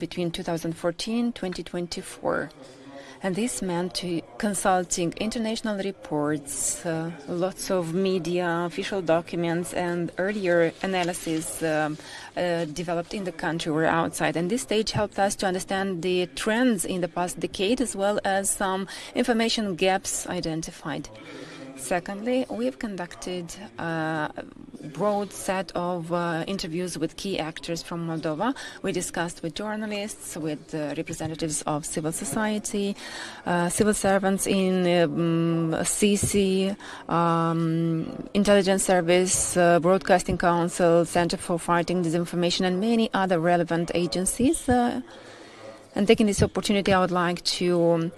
between 2014-2024. And this meant consulting international reports, lots of media, official documents, and earlier analysis developed in the country or outside. And this stage helped us to understand the trends in the past decade, as well as some information gaps identified. Secondly, we have conducted a broad set of interviews with key actors from Moldova. We discussed with journalists, with representatives of civil society, civil servants in CC, Intelligence Service, Broadcasting Council, Center for Fighting Disinformation, and many other relevant agencies. And taking this opportunity, I would like to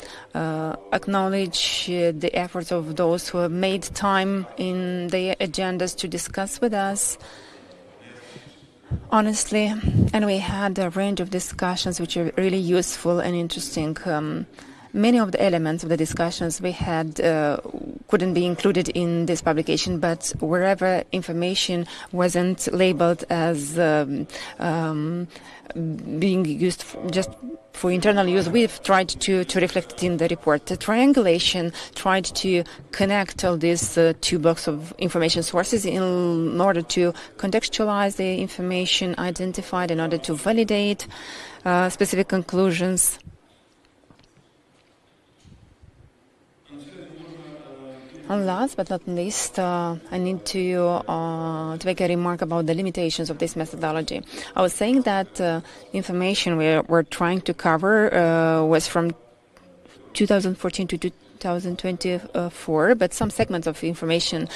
acknowledge the efforts of those who have made time in their agendas to discuss with us honestly. And we had a range of discussions which are really useful and interesting. Many of the elements of the discussions we had couldn't be included in this publication, but wherever information wasn't labeled as being used just for internal use, we've tried to reflect it in the report. The triangulation tried to connect all these two blocks of information sources in order to contextualize the information identified, in order to validate specific conclusions. And last but not least, I need to make a remark about the limitations of this methodology. I was saying that information we're trying to cover was from 2014 to 2024, but some segments of information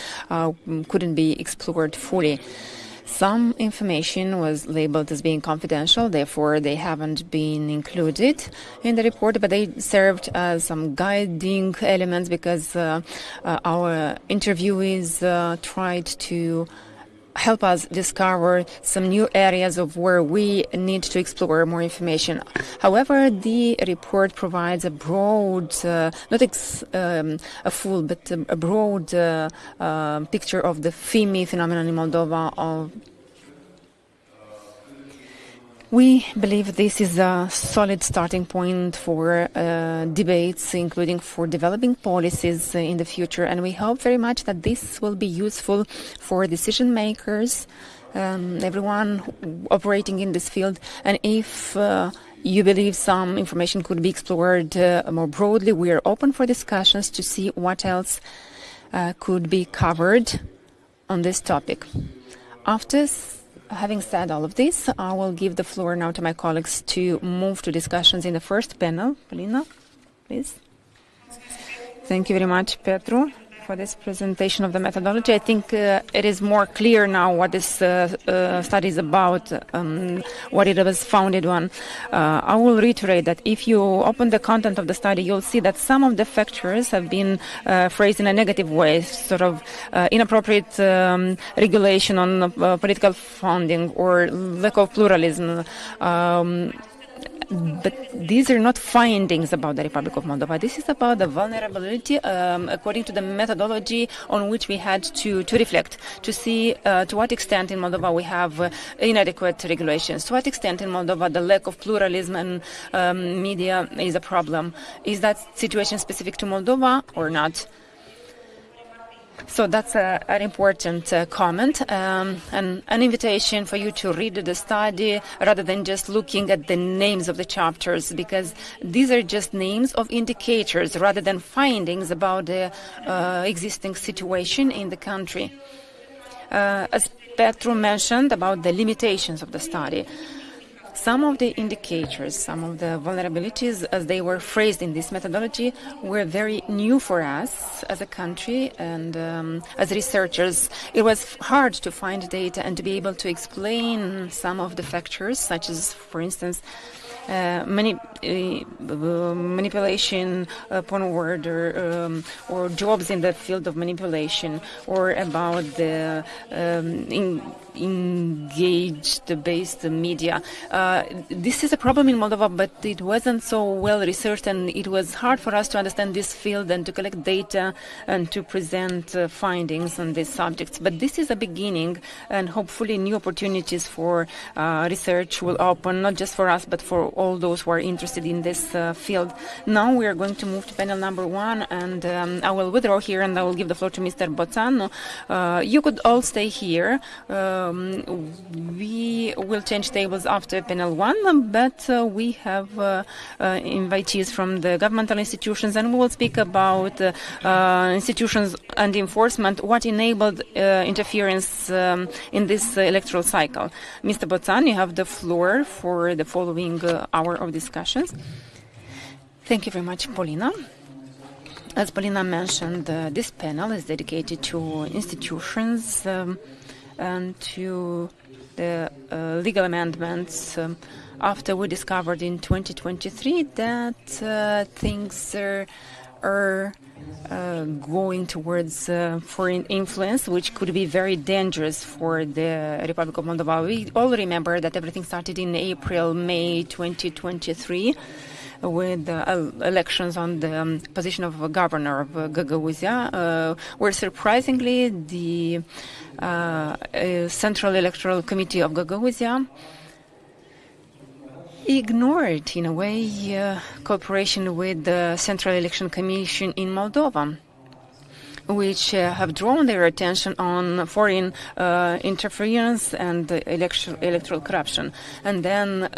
couldn't be explored fully. Some information was labeled as being confidential, therefore they haven't been included in the report, but they served as some guiding elements because our interviewees tried to help us discover some new areas of where we need to explore more information. However, the report provides a broad, not a full, but a broad picture of the FIMI phenomenon in Moldova. We believe this is a solid starting point for debates, including for developing policies in the future, and we hope very much that this will be useful for decision makers, everyone operating in this field. And if you believe some information could be explored more broadly, we are open for discussions to see what else could be covered on this topic. After having said all of this, I will give the floor now to my colleagues to move to discussions in the first panel. Polina, please. Thank you very much, Petru, for this presentation of the methodology. I think it is more clear now what this study is about, what it was founded on. I will reiterate that if you open the content of the study, you'll see that some of the factors have been phrased in a negative way, sort of inappropriate regulation on political funding or lack of pluralism. But these are not findings about the Republic of Moldova. This is about the vulnerability according to the methodology on which we had to reflect, to see to what extent in Moldova we have inadequate regulations, to what extent in Moldova the lack of pluralism and media is a problem. Is that situation specific to Moldova or not? So that's an important comment and an invitation for you to read the study rather than just looking at the names of the chapters, because these are just names of indicators rather than findings about the existing situation in the country. As Petru mentioned about the limitations of the study, some of the indicators, some of the vulnerabilities as they were phrased in this methodology were very new for us as a country and as researchers. It was hard to find data and to be able to explain some of the factors, such as, for instance, manipulation upon word or jobs in the field of manipulation, or about the engaged-based media. This is a problem in Moldova, but it wasn't so well researched, and it was hard for us to understand this field and to collect data and to present findings on these subjects. But this is a beginning, and hopefully new opportunities for research will open, not just for us, but for all those who are interested in this field. Now we are going to move to panel number 1, and I will withdraw here and I will give the floor to Mr. Boțan. You could all stay here. We will change tables after panel 1, but we have invitees from the governmental institutions, and we will speak about institutions and enforcement, what enabled interference in this electoral cycle. Mr. Boțan, you have the floor for the following hour of discussions. Thank you very much, Paulina. As Paulina mentioned, this panel is dedicated to institutions and to the legal amendments after we discovered in 2023 that things are going towards foreign influence, which could be very dangerous for the Republic of Moldova. We all remember that everything started in April, May 2023 with elections on the position of governor of Gagauzia, where surprisingly the Central Electoral Committee of Gagauzia ignored, in a way, cooperation with the Central Election Commission in Moldova, which have drawn their attention on foreign interference and electoral corruption. And then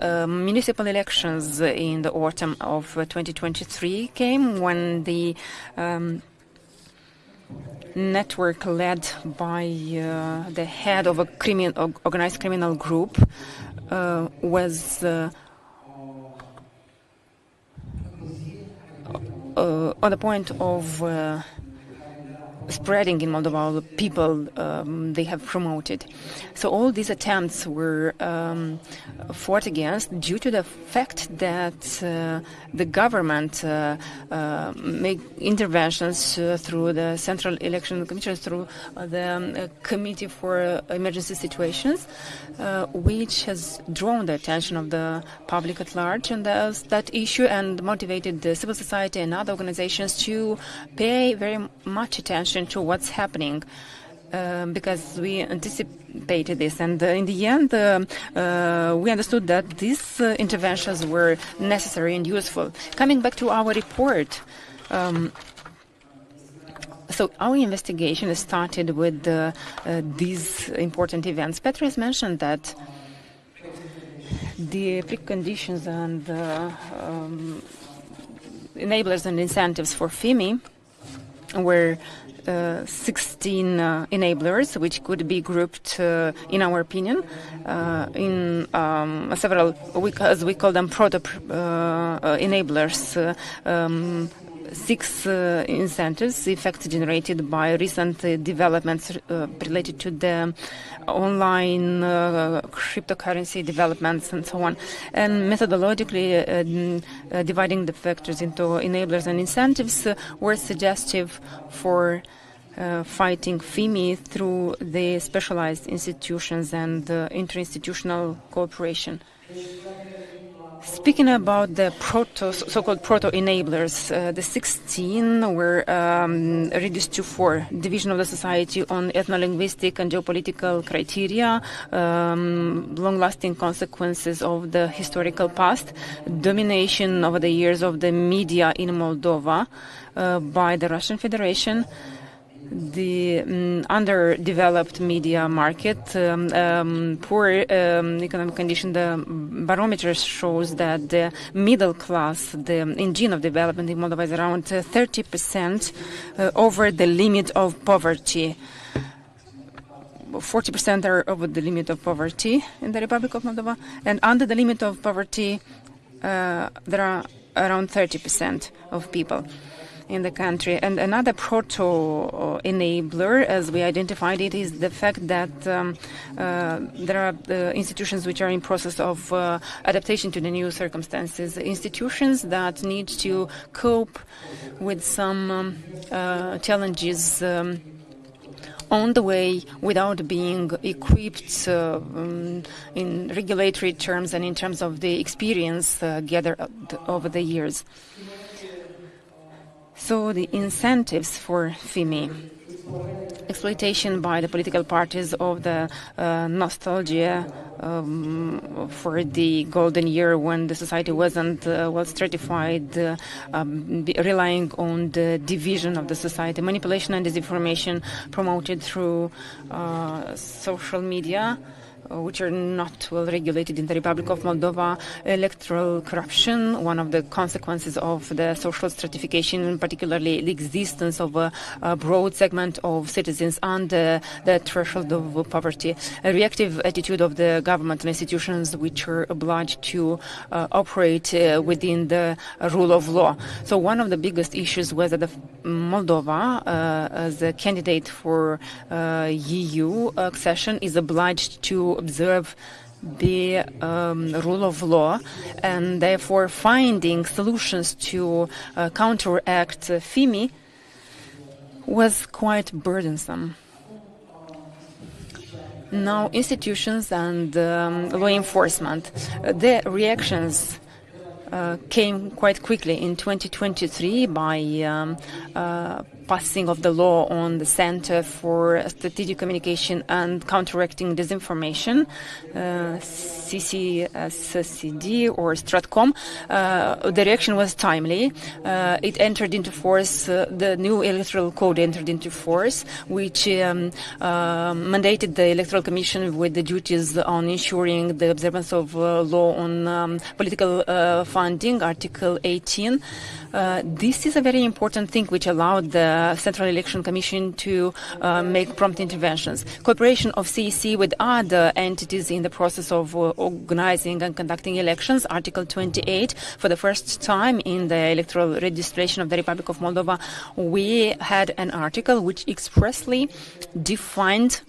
municipal elections in the autumn of 2023 came, when the network led by the head of a organized criminal group was on the point of spreading in Moldova all the people they have promoted. So all these attempts were fought against due to the fact that the government made interventions through the Central Election Commission, through the Committee for Emergency Situations, which has drawn the attention of the public at large on that issue and motivated the civil society and other organizations to pay very much attention to what's happening, because we anticipated this, and in the end we understood that these interventions were necessary and useful. Coming back to our report, so our investigation started with these important events. Petru has mentioned that the preconditions and enablers and incentives for FIMI were 16 enablers, which could be grouped, in our opinion, in several, as we call them, proto enablers. 6 incentives, effects generated by recent developments related to the online cryptocurrency developments and so on, and methodologically dividing the factors into enablers and incentives were suggestive for fighting FIMI through the specialized institutions and interinstitutional cooperation. Speaking about the so-called proto-enablers, the 16 were reduced to 4: division of the society on ethno-linguistic and geopolitical criteria, long-lasting consequences of the historical past, domination over the years of the media in Moldova by the Russian Federation, the underdeveloped media market, poor economic condition. The barometer shows that the middle class, the engine of development in Moldova, is around 30% over the limit of poverty. 40% are over the limit of poverty in the Republic of Moldova, and under the limit of poverty there are around 30% of people in the country. And another proto-enabler, as we identified it, is the fact that there are institutions which are in process of adaptation to the new circumstances, institutions that need to cope with some challenges on the way without being equipped in regulatory terms and in terms of the experience gathered over the years. So the incentives for FIMI, exploitation by the political parties of the nostalgia for the golden year when the society wasn't well stratified, relying on the division of the society, manipulation and disinformation promoted through social media, which are not well regulated in the Republic of Moldova, electoral corruption, one of the consequences of the social stratification, particularly the existence of a broad segment of citizens under the threshold of poverty, a reactive attitude of the government and institutions which are obliged to operate within the rule of law. So one of the biggest issues was that Moldova, as a candidate for EU accession, is obliged to observe the rule of law, and therefore finding solutions to counteract FIMI was quite burdensome. Now, institutions and law enforcement, the reactions came quite quickly in 2023 by passing of the law on the Center for Strategic Communication and Counteracting Disinformation, CCSCD or Stratcom. The reaction was timely. It entered into force, the new electoral code entered into force, which mandated the Electoral Commission with the duties on ensuring the observance of law on political funding, Article 18. This is a very important thing which allowed the Central Election Commission to make prompt interventions. Cooperation of CEC with other entities in the process of organizing and conducting elections, Article 28. For the first time in the electoral registration of the Republic of Moldova, we had an article which expressly defined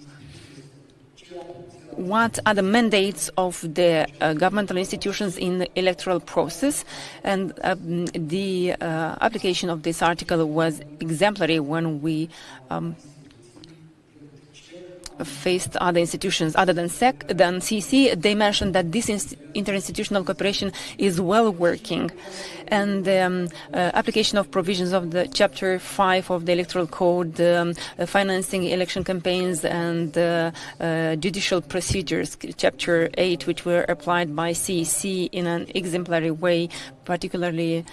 what are the mandates of the governmental institutions in the electoral process, and the application of this article was exemplary when we faced other institutions other than CC. They mentioned that this interinstitutional cooperation is well working, and application of provisions of the Chapter 5 of the Electoral Code, financing election campaigns and judicial procedures, Chapter 8, which were applied by CEC in an exemplary way, particularly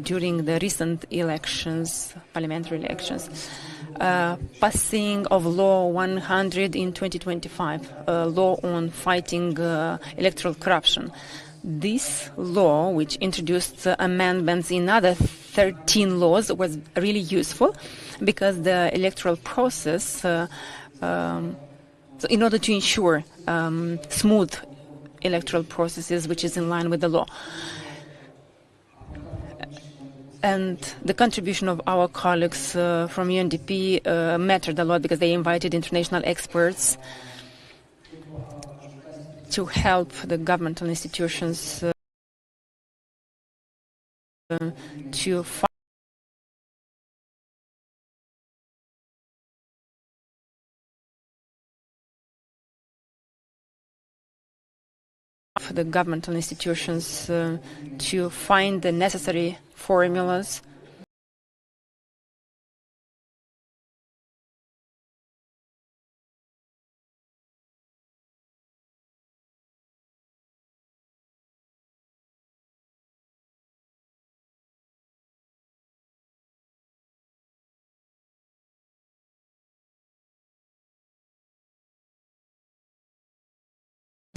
during the recent elections, parliamentary elections. Passing of Law 100 in 2025, law on fighting electoral corruption. This law, which introduced amendments in other 13 laws, was really useful because the electoral process, so in order to ensure smooth electoral processes, which is in line with the law. And the contribution of our colleagues from UNDP mattered a lot because they invited international experts to help the governmental institutions to fight the governmental institutions to find the necessary formulas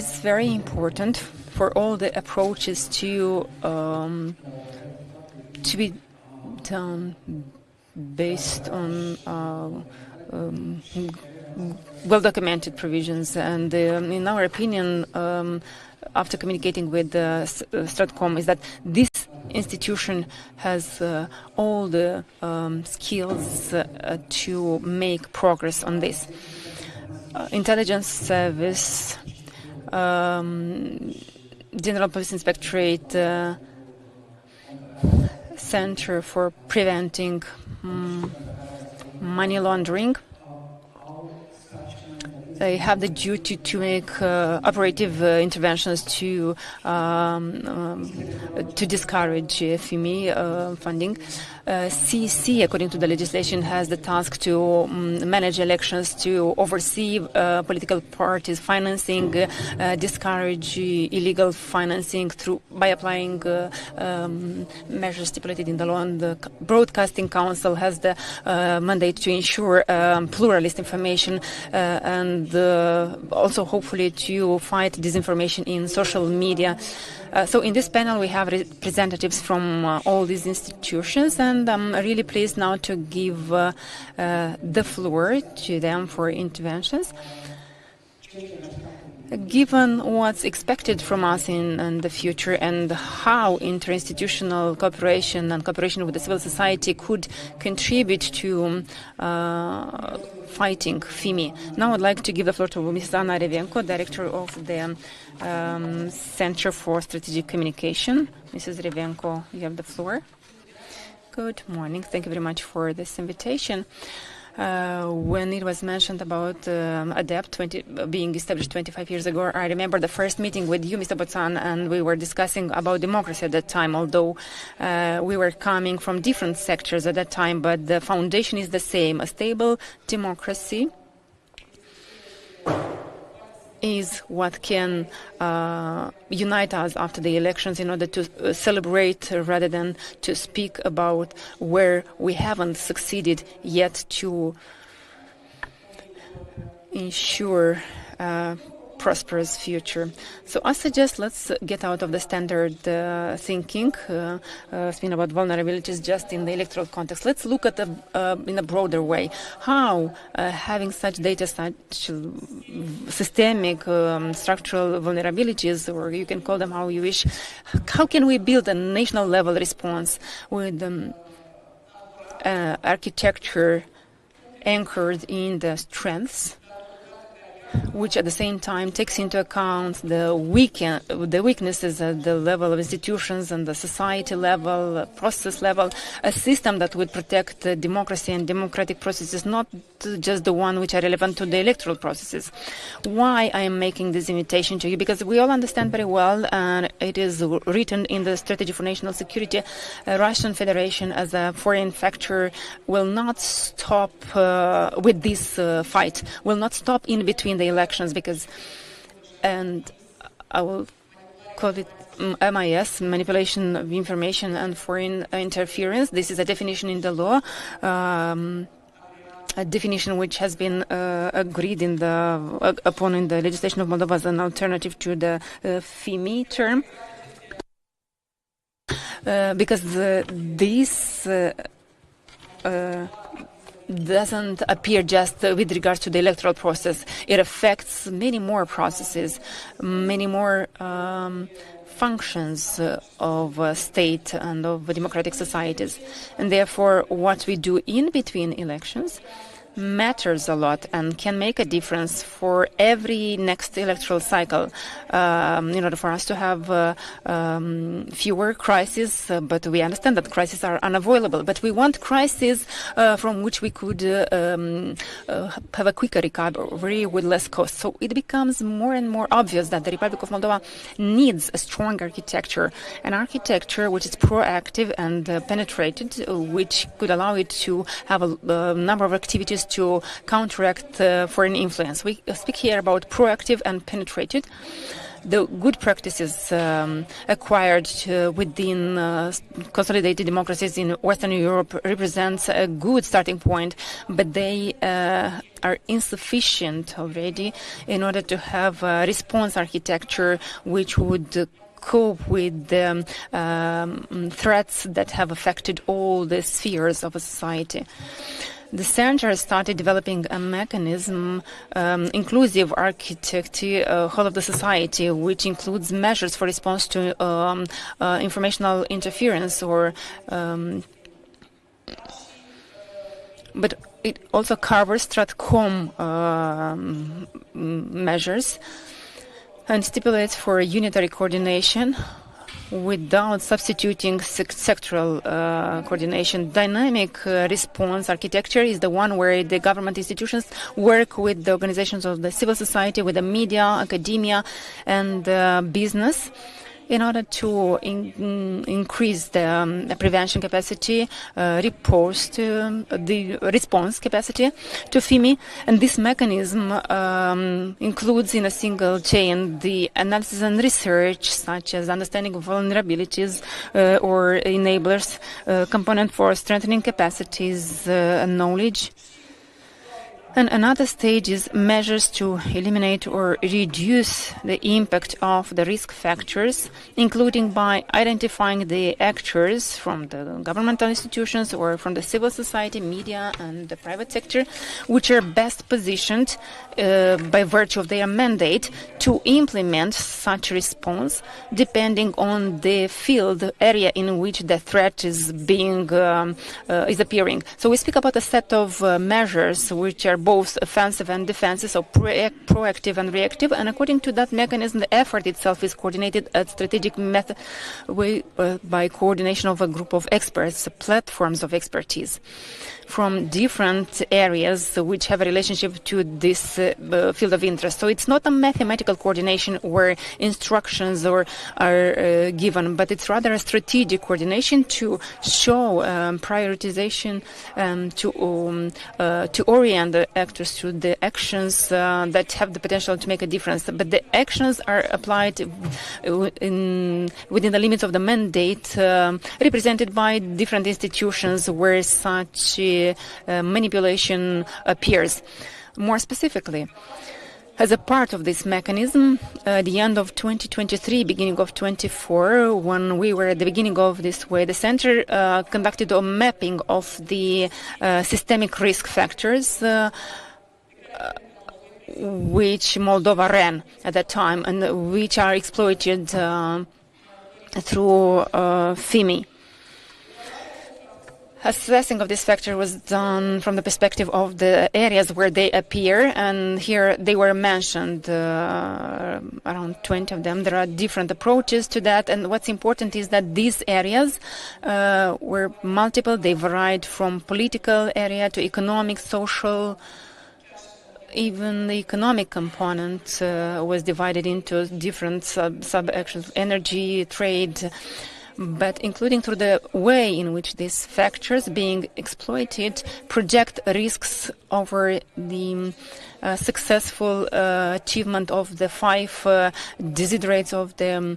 It's very important for all the approaches to be done based on well-documented provisions. And in our opinion, after communicating with Stratcom, is that this institution has all the skills to make progress on this. Intelligence Service, General Police Inspectorate, Center for Preventing Money Laundering, they have the duty to make operative interventions to discourage FIMI funding. CC, according to the legislation, has the task to manage elections, to oversee political parties' financing, discourage illegal financing by applying measures stipulated in the law. And the Broadcasting Council has the mandate to ensure pluralist information and also hopefully to fight disinformation in social media. So in this panel we have representatives from all these institutions, and I'm really pleased now to give the floor to them for interventions. Given what's expected from us in the future and how interinstitutional cooperation and cooperation with the civil society could contribute to fighting FIMI. Now I'd like to give the floor to Mrs. Anna Revenko, Director of the Center for Strategic Communication. Mrs. Revenko, you have the floor. Good morning. Thank you very much for this invitation. When it was mentioned about ADEPT being established 25 years ago, I remember the first meeting with you, Mr. Boțan, and we were discussing about democracy at that time, although we were coming from different sectors at that time, but the foundation is the same. A stable democracy is what can unite us after the elections in order to celebrate rather than to speak about where we haven't succeeded yet to ensure prosperous future. So I suggest let's get out of the standard thinking, speaking about vulnerabilities just in the electoral context. Let's look at in a broader way how having such data, such systemic structural vulnerabilities, or you can call them how you wish, how can we build a national level response with architecture anchored in the strengths, which at the same time takes into account the weaknesses at the level of institutions and the society level, process level, a system that would protect democracy and democratic processes, not just the one which are relevant to the electoral processes. Why I am making this invitation to you? Because we all understand very well, and it is written in the Strategy for National Security, Russian Federation as a foreign factor will not stop with this fight, will not stop in between the elections, because, and I will call it MIS, manipulation of information and foreign interference. This is a definition in the law, a definition which has been agreed upon in the legislation of Moldova as an alternative to the FIMI term, because this doesn't appear just with regards to the electoral process. It affects many more processes, many more functions of state and of democratic societies. And therefore, what we do in between elections matters a lot and can make a difference for every next electoral cycle, in order for us to have fewer crises. But we understand that crises are unavoidable. But we want crises from which we could have a quicker recovery with less cost. So it becomes more and more obvious that the Republic of Moldova needs a strong architecture, an architecture which is proactive and penetrated, which could allow it to have a number of activities to counteract foreign influence. We speak here about proactive and penetrated. The good practices acquired within consolidated democracies in Western Europe represents a good starting point, but they are insufficient already in order to have a response architecture which would cope with the threats that have affected all the spheres of a society. The center started developing a mechanism, inclusive architecture, whole of the society, which includes measures for response to informational interference, or but it also covers Stratcom measures and stipulates for unitary coordination without substituting sectoral coordination. Dynamic response architecture is the one where the government institutions work with the organizations of the civil society, with the media, academia, and business, in order to increase the prevention capacity, the response capacity to FIMI. And this mechanism includes in a single chain the analysis and research, such as understanding of vulnerabilities or enablers, component for strengthening capacities and knowledge. And another stage is measures to eliminate or reduce the impact of the risk factors, including by identifying the actors from the governmental institutions or from the civil society, media, and the private sector, which are best positioned by virtue of their mandate to implement such response, depending on the field area in which the threat is appearing. So we speak about a set of measures which are both offensive and defensive, so proactive and reactive, and according to that mechanism, the effort itself is coordinated at strategic method by coordination of a group of experts, platforms of expertise from different areas which have a relationship to this field of interest. So it's not a mathematical coordination where instructions are given, but it's rather a strategic coordination to show prioritization, to orient the actors to the actions that have the potential to make a difference. But the actions are applied within the limits of the mandate represented by different institutions where such manipulation appears. More specifically, as a part of this mechanism, at the end of 2023, beginning of 24, when we were at the beginning of this way, the Center conducted a mapping of the systemic risk factors which Moldova ran at that time and which are exploited through FIMI. Assessing of this factor was done from the perspective of the areas where they appear, and here they were mentioned, around 20 of them. There are different approaches to that, and what's important is that these areas were multiple. They varied from political area to economic, social. Even the economic component was divided into different sub-actions, energy, trade, but including through the way in which these factors being exploited project risks over the successful achievement of the 5 desiderates of the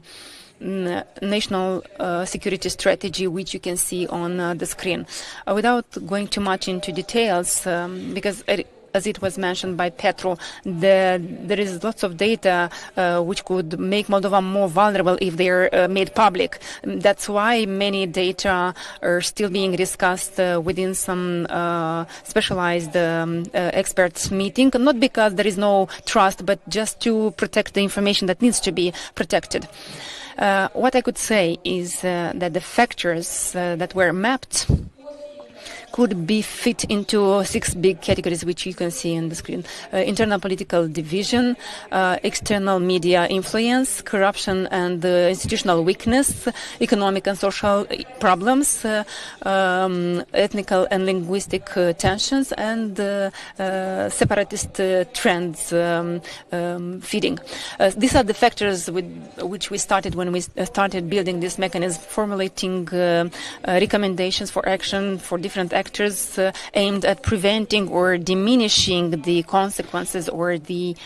national security strategy, which you can see on the screen. Without going too much into details, because as it was mentioned by Petru, there is lots of data which could make Moldova more vulnerable if they are made public. That's why many data are still being discussed within some specialized experts meeting, not because there is no trust, but just to protect the information that needs to be protected. What I could say is that the factors that were mapped could be fit into 6 big categories, which you can see on the screen. Internal political division, external media influence, corruption and institutional weakness, economic and social problems, ethnical and linguistic tensions, and separatist trends feeding. These are the factors with which we started when we started building this mechanism, formulating recommendations for action for different actors aimed at preventing or diminishing the consequences or the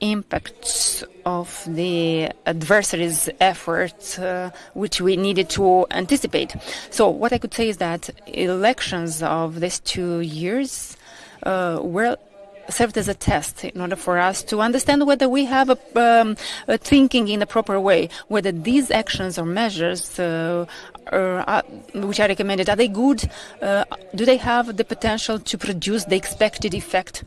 impacts of the adversary's efforts, which we needed to anticipate. So what I could say is that elections of these 2 years served as a test in order for us to understand whether we have a thinking in a proper way, whether these actions or measures which are recommended, are they good? Do they have the potential to produce the expected effect?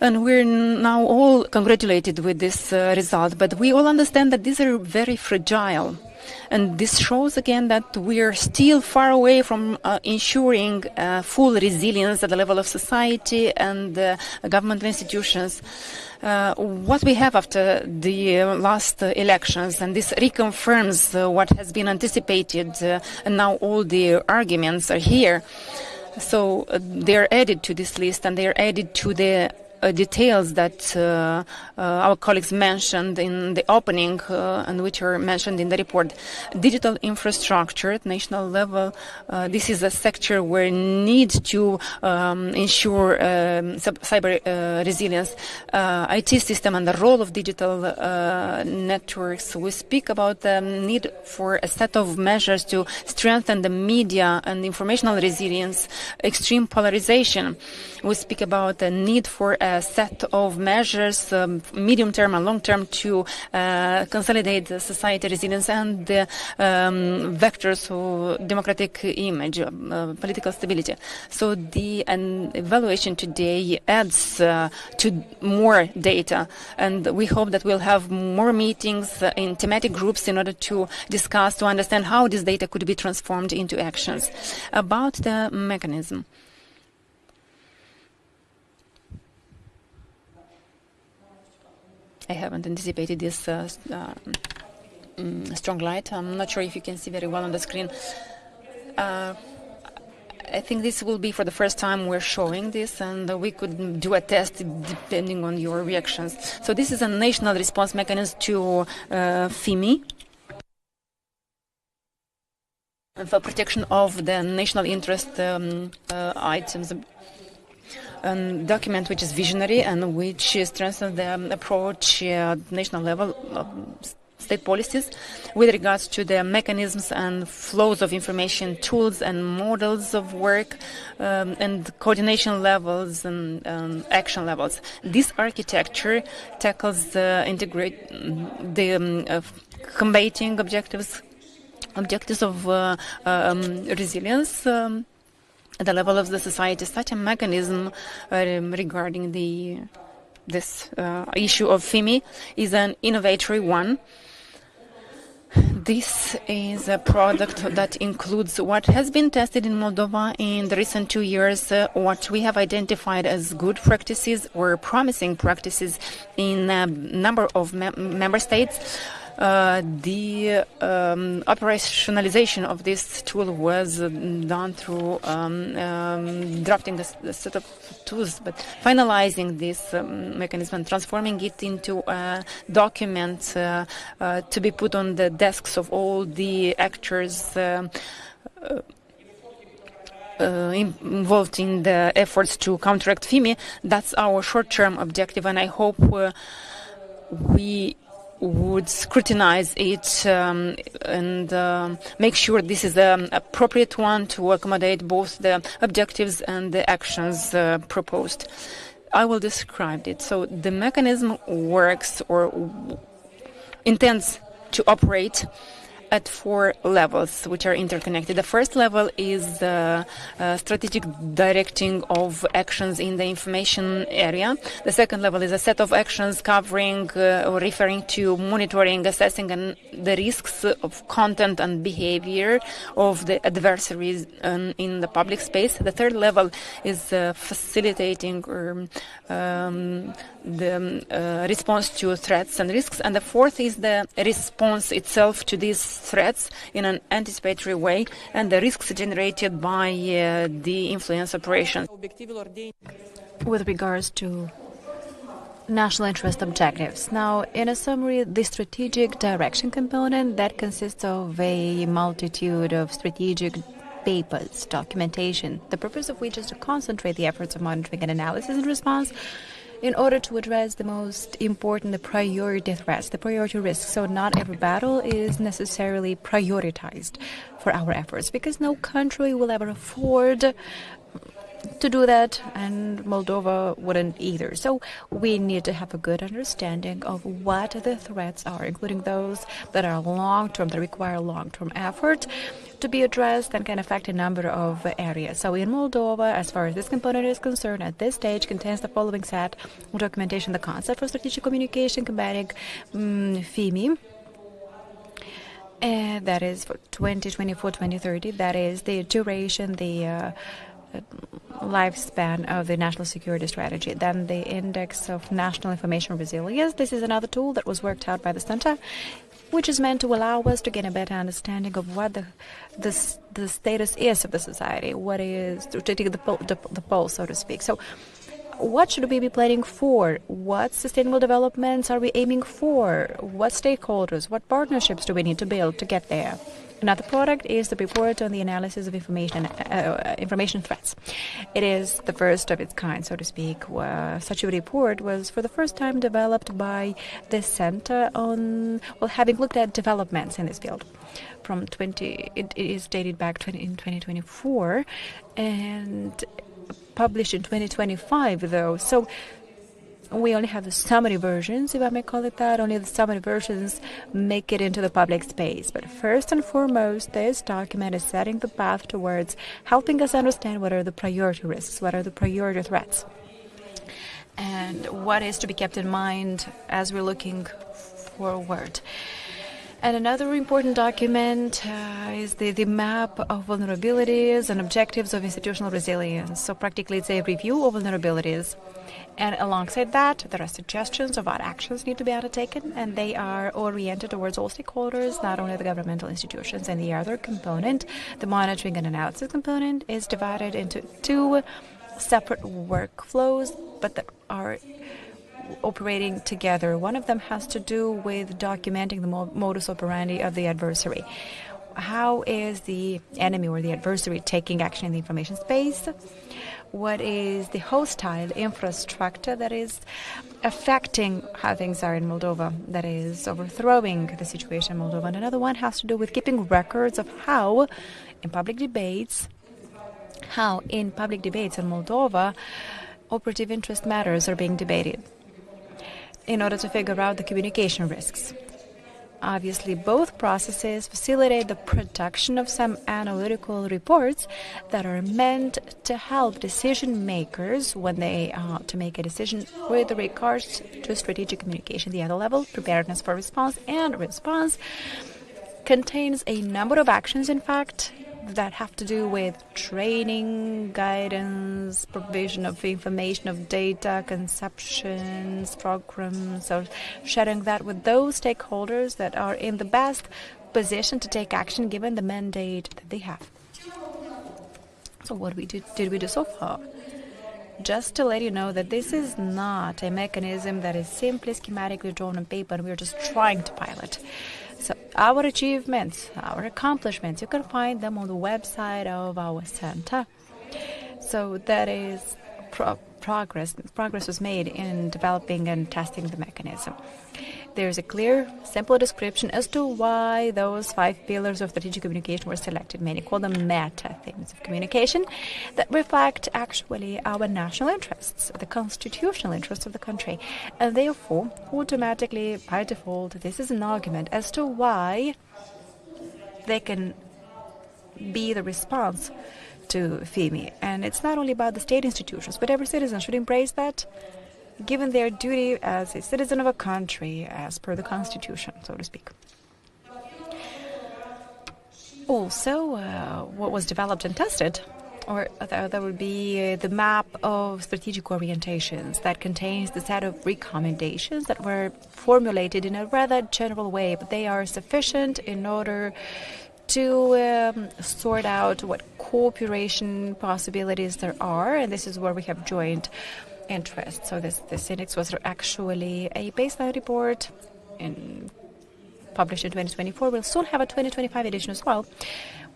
And we're now all congratulated with this result, but we all understand that these are very fragile. And this shows again that we are still far away from ensuring full resilience at the level of society and government institutions. What we have after the last elections, and this reconfirms what has been anticipated, and now all the arguments are here. So they're added to this list, and they're added to the details that our colleagues mentioned in the opening and which are mentioned in the report. Digital infrastructure at national level, this is a sector where need to ensure cyber resilience, IT system and the role of digital networks. We speak about the need for a set of measures to strengthen the media and informational resilience, extreme polarization. We speak about the need for a set of measures, medium-term and long-term, to consolidate the society resilience and the vectors of democratic image, political stability. So the evaluation today adds to more data, and we hope that we'll have more meetings in thematic groups in order to discuss, to understand how this data could be transformed into actions. About the mechanism. I haven't anticipated this strong light. I'm not sure if you can see very well on the screen. I think this will be for the first time we're showing this, and we could do a test depending on your reactions. So this is a national response mechanism to FIMI, for protection of the national interest items. A document which is visionary and which strengthens the approach at national level state policies with regards to the mechanisms and flows of information, tools and models of work, and coordination levels and action levels. This architecture tackles the combating objectives of resilience at the level of the society. Such a mechanism regarding this issue of FIMI is an innovatory one. This is a product that includes what has been tested in Moldova in the recent 2 years, what we have identified as good practices or promising practices in a number of member states. The operationalization of this tool was done through drafting a set of tools, but finalizing this mechanism and transforming it into a document to be put on the desks of all the actors involved in the efforts to counteract FIMI. That's our short-term objective, and I hope we would scrutinize it and make sure this is the appropriate one to accommodate both the objectives and the actions proposed. I will describe it. So the mechanism works or intends to operate at 4 levels, which are interconnected. The first level is the strategic directing of actions in the information area. The second level is a set of actions covering or referring to monitoring, assessing the risks of content and behavior of the adversaries in the public space. The third level is facilitating or the response to threats and risks. And the fourth is the response itself to these threats in an anticipatory way and the risks generated by the influence operations. With regards to national interest objectives. Now, in a summary, the strategic direction component that consists of a multitude of strategic papers, documentation, the purpose of which is to concentrate the efforts of monitoring and analysis and response in order to address the most important, the priority threats, the priority risks. So not every battle is necessarily prioritized for our efforts, because no country will ever afford to do that, and Moldova wouldn't either. So we need to have a good understanding of what the threats are, including those that are long-term, that require long-term effort to be addressed and can affect a number of areas. So in Moldova, as far as this component is concerned, at this stage contains the following set of documentation: the concept for strategic communication, combating FIMI, And that is for 2024-2030. That is the duration, the lifespan of the national security strategy. Then the Index of National Information Resilience. This is another tool that was worked out by the Center, which is meant to allow us to get a better understanding of what the status is of the society, what is, to take the pulse, so to speak. So what should we be planning for? What sustainable developments are we aiming for? What stakeholders, what partnerships do we need to build to get there? Another product is the report on the analysis of information threats. It is the first of its kind, so to speak. Such a report was for the first time developed by the Center on, having looked at developments in this field. It is dated back in 2024 and published in 2025, though. So we only have the summary versions, if I may call it that. Only the summary versions make it into the public space. But first and foremost, this document is setting the path towards helping us understand what are the priority risks, what are the priority threats, and what is to be kept in mind as we're looking forward. And another important document is the map of vulnerabilities and objectives of institutional resilience. So practically it's a review of vulnerabilities. And alongside that, there are suggestions of what actions need to be undertaken, and they are oriented towards all stakeholders, not only the governmental institutions. And the other component, the monitoring and analysis component, is divided into two separate workflows, but that are operating together. One of them has to do with documenting the modus operandi of the adversary. How is the enemy or the adversary taking action in the information space? What is the hostile infrastructure that is affecting how things are in Moldova, that is overthrowing the situation in Moldova? And another one has to do with keeping records of how in public debates in Moldova operative interest matters are being debated in order to figure out the communication risks. Obviously, both processes facilitate the production of some analytical reports that are meant to help decision makers when they to make a decision with regards to strategic communication. The other level, preparedness for response, and response contains a number of actions, in fact, that have to do with training, guidance, provision of information, of data, conceptions, programs, so sharing that with those stakeholders that are in the best position to take action given the mandate that they have. So what did we do so far? Just to let you know that this is not a mechanism that is simply schematically drawn on paper and we're just trying to pilot. So our achievements, our accomplishments, you can find them on the website of our center. So that is progress. Progress was made in developing and testing the mechanism. There is a clear, simple description as to why those 5 pillars of strategic communication were selected. Many call them meta themes of communication that reflect actually our national interests, the constitutional interests of the country. And therefore, automatically, by default, this is an argument as to why they can be the response to FIMI. And it's not only about the state institutions, but every citizen should embrace that, given their duty as a citizen of a country, as per the Constitution, so to speak. Also, what was developed and tested, or there would be the map of strategic orientations that contains the set of recommendations that were formulated in a rather general way, but they are sufficient in order to sort out what cooperation possibilities there are, and this is where we have joined interest. So this index was actually a baseline report published in 2024. We'll soon have a 2025 edition as well,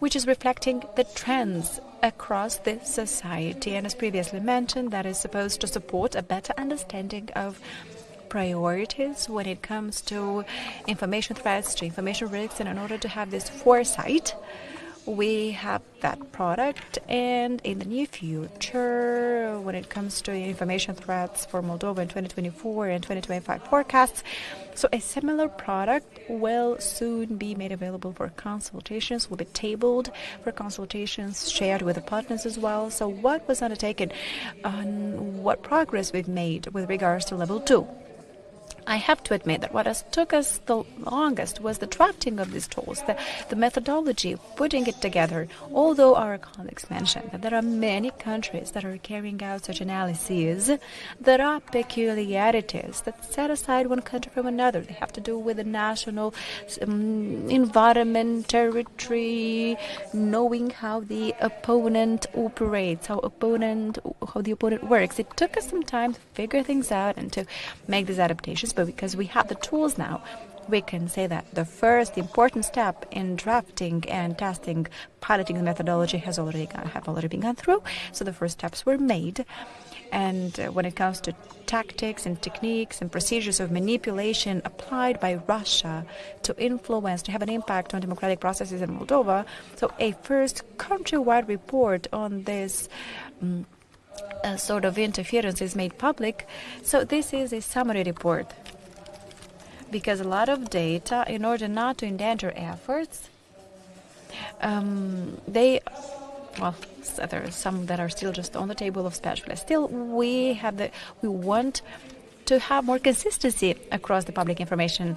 which is reflecting the trends across the society. And as previously mentioned, that is supposed to support a better understanding of priorities when it comes to information threats, to information risks, and in order to have this foresight, we have that product. And in the near future, when it comes to information threats for Moldova in 2024 and 2025 forecasts, so a similar product will soon be made available for consultations, will be tabled for consultations, shared with the partners as well. So what was undertaken, what progress we've made with regards to level 2. I have to admit that what took us the longest was the drafting of these tools, the methodology, putting it together. Although our colleagues mentioned that there are many countries that are carrying out such analyses, there are peculiarities that set aside one country from another. They have to do with the national environment, territory, knowing how the opponent operates, how the opponent works. It took us some time to figure things out and to make these adaptations. But because we have the tools now, we can say that the first important step in drafting and testing, piloting the methodology have already been gone through. So the first steps were made. And when it comes to tactics and techniques and procedures of manipulation applied by Russia to influence, to have an impact on democratic processes in Moldova, so a first countrywide report on this sort of interference is made public. So this is a summary report, because a lot of data, in order not to endanger efforts, there are some that are still just on the table of specialists. Still, we want to have more consistency across the public information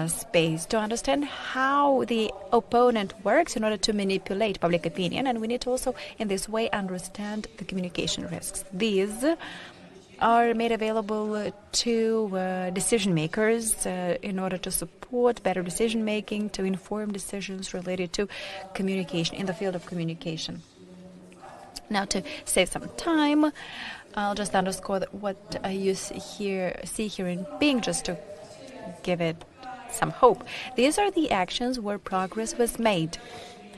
space, to understand how the opponent works in order to manipulate public opinion. And we need to also, in this way, understand the communication risks. These are made available to decision makers in order to support better decision making, to inform decisions related to communication, in the field of communication. Now, to save some time, I'll just underscore that what you see here in pink, just to give it some hope. These are the actions where progress was made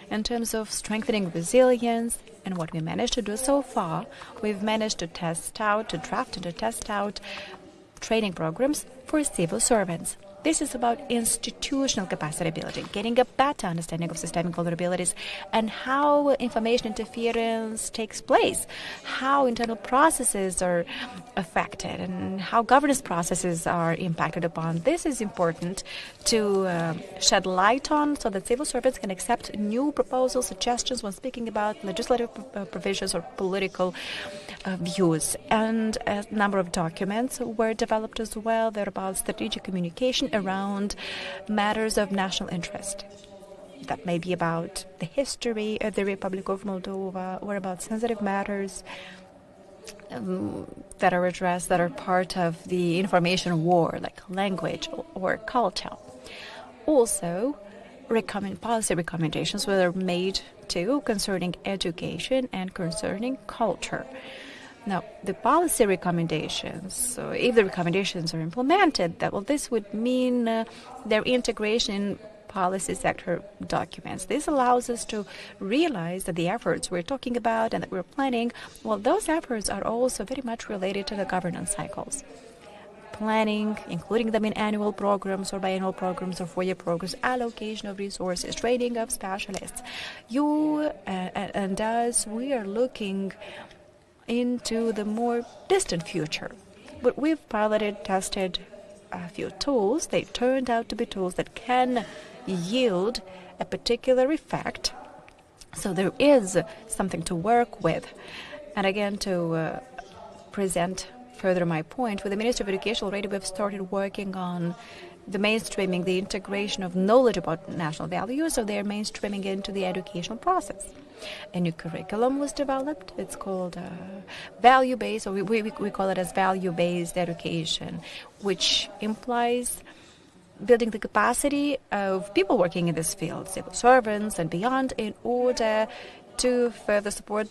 in terms of strengthening resilience. And what we managed to do so far, we've managed to draft and to test out training programs for civil servants. This is about institutional capacity building, getting a better understanding of systemic vulnerabilities and how information interference takes place, how internal processes are affected, and how governance processes are impacted upon. This is important to shed light on, so that civil servants can accept new proposals, suggestions when speaking about legislative provisions or political views. And a number of documents were developed as well. They're about strategic communication around matters of national interest. That may be about the history of the Republic of Moldova, or about sensitive matters that are addressed, that are part of the information war, like language or culture. Also, policy recommendations were made too concerning education and concerning culture. Now, the policy recommendations, so if the recommendations are implemented, this would mean their integration in policy sector documents. This allows us to realize that the efforts we're talking about and that we're planning, those efforts are also very much related to the governance cycles. Planning, including them in annual programs or biannual programs or 4-year programs, allocation of resources, training of specialists. And us, we are looking into the more distant future. But we've piloted, tested a few tools. They turned out to be tools that can yield a particular effect. So there is something to work with. And again, to present further my point, with the Ministry of Education already we've started working on the mainstreaming, the integration of knowledge about national values, so they're mainstreaming into the educational process. A new curriculum was developed. It's called value-based, or we call it as value-based education, which implies building the capacity of people working in this field, civil servants and beyond, in order to further support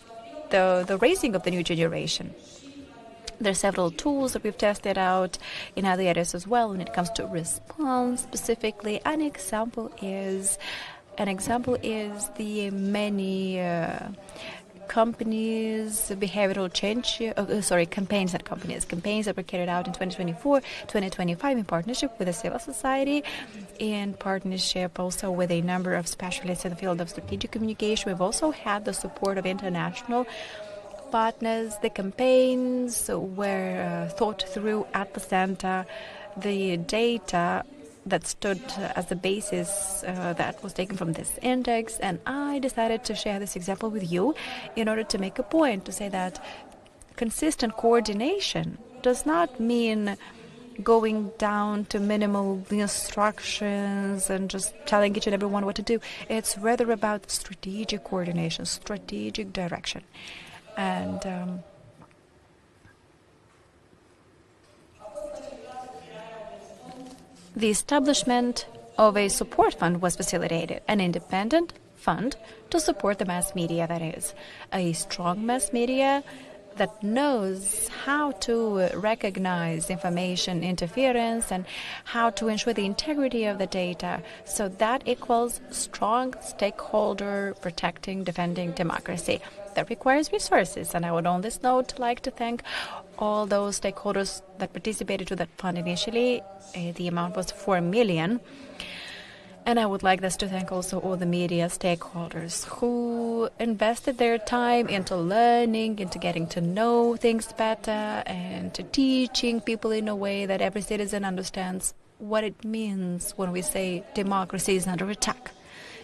the raising of the new generation. There are several tools that we've tested out in other areas as well when it comes to response specifically. An example is the many campaigns that were carried out in 2024, 2025 in partnership with the civil society, in partnership also with a number of specialists in the field of strategic communication. We've also had the support of international partners. The campaigns were thought through at the center. The data that stood as the basis that was taken from this index, and I decided to share this example with you in order to make a point, to say that consistent coordination does not mean going down to minimal instructions and just telling each and everyone what to do. It's rather about strategic coordination, strategic direction. And the establishment of a support fund was facilitated, an independent fund to support the mass media, that is, a strong mass media that knows how to recognize information interference and how to ensure the integrity of the data. So that equals strong stakeholder protecting, defending democracy. That requires resources. And I would on this note like to thank all those stakeholders that participated to that fund initially. The amount was 4 million. And I would like us to thank also all the media stakeholders who invested their time into learning, into getting to know things better, and to teaching people in a way that every citizen understands what it means when we say democracy is under attack.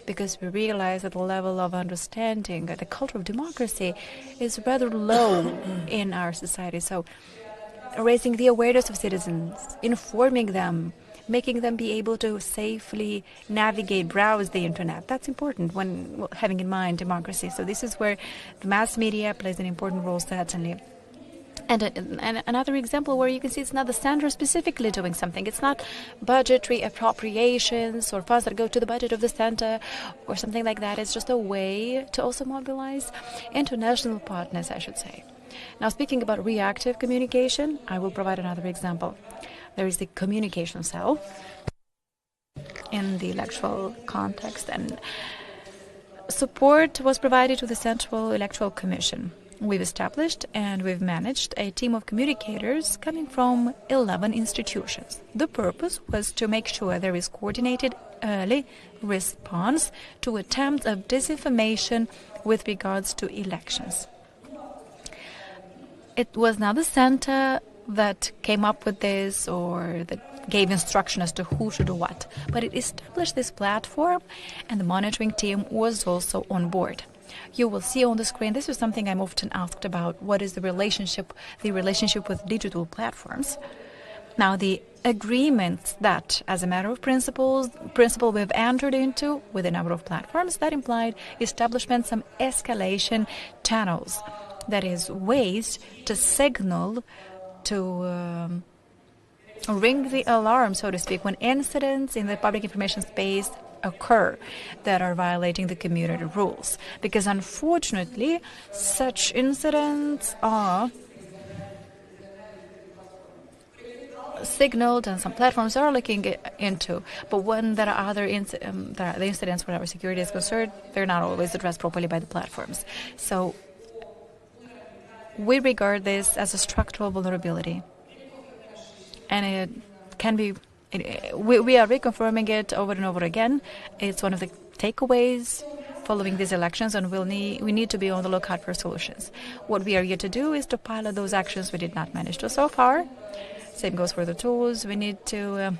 Because we realize that the level of understanding, the culture of democracy is rather low in our society. So raising the awareness of citizens, informing them, making them be able to safely navigate, browse the internet. That's important when having in mind democracy. So this is where the mass media plays an important role, certainly. And another example where you can see it's not the center specifically doing something. It's not budgetary appropriations or funds that go to the budget of the center or something like that. It's just a way to also mobilize international partners, I should say. Now, speaking about reactive communication, I will provide another example. There is the communication cell in the electoral context, and support was provided to the Central Electoral Commission. We've established and we've managed a team of communicators coming from 11 institutions. The purpose was to make sure there is coordinated early response to attempts of disinformation with regards to elections. It was not the center that came up with this or that gave instruction as to who should do what, but it established this platform, and the monitoring team was also on board. You will see on the screen, this is something I'm often asked about, what is the relationship with digital platforms. Now, the agreements that, as a matter of principle we've entered into with a number of platforms, that implied establishment some escalation channels, that is, ways to signal, to ring the alarm, so to speak, when incidents in the public information space occur that are violating the community rules. Because unfortunately, such incidents are signaled and some platforms are looking into. But when there are other the incidents where our security is concerned, they're not always addressed properly by the platforms. So we regard this as a structural vulnerability. And it can be, we are reconfirming it over and over again. It's one of the takeaways following these elections, and we need to be on the lookout for solutions. What we are here to do is to pilot those actions we did not manage to so far. Same goes for the tools. We need to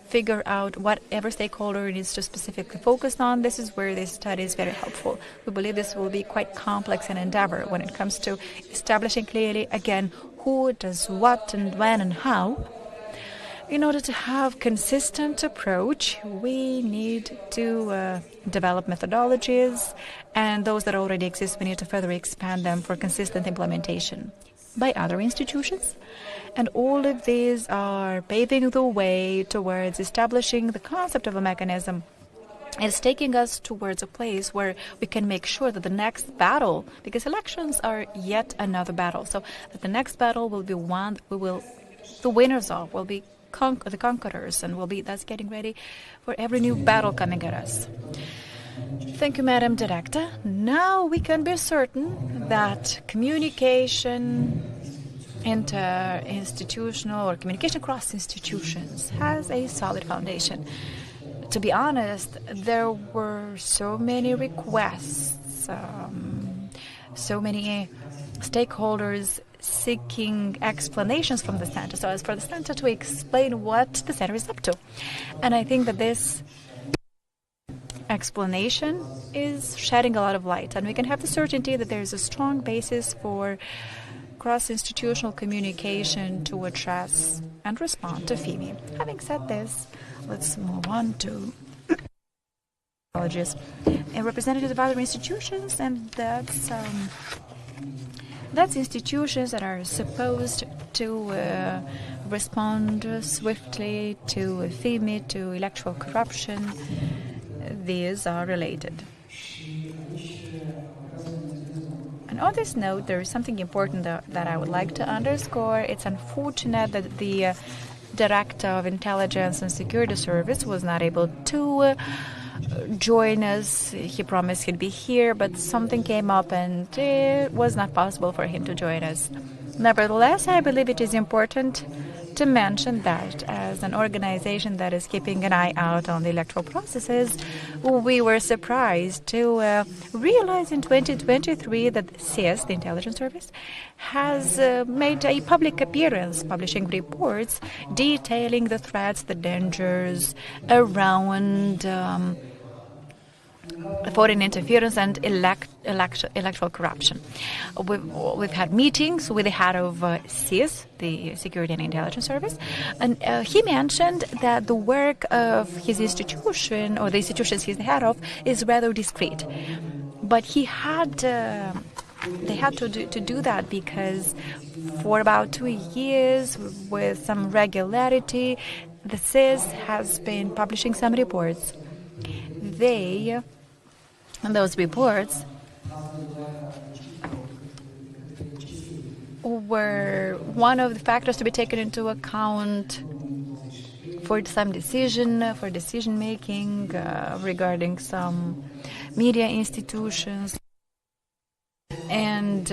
figure out what every stakeholder needs to specifically focus on. This is where this study is very helpful. We believe this will be quite complex an endeavor when it comes to establishing clearly, again, who does what and when and how. In order to have consistent approach, we need to develop methodologies, and those that already exist, we need to further expand them for consistent implementation by other institutions. And all of these are paving the way towards establishing the concept of a mechanism. It's taking us towards a place where we can make sure that the next battle, because elections are yet another battle, so that the next battle will be one that the winners of will be the conquerors, and will be thus getting ready for every new battle coming at us. Thank you, Madam Director. Now we can be certain that communication inter-institutional or communication across institutions has a solid foundation. To be honest, there were so many requests, so many stakeholders seeking explanations from the center. So as for the center to explain what the center is up to. And I think that this explanation is shedding a lot of light, and we can have the certainty that there is a strong basis for cross-institutional communication to address and respond to FIMI. Having said this, let's move on to technologies and representatives of other institutions, and that's institutions that are supposed to respond swiftly to FIMI, to electoral corruption. These are related. And on this note, there is something important that I would like to underscore. It's unfortunate that the Director of Intelligence and Security Service was not able to join us. He promised he'd be here, but something came up and it was not possible for him to join us. Nevertheless, I believe it is important to mention that as an organization that is keeping an eye out on the electoral processes, we were surprised to realize in 2023 that SIS, the intelligence service, has made a public appearance, publishing reports detailing the threats, the dangers around foreign interference and electoral corruption. We've had meetings with the head of SIS, the Security and Intelligence Service, and he mentioned that the work of his institution, or the institutions he's the head of, is rather discreet. But they had to do that because for about 2 years, with some regularity, the SIS has been publishing some reports. And those reports were one of the factors to be taken into account for some decision making regarding some media institutions and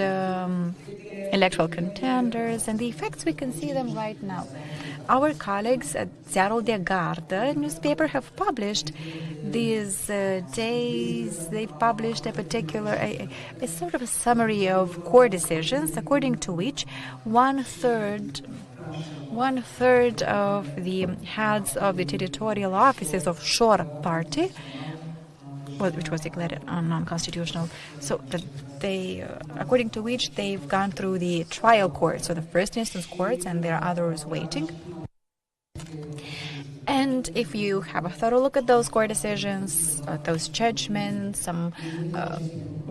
electoral contenders, and the effects we can see them right now. Our colleagues at Ziarul de Gardă newspaper have published these days. They've published a particular, a sort of a summary of court decisions, according to which one third of the heads of the territorial offices of Shor Party, which was declared non-constitutional, so that they, according to which they've gone through the trial courts, so the first instance courts, and there are others waiting. And if you have a thorough look at those court decisions, those judgments, some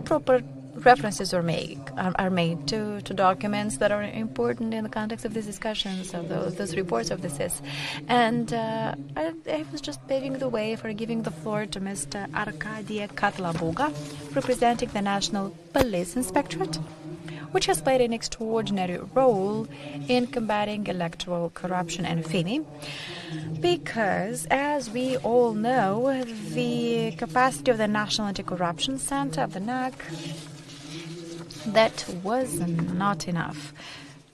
proper references are made to documents that are important in the context of these discussions, of those reports of the SIS. And I was just paving the way for giving the floor to Mr. Arkadie Katlabuga, representing the National Police Inspectorate, which has played an extraordinary role in combating electoral corruption and FIMI, because, as we all know, the capacity of the National Anti-Corruption Center of the NAC, that was not enough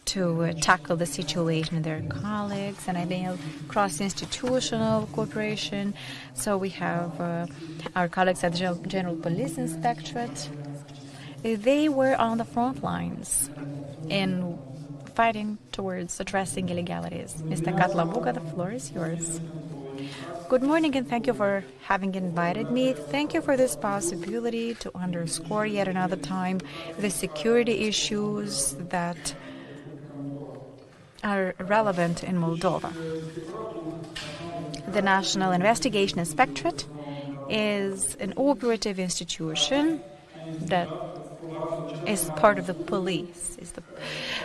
to tackle the situation with their colleagues, and I mean cross-institutional cooperation. So we have our colleagues at the General Police Inspectorate. They were on the front lines in fighting towards addressing illegalities. Mr. Katlabuga, the floor is yours. Good morning, and thank you for having invited me. Thank you for this possibility to underscore yet another time the security issues that are relevant in Moldova. The National Investigation Inspectorate is an operative institution that is part of the police.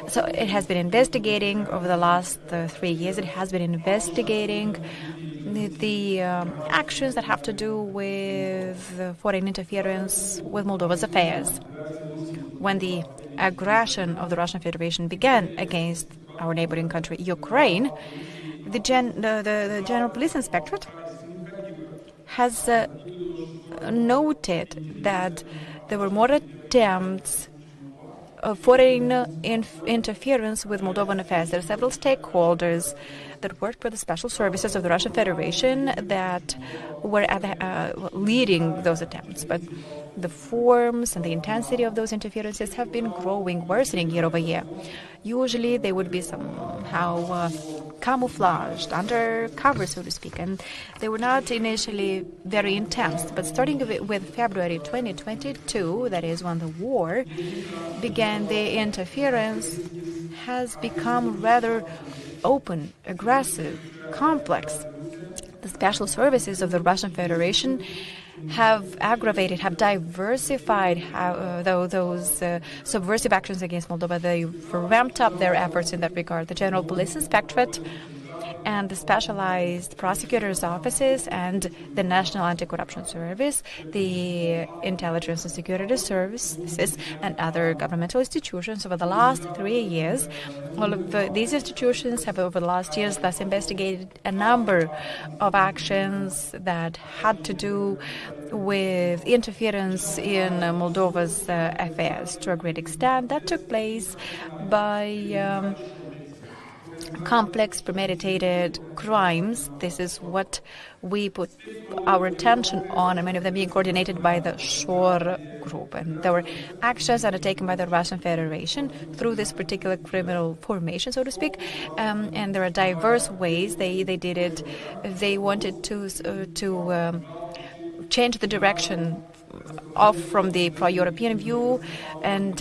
So it has been investigating over the last 3 years. It has been investigating the actions that have to do with foreign interference with Moldova's affairs. When the aggression of the Russian Federation began against our neighboring country, Ukraine, the General Police Inspectorate has noted that there were more attempts of foreign interference with Moldovan affairs. There are several stakeholders that worked for the special services of the Russian Federation that were leading those attempts. But the forms and the intensity of those interferences have been growing, worsening year over year. Usually they would be somehow camouflaged, under cover, so to speak, and they were not initially very intense. But starting with February 2022, that is when the war began, the interference has become rather open, aggressive, complex. The special services of the Russian Federation have diversified those subversive actions against Moldova. They've ramped up their efforts in that regard. The General Police Inspectorate and the specialized prosecutors' offices and the National Anti-Corruption Service, the Intelligence and Security Services, and other governmental institutions over the last 3 years. All of these institutions have over the last years thus investigated a number of actions that had to do with interference in Moldova's affairs to a great extent. That took place by complex, premeditated crimes. This is what we put our attention on, and many of them being coordinated by the SHOR group. And there were actions undertaken by the Russian Federation through this particular criminal formation, so to speak. And there are diverse ways they did it. They wanted to change the direction off from the pro-European view, and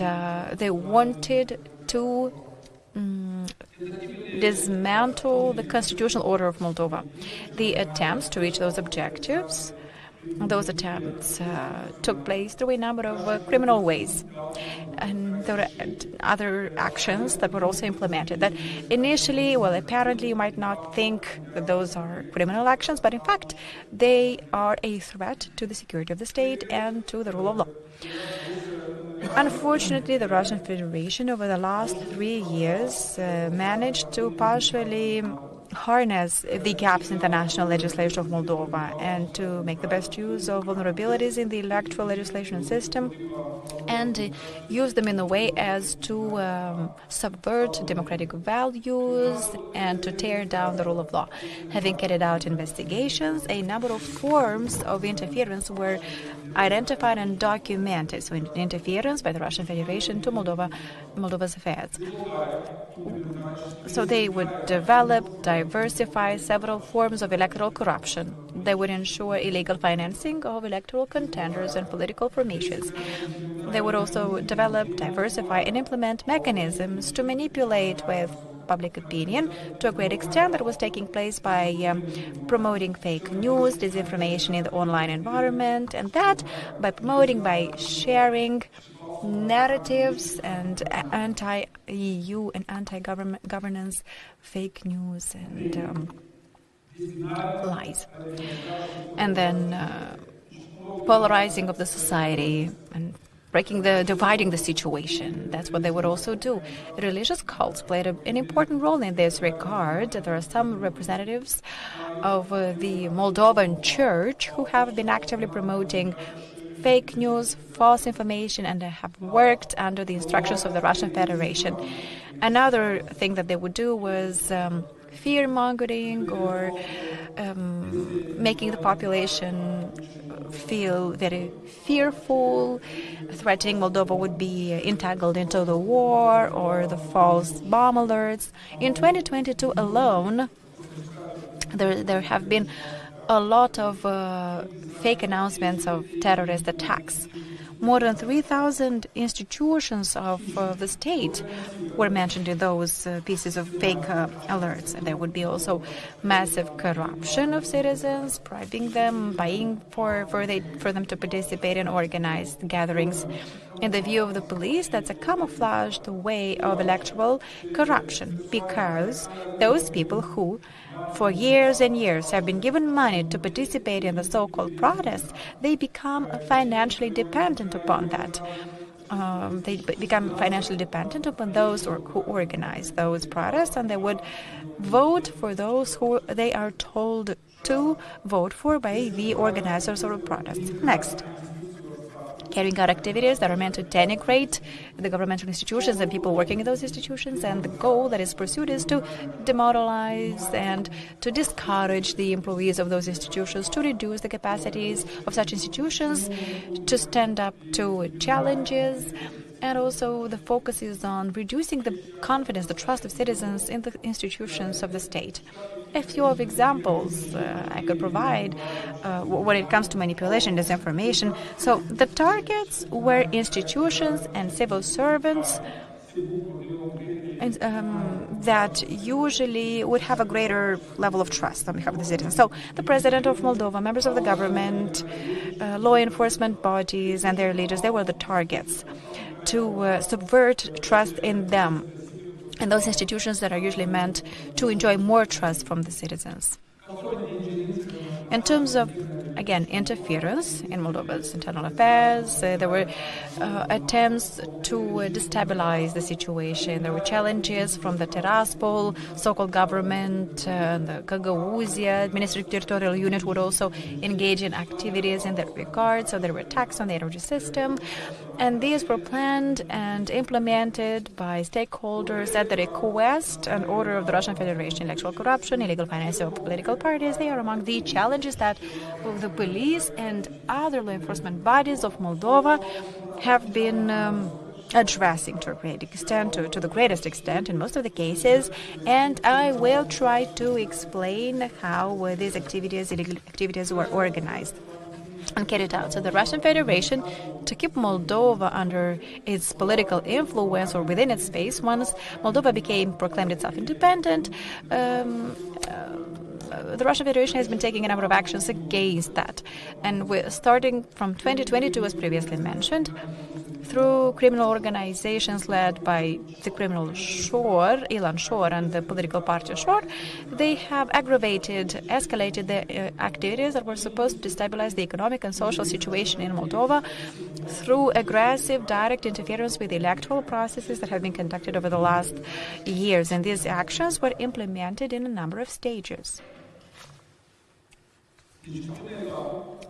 they wanted to dismantle the constitutional order of Moldova. The attempts to reach those objectives, took place through a number of criminal ways. And there were other actions that were also implemented that initially, apparently you might not think that those are criminal actions, but in fact, they are a threat to the security of the state and to the rule of law. Unfortunately, the Russian Federation over the last 3 years managed to partially harness the gaps in the national legislation of Moldova and to make the best use of vulnerabilities in the electoral legislation system and use them in a way as to subvert democratic values and to tear down the rule of law. Having carried out investigations, a number of forms of interference were identified and documented. So interference by the Russian Federation to Moldova's affairs. So they would diversify several forms of electoral corruption. They would ensure illegal financing of electoral contenders and political formations. They would also develop, diversify, and implement mechanisms to manipulate with public opinion to a great extent that was taking place by promoting fake news, disinformation in the online environment, and that by sharing narratives and anti-EU and anti-governance fake news and lies. And then polarizing of the society and dividing the situation. That's what they would also do. Religious cults played an important role in this regard. There are some representatives of the Moldovan church who have been actively promoting fake news, false information, and have worked under the instructions of the Russian Federation. Another thing that they would do was fear-mongering or making the population feel very fearful, threatening Moldova would be entangled into the war or the false bomb alerts. In 2022 alone, there have been a lot of fake announcements of terrorist attacks. More than 3,000 institutions of the state were mentioned in those pieces of fake alerts. And there would be also massive corruption of citizens, bribing them, buying for them to participate in organized gatherings. In the view of the police, that's a camouflaged way of electoral corruption, because those people who for years and years have been given money to participate in the so-called protests, they become financially dependent upon that. They become financially dependent upon those who organize those protests, and they would vote for those who they are told to vote for by the organizers of the protests. Next. Carrying out activities that are meant to denigrate the governmental institutions and people working in those institutions, and the goal that is pursued is to demoralize and to discourage the employees of those institutions, to reduce the capacities of such institutions to stand up to challenges. And also the focus is on reducing the confidence, the trust of citizens in the institutions of the state. A few of examples I could provide when it comes to manipulation, disinformation. So the targets were institutions and civil servants. And that usually would have a greater level of trust on behalf of the citizens. So the President of Moldova, members of the government, law enforcement bodies and their leaders, they were the targets to subvert trust in them and those institutions that are usually meant to enjoy more trust from the citizens. In terms of, again, interference in Moldova's internal affairs, there were attempts to destabilize the situation. There were challenges from the Tiraspol, so-called government, the Gagauzia administrative territorial unit would also engage in activities in that regard. So there were attacks on the energy system, and these were planned and implemented by stakeholders at the request and order of the Russian Federation. Electoral corruption, illegal financing of political parties, they are among the challenges that the police and other law enforcement bodies of Moldova have been addressing to a great extent, to the greatest extent in most of the cases, and I will try to explain how these activities, illegal activities, were organized and carried out. So the Russian Federation, to keep Moldova under its political influence or within its space, once Moldova proclaimed itself independent, the Russian Federation has been taking a number of actions against that. And starting from 2022, as previously mentioned, through criminal organizations led by the criminal Shor, Ilan Shor, and the political party Shor, they have escalated the activities that were supposed to destabilize the economic and social situation in Moldova through aggressive, direct interference with the electoral processes that have been conducted over the last years. And these actions were implemented in a number of stages.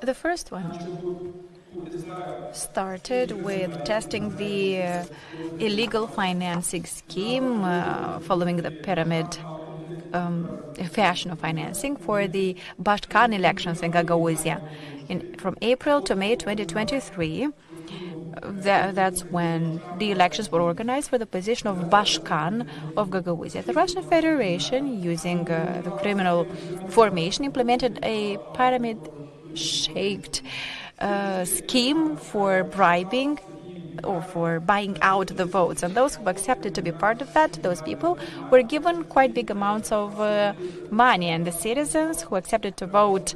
The first one started with testing the illegal financing scheme following the pyramid fashion of financing for the Bashkan elections in Gagauzia. From April to May 2023, that's when the elections were organized for the position of Bashkan of Gagauzia. The Russian Federation, using the criminal formation, implemented a pyramid-shaped scheme for bribing or for buying out the votes. And those who accepted to be part of that, those people, were given quite big amounts of money. And the citizens who accepted to vote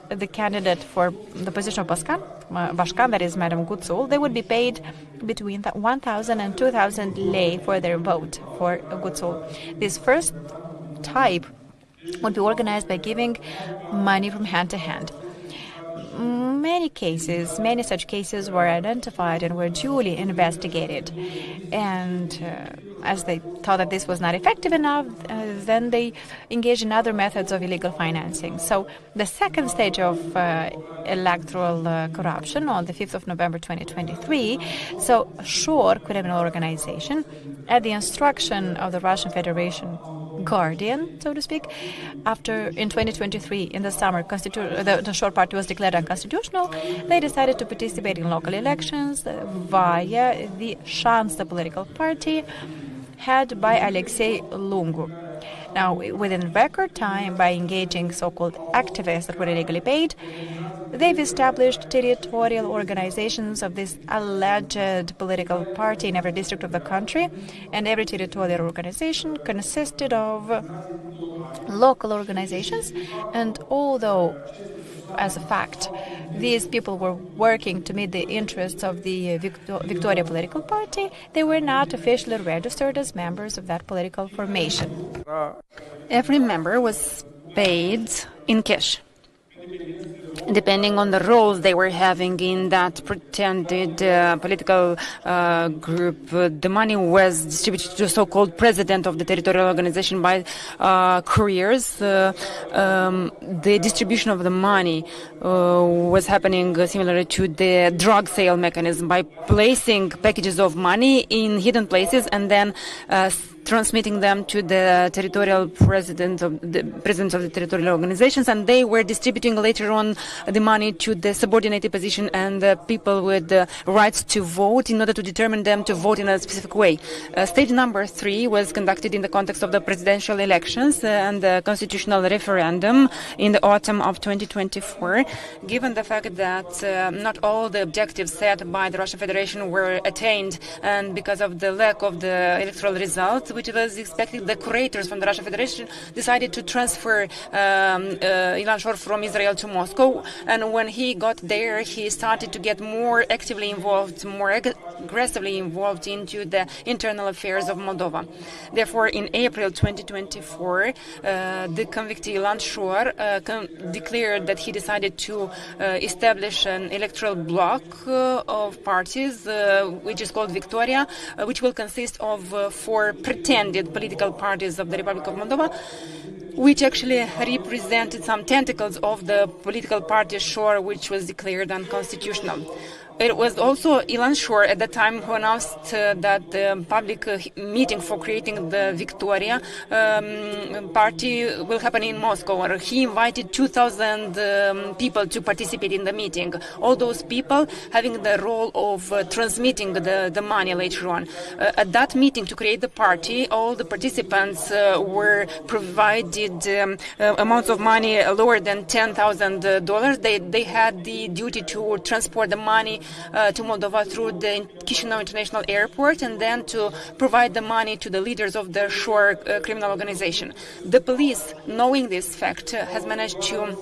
the candidate for the position of Bashkan, that is Madam Guțul, they would be paid between 1,000 and 2,000 lei for their vote for Guțul. This first type would be organized by giving money from hand to hand. Many such cases were identified and were duly investigated. And as they thought that this was not effective enough, then they engaged in other methods of illegal financing. So the second stage of electoral corruption on the 5th of November 2023, so Shor criminal organization, at the instruction of the Russian Federation guardian, so to speak, in 2023, in the summer, the Shor party was declared unconstitutional. They decided to participate in local elections via the Shansta political party, headed by Alexei Lungu. Now, within record time, by engaging so-called activists that were illegally paid, they've established territorial organizations of this alleged political party in every district of the country, and every territorial organization consisted of local organizations. And although, as a fact, these people were working to meet the interests of the Victoria political party, they were not officially registered as members of that political formation. Every member was paid in cash, depending on the roles they were having in that pretended political group. The money was distributed to the so-called president of the territorial organization by couriers. The distribution of the money was happening similar to the drug sale mechanism, by placing packages of money in hidden places and then transmitting them to the territorial presidents of the territorial organizations, and they were distributing later on the money to the subordinated position and the people with the rights to vote in order to determine them to vote in a specific way. Stage number 3 was conducted in the context of the presidential elections and the constitutional referendum in the autumn of 2024. Given the fact that not all the objectives set by the Russian Federation were attained, and because of the lack of the electoral result, which was expected, the curators from the Russian Federation decided to transfer Ilan Shor from Israel to Moscow. And when he got there, he started to get more actively involved, more aggressively involved into the internal affairs of Moldova. Therefore, in April 2024, the convictee Ilan Shor declared that he decided to establish an electoral bloc of parties, which is called Victoria, which will consist of 4 pretended political parties of the Republic of Moldova, which actually represented some tentacles of the political party Shor, which was declared unconstitutional. It was also Ilan Shor at that time who announced that the public meeting for creating the Victoria party will happen in Moscow. And he invited 2,000 people to participate in the meeting. All those people having the role of transmitting the money later on. At that meeting to create the party, all the participants were provided amounts of money lower than $10,000. They had the duty to transport the money to Moldova through the Chisinau International Airport, and then to provide the money to the leaders of the Shor criminal organization. The police, knowing this fact, has managed to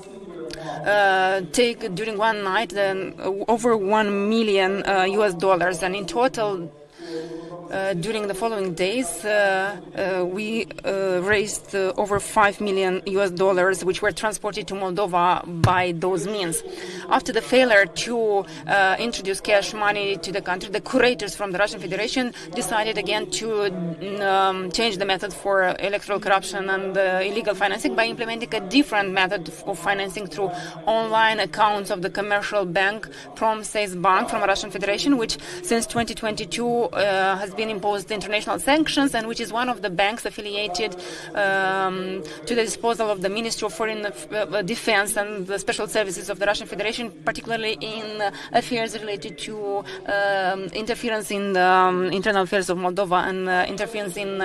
take during one night over $1 million US, and in total during the following days we raised over $5 million US, which were transported to Moldova by those means. After the failure to introduce cash money to the country, the curators from the Russian Federation decided again to change the method for electoral corruption and illegal financing by implementing a different method of financing through online accounts of the commercial bank Prom-Says Bank from the Russian Federation, which since 2022 has been imposed international sanctions, and which is one of the banks affiliated to the disposal of the Ministry of Foreign Defense and the Special Services of the Russian Federation, particularly in affairs related to interference in the internal affairs of Moldova and interference in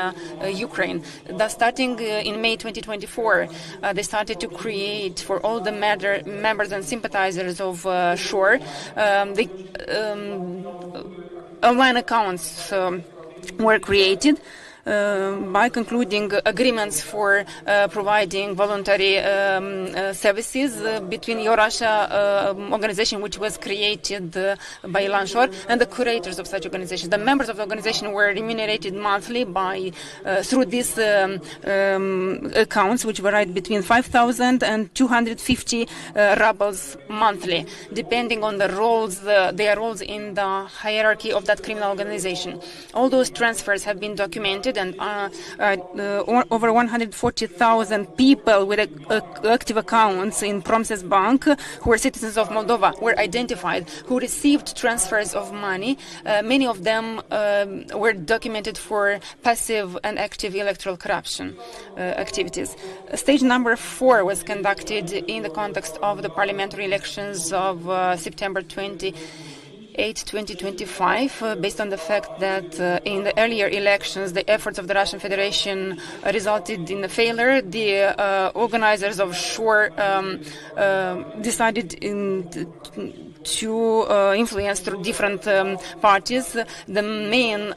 Ukraine. Thus, starting in May 2024, they started to create for all the members and sympathizers of Shor online accounts were created by concluding agreements for providing voluntary services between Eurassia organization, which was created by Ilan Shor, and the curators of such organizations. The members of the organization were remunerated monthly by through these accounts, which varied between 5,000 and 250 rubles monthly, depending on the roles, their roles in the hierarchy of that criminal organization. All those transfers have been documented, and over 140,000 people with active accounts in Prom-Says Bank, who were citizens of Moldova, were identified, who received transfers of money. Many of them were documented for passive and active electoral corruption activities. Stage number 4 was conducted in the context of the parliamentary elections of September 2025, based on the fact that in the earlier elections, the efforts of the Russian Federation resulted in a failure. The organizers of Shor decided to influence through different parties. The main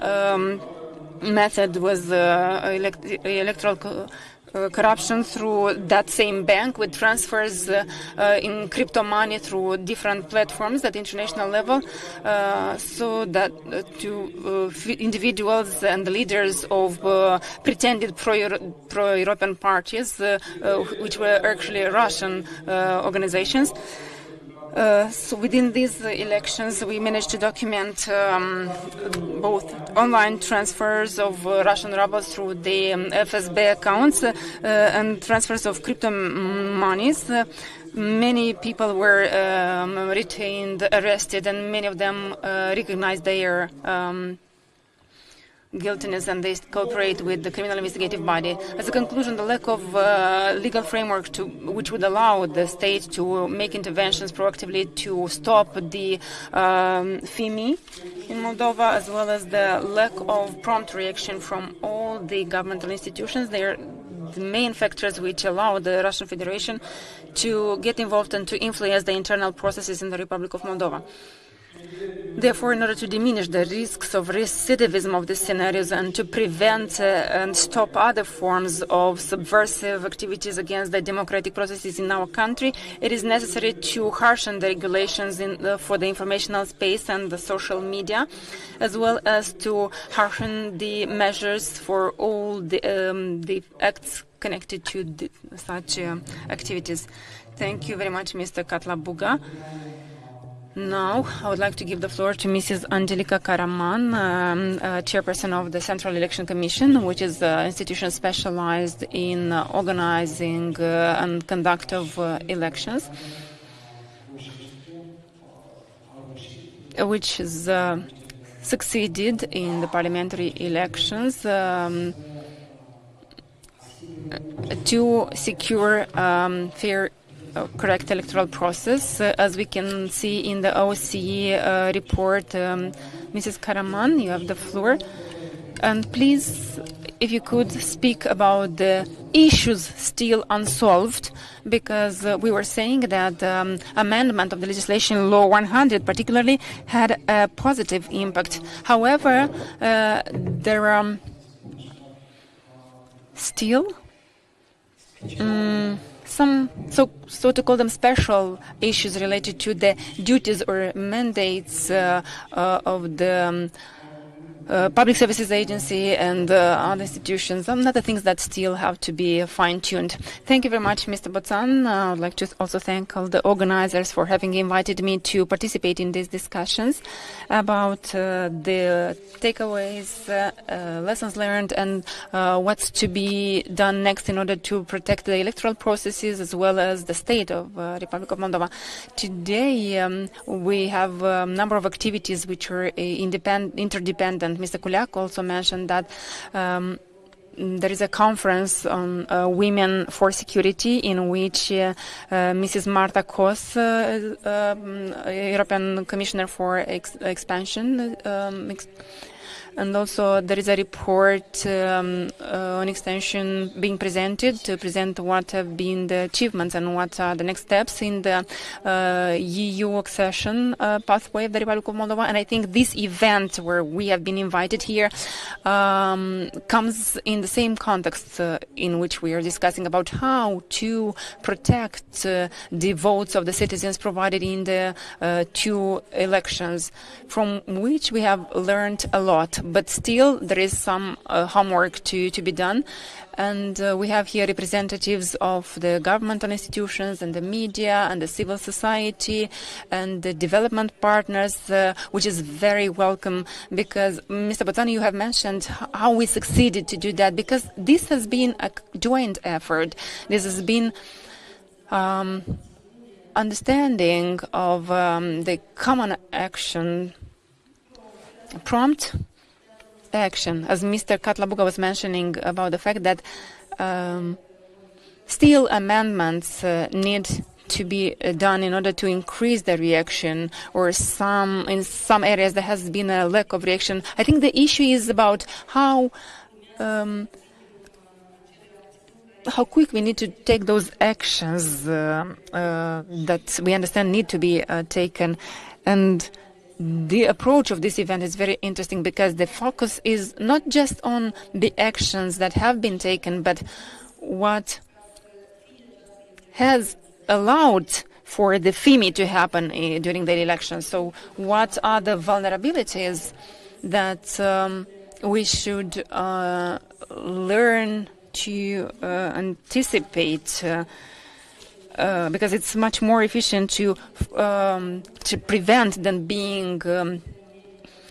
method was electoral corruption through that same bank, with transfers in crypto money through different platforms at international level, so that to individuals and the leaders of pretended pro-European parties, which were actually Russian organizations. So within these elections, we managed to document both online transfers of Russian rubles through the FSB accounts and transfers of crypto monies. Many people were retained, arrested, and many of them recognized their guiltiness, and they cooperate with the criminal investigative body. As a conclusion, the lack of legal framework which would allow the state to make interventions proactively to stop the FIMI in Moldova, as well as the lack of prompt reaction from all the governmental institutions, they are the main factors which allow the Russian Federation to get involved and to influence the internal processes in the Republic of Moldova. Therefore, in order to diminish the risks of recidivism of these scenarios and to prevent and stop other forms of subversive activities against the democratic processes in our country, it is necessary to harshen the regulations for the informational space and the social media, as well as to harshen the measures for all the acts connected to such activities. Thank you very much, Mr. Katlabuga. Now, I would like to give the floor to Mrs. Angelica Karaman, chairperson of the Central Election Commission, which is an institution specialized in organizing and conduct of elections, which has succeeded in the parliamentary elections to secure fair correct electoral process, as we can see in the OSCE report. Mrs. Karaman, you have the floor. And please, if you could speak about the issues still unsolved, because we were saying that amendment of the legislation law 100 particularly had a positive impact. However, there are still some, so to call them, special issues related to the duties or mandates of the Public Services Agency and other institutions, some other things that still have to be fine-tuned. Thank you very much, Mr. Boțan. I would like to also thank all the organizers for having invited me to participate in these discussions about the takeaways, lessons learned, and what's to be done next in order to protect the electoral processes as well as the state of Republic of Moldova. Today, we have a number of activities which are interdependent. Mr. Culeac also mentioned that there is a conference on women for security in which Mrs. Marta Kos, European Commissioner for Expansion, and also there is a report on extension being presented to present what have been the achievements and what are the next steps in the EU accession pathway of the Republic of Moldova. And I think this event where we have been invited here comes in the same context in which we are discussing about how to protect the votes of the citizens provided in the two elections, from which we have learned a lot. But still, there is some homework to be done. And we have here representatives of the governmental institutions and the media and the civil society and the development partners, which is very welcome, because, Mr. Boțan, you have mentioned how we succeeded to do that, because this has been a joint effort. This has been understanding of the common action, prompt action, as Mr. Katlabuga was mentioning about the fact that still amendments need to be done in order to increase the reaction, or in some areas there has been a lack of reaction. I think the issue is about how quick we need to take those actions that we understand need to be taken. And the approach of this event is very interesting, because the focus is not just on the actions that have been taken, but what has allowed for the FIMI to happen during the election. So what are the vulnerabilities that we should learn to anticipate, because it's much more efficient to prevent than being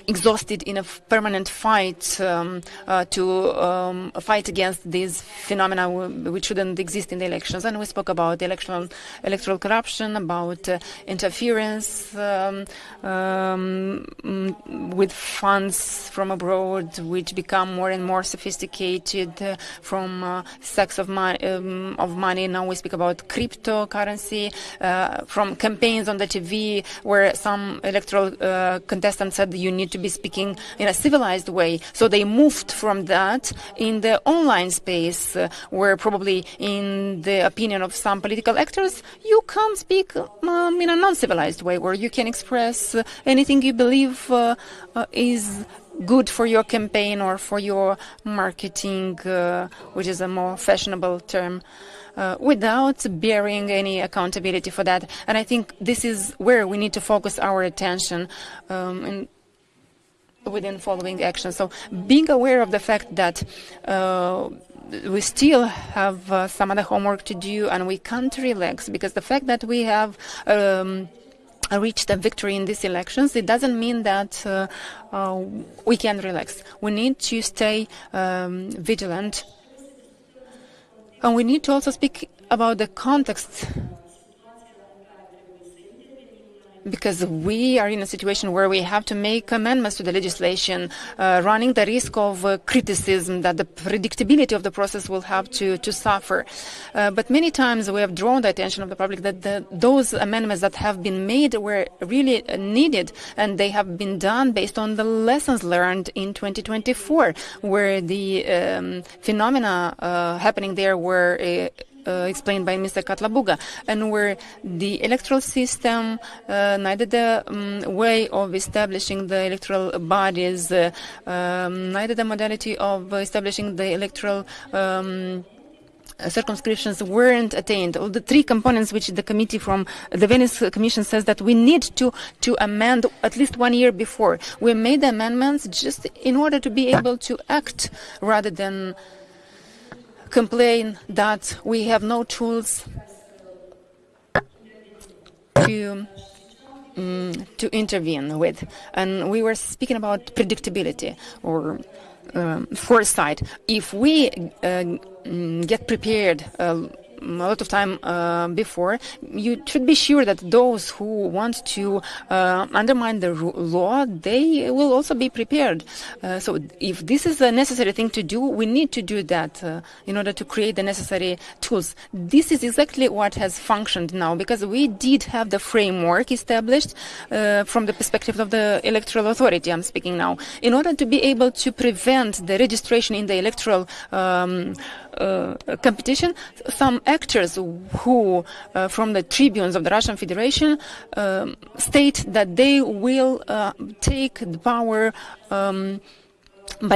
exhausted in a permanent fight to fight against these phenomena which shouldn't exist in the elections. And we spoke about the electoral corruption, about interference, with funds from abroad, which become more and more sophisticated, from sacks of money. Now we speak about cryptocurrency, from campaigns on the TV where some electoral contestants said you need to be speaking in a civilized way. So they moved from that in the online space, where probably in the opinion of some political actors, you can speak in a non-civilized way, where you can express anything you believe is good for your campaign or for your marketing, which is a more fashionable term, without bearing any accountability for that. And I think this is where we need to focus our attention within following actions. So being aware of the fact that we still have some other homework to do and we can't relax, because the fact that we have reached a victory in these elections, it doesn't mean that we can relax. We need to stay vigilant, and we need to also speak about the context, because we are in a situation where we have to make amendments to the legislation, running the risk of criticism, that the predictability of the process will have to suffer. But many times we have drawn the attention of the public that those amendments that have been made were really needed, and they have been done based on the lessons learned in 2024, where the phenomena happening there were explained by Mr. Katlabuga, and where the electoral system, neither the way of establishing the electoral bodies, neither the modality of establishing the electoral circumscriptions weren't attained. All the three components which the committee from the Venice Commission says that we need to amend at least 1 year before. We made the amendments just in order to be able to act, rather than complain that we have no tools to intervene with. And we were speaking about predictability or foresight. If we get prepared a lot of time before, you should be sure that those who want to undermine the law, they will also be prepared. So if this is a necessary thing to do, we need to do that in order to create the necessary tools. This is exactly what has functioned now, because we did have the framework established from the perspective of the electoral authority, I'm speaking now, in order to be able to prevent the registration in the electoral competition. Some actors who, from the tribunes of the Russian Federation, state that they will take the power by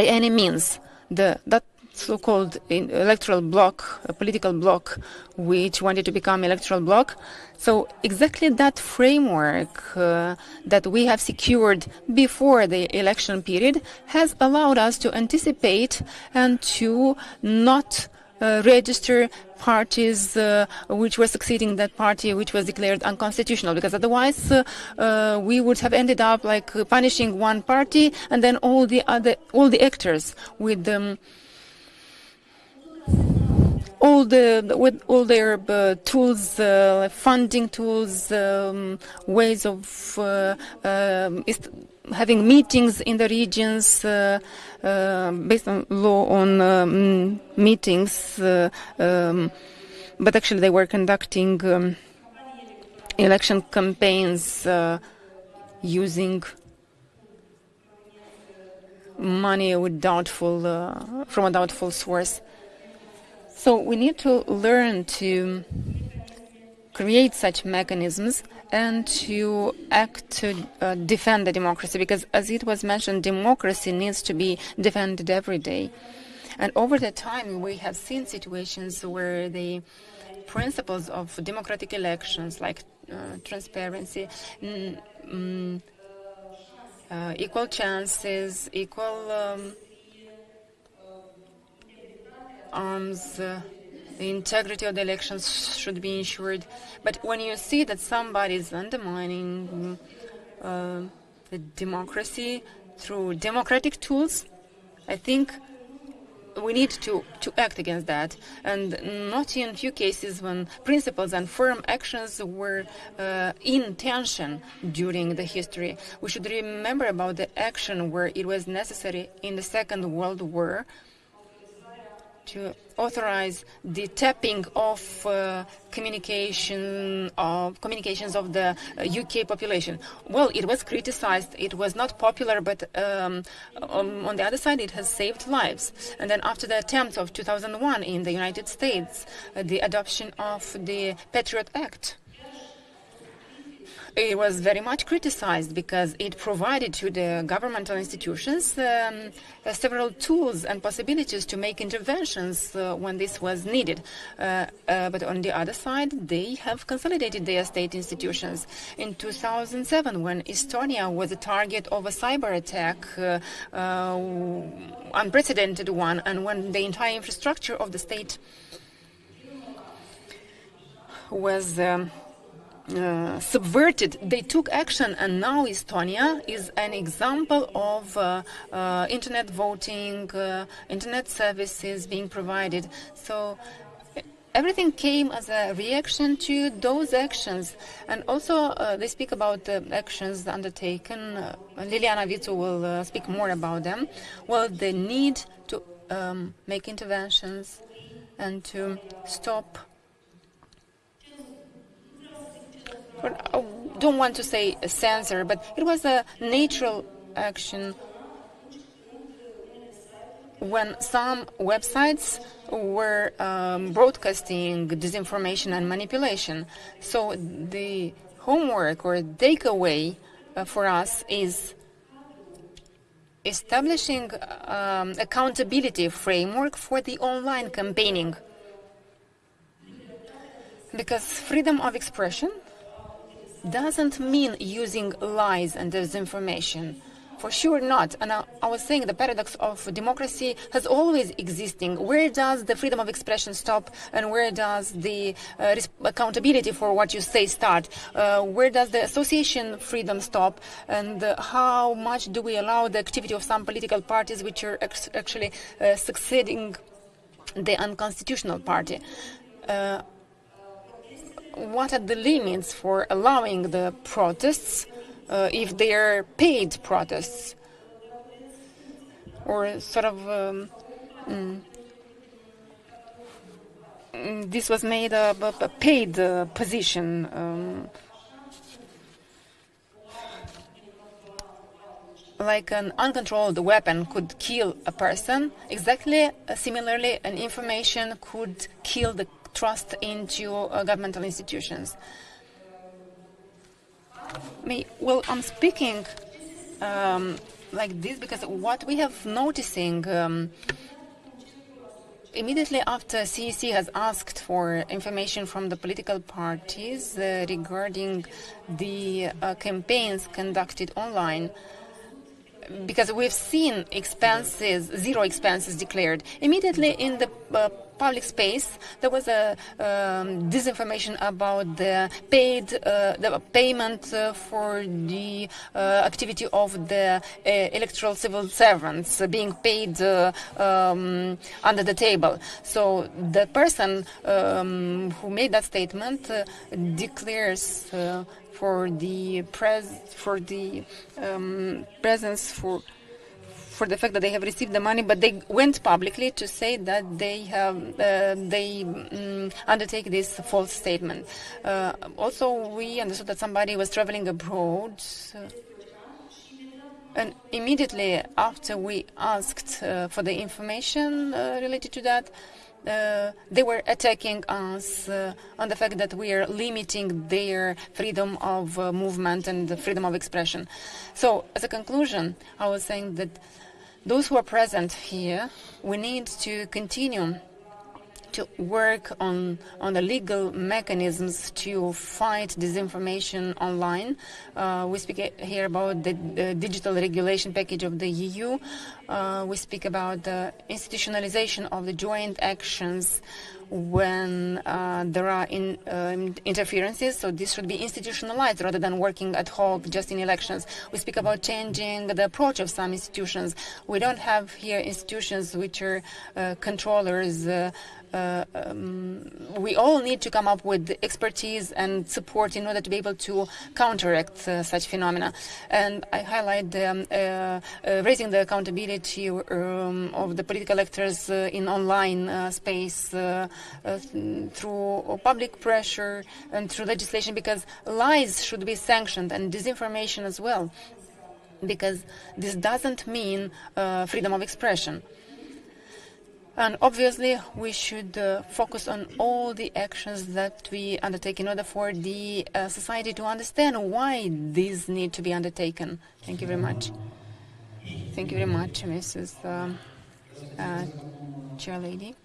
any means. That so-called electoral bloc, a political bloc, which wanted to become electoral bloc. So exactly that framework that we have secured before the election period has allowed us to anticipate and to not register parties which were succeeding that party which was declared unconstitutional, because otherwise we would have ended up like punishing one party and then all the actors with all their tools, funding tools, ways of having meetings in the regions based on law on meetings, but actually they were conducting election campaigns using money with from a doubtful source. So we need to learn to create such mechanisms and to act to defend the democracy, because, as it was mentioned, democracy needs to be defended every day. And over the time, we have seen situations where the principles of democratic elections, like transparency, equal chances, equal arms, the integrity of the elections should be ensured. But when you see that somebody is undermining the democracy through democratic tools, I think we need to act against that, and not in few cases when principles and firm actions were in tension during the history. We should remember about the action where it was necessary in the Second World War to authorize the tapping of communications of the UK population. Well, it was criticized, it was not popular, but on the other side, it has saved lives. And then after the attempt of 2001 in the United States, the adoption of the Patriot Act, it was very much criticized because it provided to the governmental institutions several tools and possibilities to make interventions when this was needed. But on the other side, they have consolidated their state institutions. In 2007, when Estonia was a target of a cyber attack, unprecedented one, and when the entire infrastructure of the state was subverted, they took action, and now Estonia is an example of internet voting, internet services being provided. So everything came as a reaction to those actions. And also they speak about the actions undertaken. Liliana Vițu will speak more about them. Well, the need to make interventions and to stop. I don't want to say a censor, but it was a natural action when some websites were broadcasting disinformation and manipulation. So the homework or takeaway for us is establishing accountability framework for the online campaigning. Because freedom of expression doesn't mean using lies and disinformation. For sure not. And I was saying the paradox of democracy has always existing. Where does the freedom of expression stop, and where does the accountability for what you say start? Where does the association freedom stop, and how much do we allow the activity of some political parties which are actually succeeding the unconstitutional party? What are the limits for allowing the protests if they are paid protests, or sort of this was made a paid position, like an uncontrolled weapon could kill a person. Exactly similarly, an information could kill the trust into governmental institutions. Well, I'm speaking like this because what we have noticing immediately after CEC has asked for information from the political parties regarding the campaigns conducted online, because we've seen expenses, zero expenses declared. Immediately in the public space, there was a disinformation about the payment for the activity of the electoral civil servants being paid under the table. So the person who made that statement declares for the presence for the fact that they have received the money, but they went publicly to say that they have undertake this false statement. Also, we understood that somebody was traveling abroad, and immediately after we asked for the information related to that, they were attacking us on the fact that we are limiting their freedom of movement and the freedom of expression. So, as a conclusion, I was saying that those who are present here, we need to continue to work on the legal mechanisms to fight disinformation online. We speak here about the digital regulation package of the EU. We speak about the institutionalization of the joint actions when there are interferences. So this should be institutionalized rather than working ad hoc just in elections. We speak about changing the approach of some institutions. We don't have here institutions which are controllers. We all need to come up with expertise and support in order to be able to counteract such phenomena. And I highlight raising the accountability of the political actors in online space through public pressure and through legislation, because lies should be sanctioned and disinformation as well, because this doesn't mean freedom of expression. And obviously, we should focus on all the actions that we undertake in order for the society to understand why these need to be undertaken. Thank you very much. Thank you very much, Mrs. Chairlady.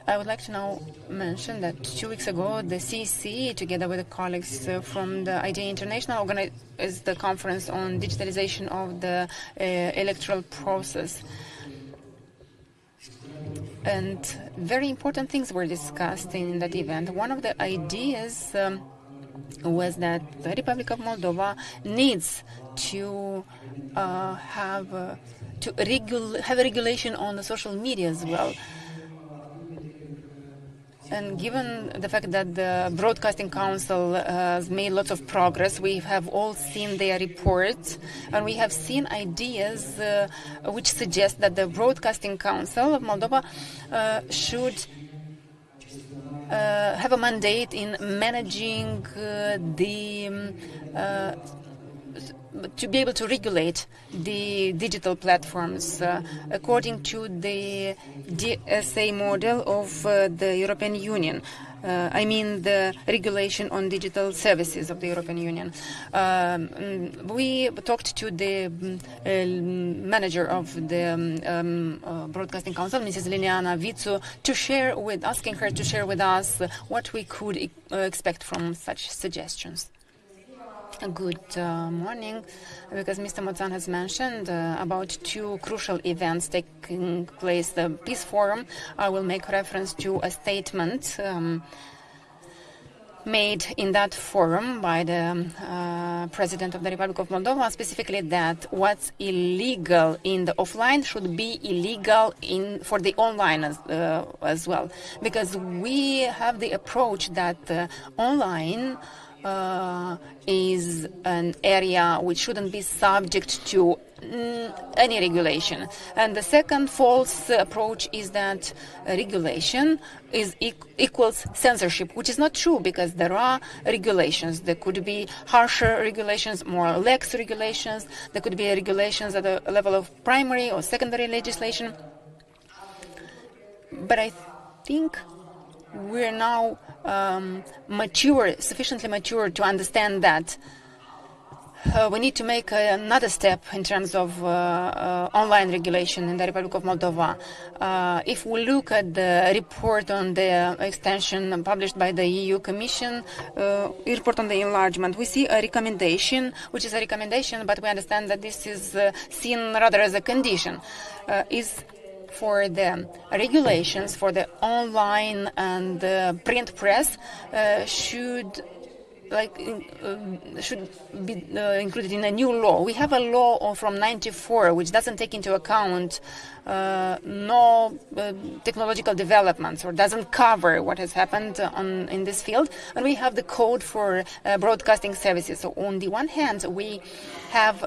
I would like to now mention that 2 weeks ago, the CC, together with the colleagues from the IDEA International, organized the conference on digitalization of the electoral process. And very important things were discussed in that event. One of the ideas was that the Republic of Moldova needs to have a regulation on the social media as well. And given the fact that the Broadcasting Council has made lots of progress, we have all seen their reports, and we have seen ideas which suggest that the Broadcasting Council of Moldova should have a mandate in managing to be able to regulate the digital platforms according to the DSA model of the European Union. I mean the regulation on digital services of the European Union. We talked to the manager of the Broadcasting Council, Mrs. Liliana Vițu, asking her to share with us what we could expect from such suggestions. Good morning. Because Mr. Boțan has mentioned about two crucial events taking place, the Peace Forum, I will make reference to a statement made in that forum by the President of the Republic of Moldova, specifically that what's illegal in the offline should be illegal for the online as well. Because we have the approach that online is an area which shouldn't be subject to any regulation. And the second false approach is that regulation equals censorship, which is not true, because there are regulations. There could be harsher regulations, more lax regulations. There could be regulations at the level of primary or secondary legislation. But I think we're now sufficiently mature to understand that we need to make another step in terms of online regulation in the Republic of Moldova. If we look at the report on the extension published by the EU Commission, report on the enlargement, we see a recommendation, which is a recommendation, but we understand that this is seen rather as a condition, is for the regulations for the online and print press should be included in a new law. We have a law from '94 which doesn't take into account no technological developments, or doesn't cover what has happened in this field. And we have the code for broadcasting services. So on the one hand, we have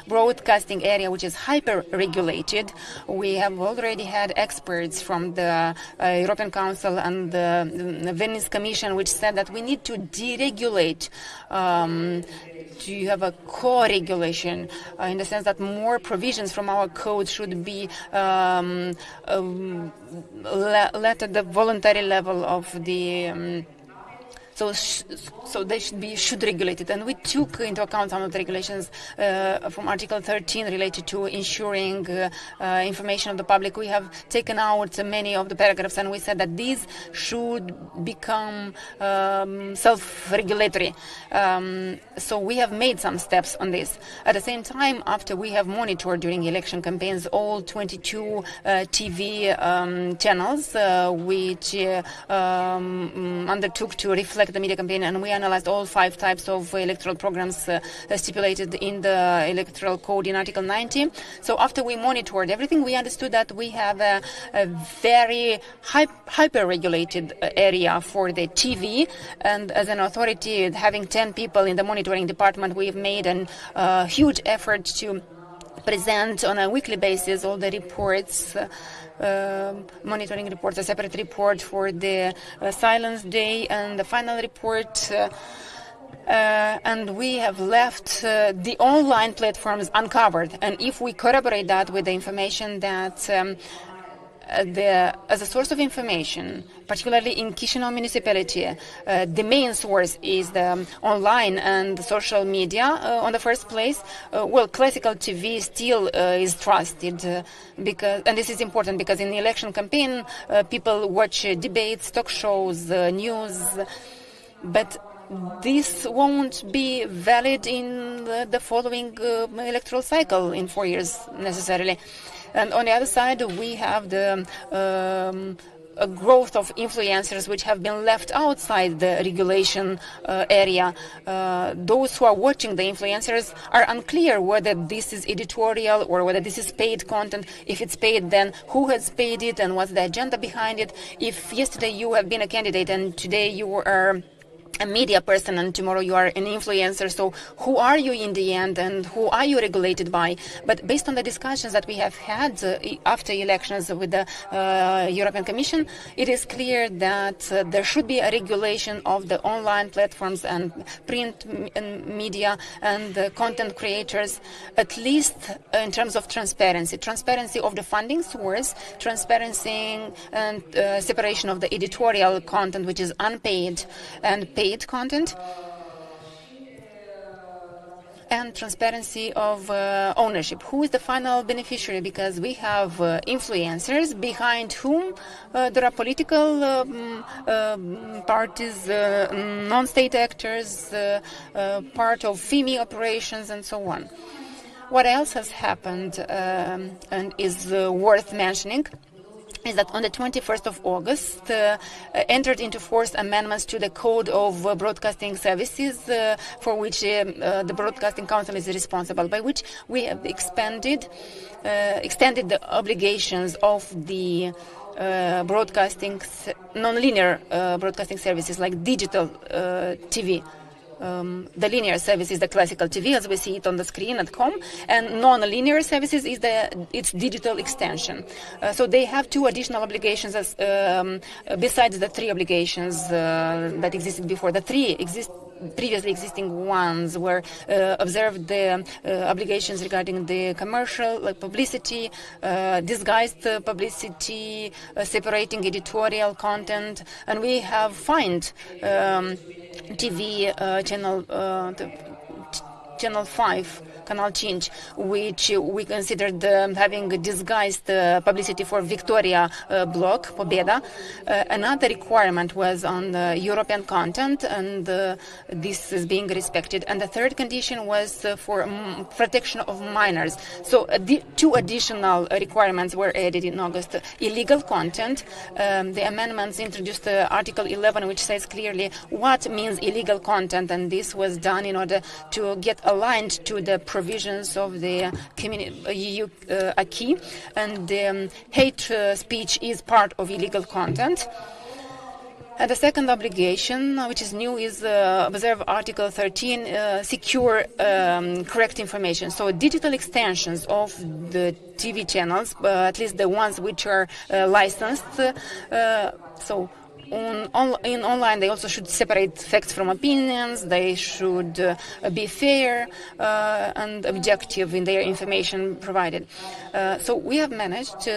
broadcasting area which is hyper-regulated. We have already had experts from the European Council and the Venice Commission which said that we need to deregulate, to have a co-regulation in the sense that more provisions from our code should be let at the voluntary level of the So they should regulate it. And we took into account some of the regulations from Article 13 related to ensuring information of the public. We have taken out many of the paragraphs, and we said that these should become self-regulatory. So we have made some steps on this. At the same time, after we have monitored during election campaigns all 22 TV channels which undertook to reflect the media campaign, and we analyzed all 5 types of electoral programs stipulated in the Electoral Code in Article 90. So after we monitored everything, we understood that we have a very hyper-regulated area for the TV, and as an authority, having 10 people in the monitoring department, we've made a huge effort to present on a weekly basis all the reports, monitoring reports, a separate report for the silence day, and the final report. And we have left the online platforms uncovered. And if we corroborate that with the information that as a source of information, particularly in Chișinău municipality, the main source is the online and the social media on the first place. Well, classical TV still is trusted and this is important because in the election campaign, people watch debates, talk shows, news, but this won't be valid in the following electoral cycle in 4 years necessarily. And on the other side, we have the a growth of influencers which have been left outside the regulation area. Those who are watching the influencers are unclear whether this is editorial or whether this is paid content. If it's paid, then who has paid it and what's the agenda behind it? If yesterday you have been a candidate and today you are a media person and tomorrow you are an influencer, so who are you in the end and who are you regulated by? But based on the discussions that we have had after elections with the European Commission, it is clear that there should be a regulation of the online platforms and print media and the content creators, at least in terms of transparency of the funding source, transparency and separation of the editorial content which is unpaid and paid content, and transparency of ownership. Who is the final beneficiary? Because we have influencers behind whom there are political parties, non-state actors, part of FIMI operations, and so on. What else has happened and is worth mentioning is that on the 21st of August entered into force amendments to the Code of Broadcasting Services for which the Broadcasting Council is responsible, by which we have extended the obligations of the non-linear broadcasting services like digital TV. The linear service is the classical TV as we see it on the screen at home, and non-linear services is its digital extension. So they have 2 additional obligations besides the 3 obligations that existed before. The 3 previously existing ones were observed the obligations regarding the commercial publicity, disguised publicity, separating editorial content, and we have fined TV channel 5, Canal 5, which we considered having disguised publicity for Victoria bloc, Pobeda. Another requirement was on the European content, and this is being respected. And the third condition was for protection of minors. So 2 additional requirements were added in August. Illegal content. The amendments introduced Article 11, which says clearly what means illegal content, and this was done in order to get aligned to the provisions of the EU acquis, and hate speech is part of illegal content. And the second obligation, which is new, is observe Article 13, secure correct information. So digital extensions of the TV channels, at least the ones which are licensed, in online, they also should separate facts from opinions. They should be fair and objective in their information provided. So we have managed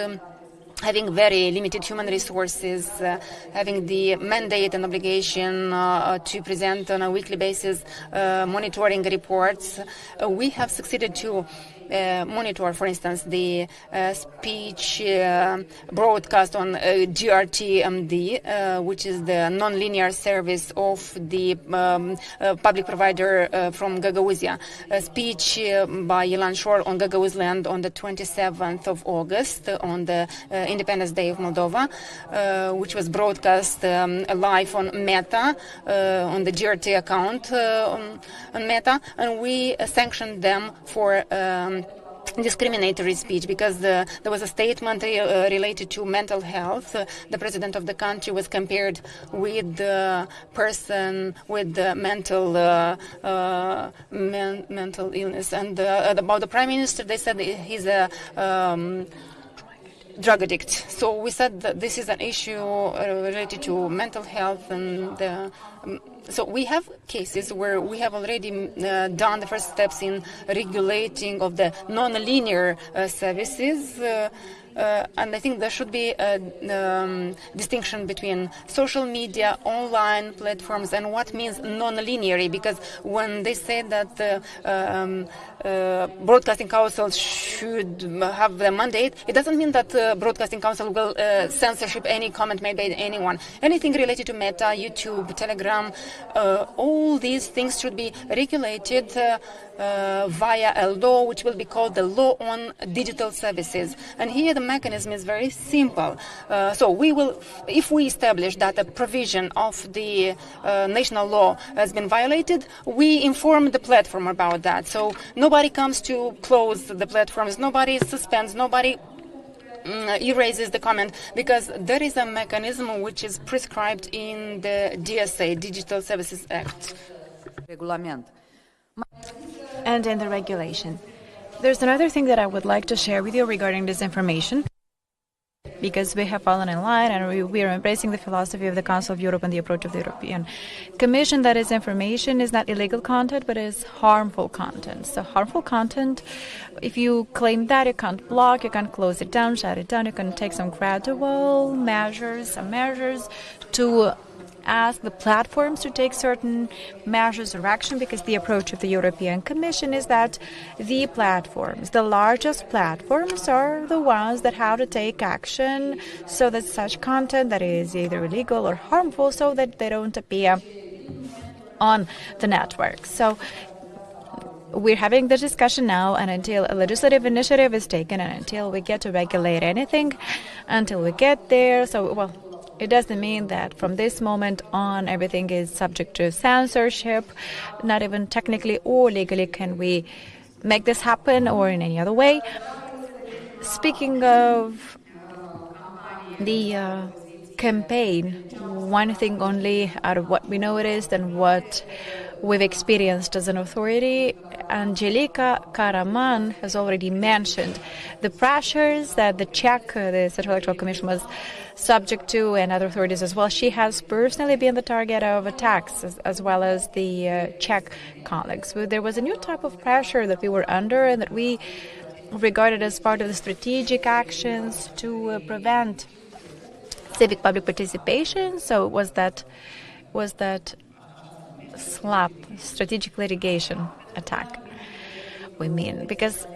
having very limited human resources, having the mandate and obligation to present on a weekly basis monitoring reports, we have succeeded to monitor, for instance, the speech broadcast on GRTMD, which is the non-linear service of the public provider from Gagauzia. Speech by Ilan Shor on Gagauz land on the 27th of August, on the Independence Day of Moldova, which was broadcast live on Meta, on the GRT account on Meta, and we sanctioned them for discriminatory speech because there was a statement related to mental health. The president of the country was compared with the person with mental illness, and about the prime minister, they said he's a drug addict. So we said that this is an issue related to mental health, and so we have cases where we have already done the first steps in regulating of the non-linear services. And I think there should be a distinction between social media, online platforms, and what means non-linear. Because when they say that Broadcasting Council should have the mandate, it doesn't mean that Broadcasting Council will censorship any comment made by anyone. Anything related to Meta, YouTube, Telegram, all these things should be regulated via a law which will be called the Law on Digital Services. And here the mechanism is very simple. So we will, if we establish that a provision of the national law has been violated, we inform the platform about that. So nobody comes to close the platforms, nobody suspends, nobody erases the comment, because there is a mechanism which is prescribed in the DSA, Digital Services Act. And in the regulation. There's another thing that I would like to share with you regarding this information, because we have fallen in line and we are embracing the philosophy of the Council of Europe and the approach of the European Commission, that is, information is not illegal content, but is harmful content. So harmful content, if you claim that, you can't block, you can't close it down, shut it down, you can take some gradual measures, to ask the platforms to take certain measures or action, because the approach of the European Commission is that the platforms, the largest platforms, are the ones that have to take action so that such content that is either illegal or harmful, so that they don't appear on the network. So we're having the discussion now, and until a legislative initiative is taken and until we get to regulate anything, until we get there, it doesn't mean that from this moment on everything is subject to censorship. Not even technically or legally can we make this happen, or in any other way. Speaking of the campaign, one thing only out of what we noticed and what we've experienced as an authority, Angelica Karaman has already mentioned the pressures that the Czech, the Central Electoral Commission, was subject to, and other authorities as well. She has personally been the target of attacks, as well as the Czech colleagues. There was a new type of pressure that we were under, and that we regarded as part of the strategic actions to prevent civic public participation. So it was that SLAP, strategic litigation attack, we mean, because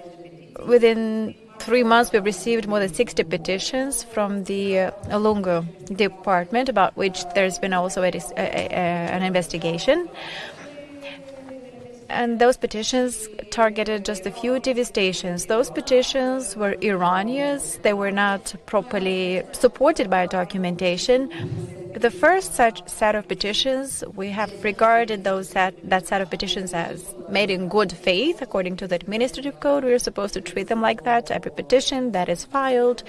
within 3 months we've received more than 60 petitions from the Lungu department, about which there's been also an investigation. And those petitions targeted just a few TV stations. Those petitions were erroneous. They were not properly supported by documentation. The first such set of petitions, we have regarded that set of petitions as made in good faith. According to the administrative code, we are supposed to treat them like that. Every petition that is filed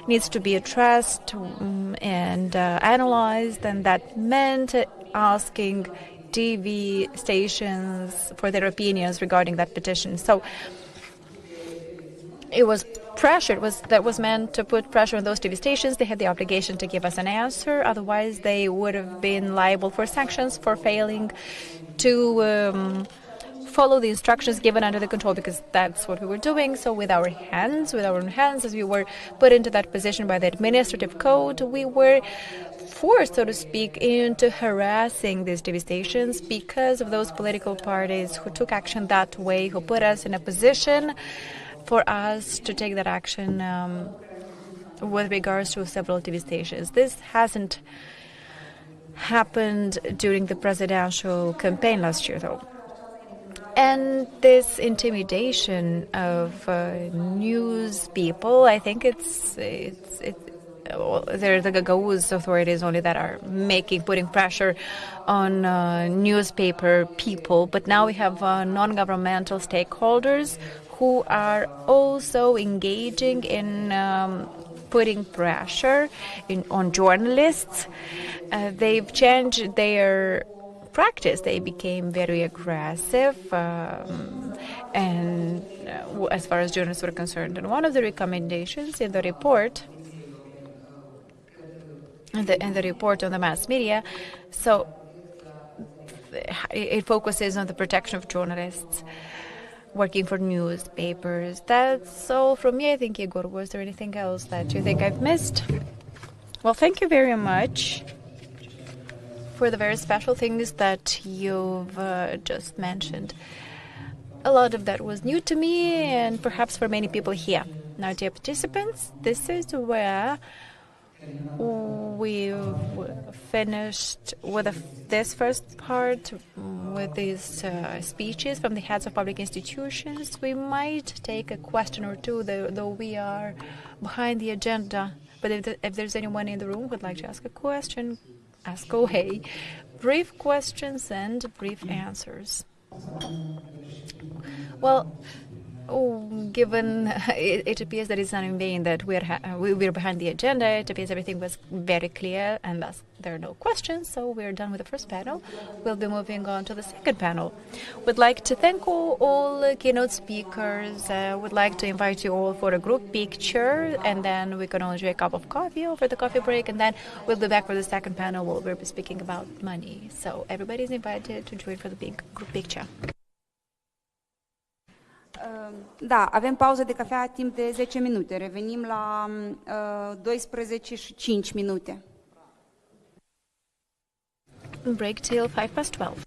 needs to be addressed and analyzed, and that meant asking TV stations for their opinions regarding that petition. So it was pressure that was meant to put pressure on those TV stations. They had the obligation to give us an answer, otherwise they would have been liable for sanctions for failing to follow the instructions given under the control, because that's what we were doing. So with our own hands, as we were put into that position by the administrative code, we were forced, so to speak, into harassing these devastations because of those political parties who took action that way, who put us in a position for us to take that action with regards to several devastations. This hasn't happened during the presidential campaign last year, though. And this intimidation of news people, I think they're the Gagauz authorities only that are putting pressure on newspaper people. But now we have non-governmental stakeholders who are also engaging in putting pressure on journalists. They've changed their practice. They became very aggressive and as far as journalists were concerned. And one of the recommendations in the report, in the report on the mass media, so it focuses on the protection of journalists working for newspapers. That's all from me, I think. Igor, was there anything else that you think I've missed? Well, thank you very much for the very special things that you've just mentioned. A lot of that was new to me, and perhaps for many people here. Now, dear participants, this is where we've finished with this first part with these speeches from the heads of public institutions. We might take a question or two, though we are behind the agenda. But if there's anyone in the room who would like to ask a question, ask away. Brief questions and brief answers. Well, given it appears that it's not in vain that we're behind the agenda, it appears everything was very clear and thus there are no questions, so we're done with the first panel. We'll be moving on to the second panel. We'd like to thank all keynote speakers. Would like to invite you all for a group picture, and then we can all enjoy a cup of coffee over the coffee break, and then we'll be back for the second panel where we'll be speaking about money. So everybody's invited to join for the big group picture. Da, avem pauză de cafea timp de 10 minute. Revenim la 12 și 5 minute. Break till 12:05.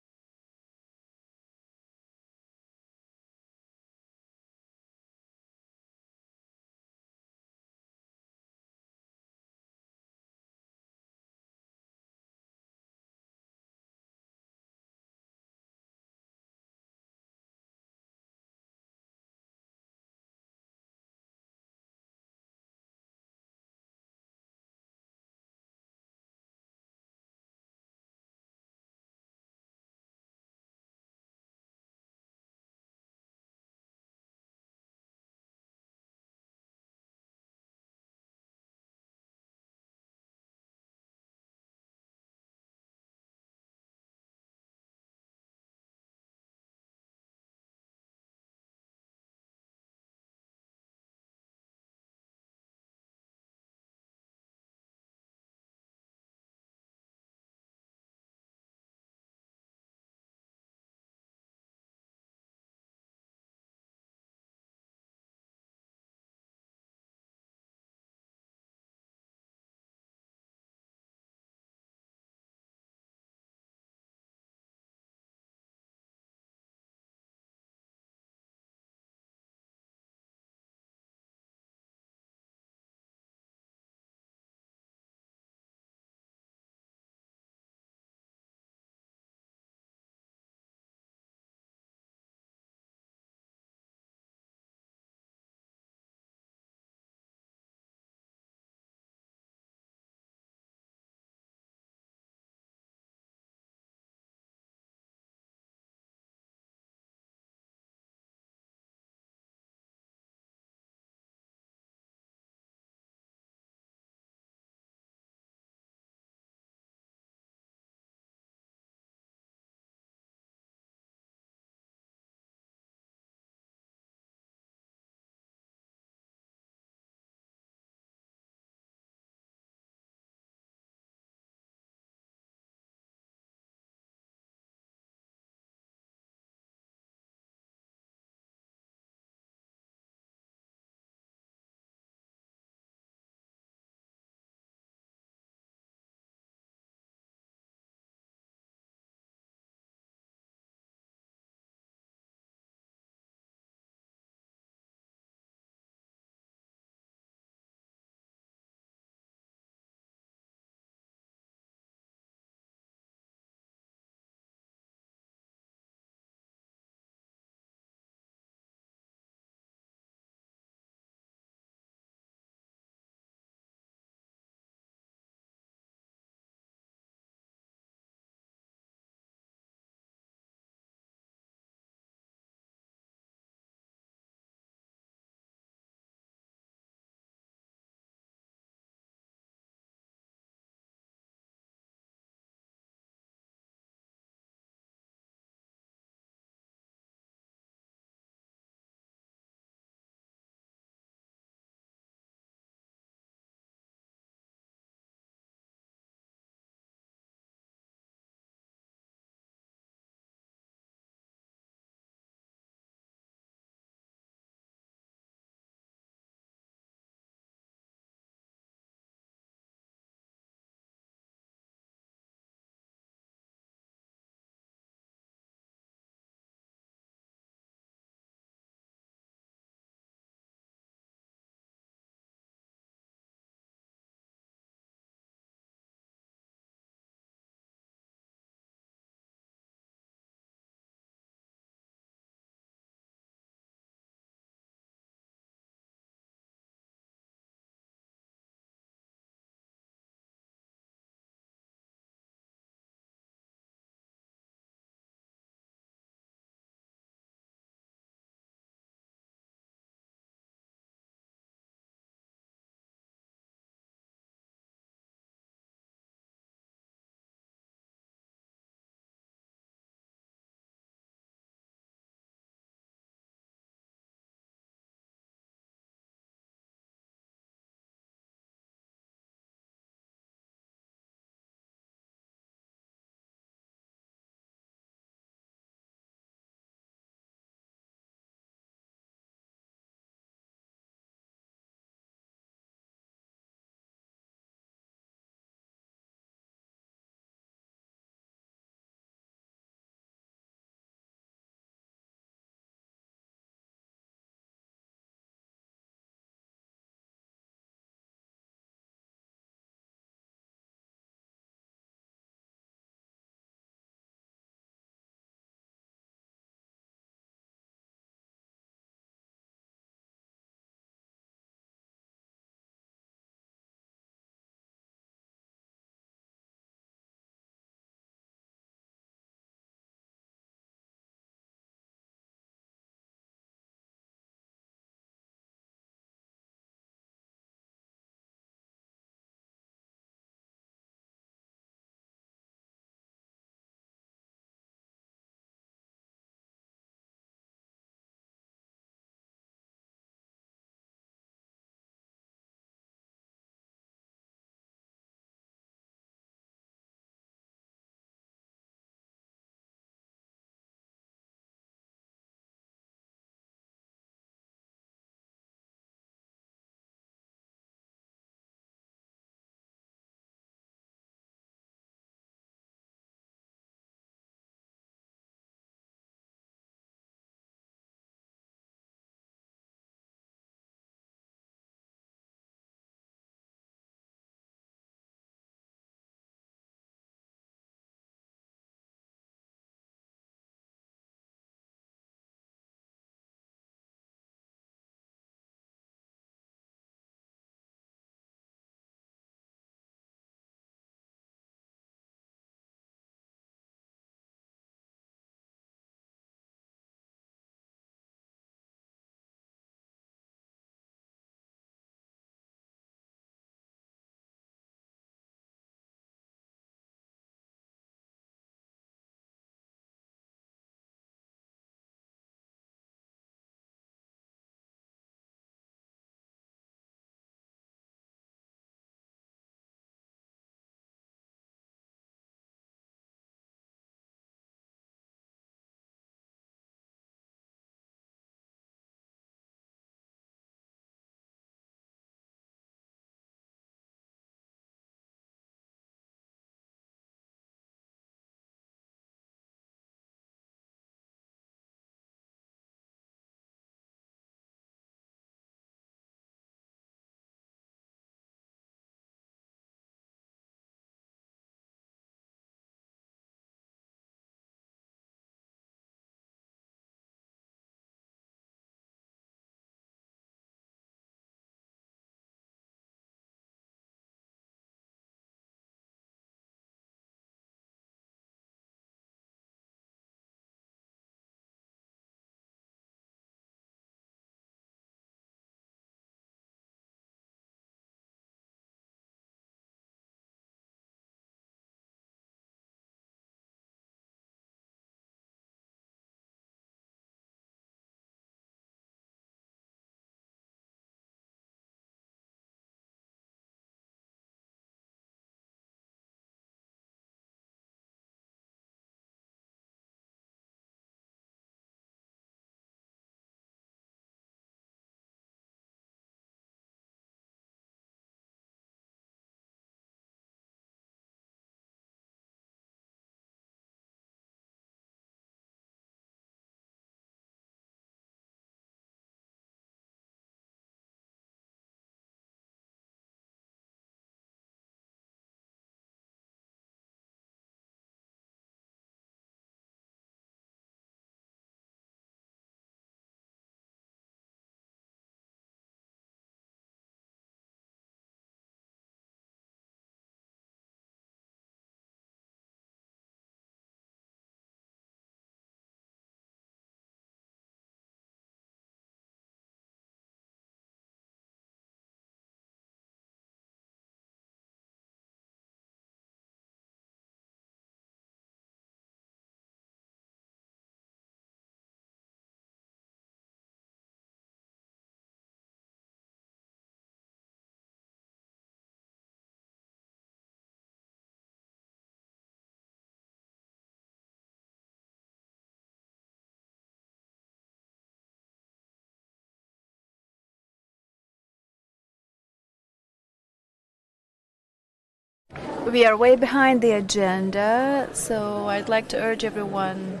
We are way behind the agenda, so I'd like to urge everyone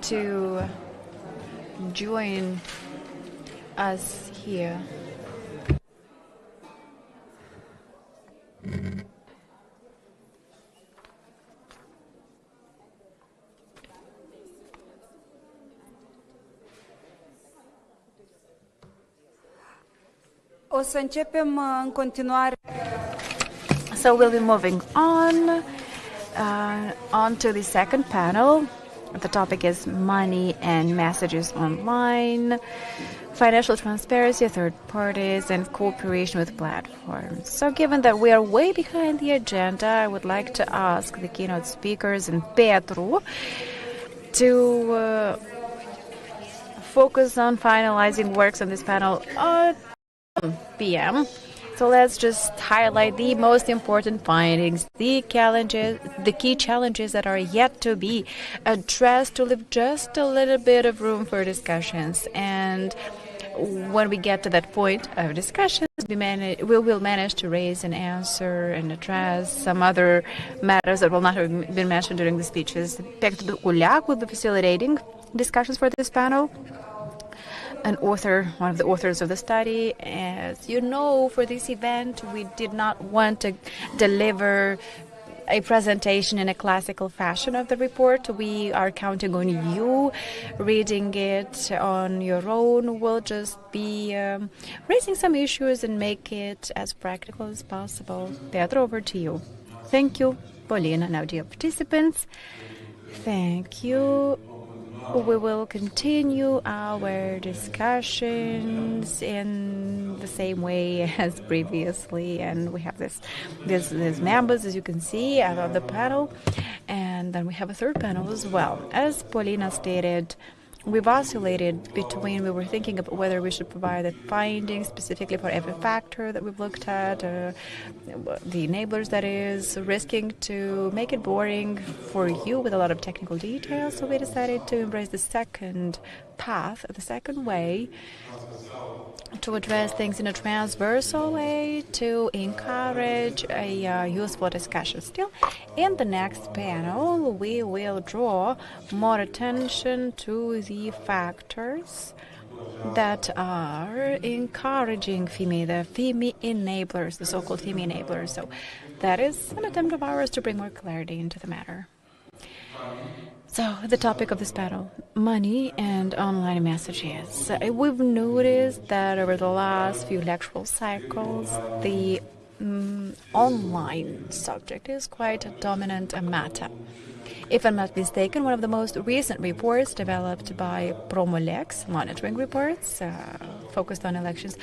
to join us here. O să începem în continuare. So we'll be moving on to the second panel. The topic is money and messages online, financial transparency, third parties, and cooperation with platforms. So given that we are way behind the agenda, I would like to ask the keynote speakers and Petru to focus on finalizing works on this panel at p.m. So let's just highlight the most important findings, the key challenges that are yet to be addressed to leave just a little bit of room for discussions. And when we get to that point of discussions, we will manage to raise and answer and address some other matters that will not have been mentioned during the speeches. Petru Culeac will be facilitating discussions for this panel. One of the authors of the study. As you know, for this event, we did not want to deliver a presentation in a classical fashion of the report. We are counting on you reading it on your own. We'll just be raising some issues and make it as practical as possible. Petru, over to you. Thank you, Paulina. Now, dear participants, thank you. We will continue our discussions in the same way as previously, and we have these members, as you can see, of the panel, and then we have a third panel as well. As Paulina stated, we've oscillated between, we were thinking about whether we should provide the findings specifically for every factor that we've looked at, the enablers, that is, risking to make it boring for you with a lot of technical details. So we decided to embrace the second path, the second way, to address things in a transversal way, to encourage a useful discussion. Still, in the next panel, we will draw more attention to the factors that are encouraging FIMI, the FIMI enablers, the so-called FIMI enablers. So that is an attempt of ours to bring more clarity into the matter. So, the topic of this panel, money and online messages. We've noticed that over the last few electoral cycles, the online subject is quite a dominant matter. If I'm not mistaken, one of the most recent reports developed by Promolex, monitoring reports focused on elections,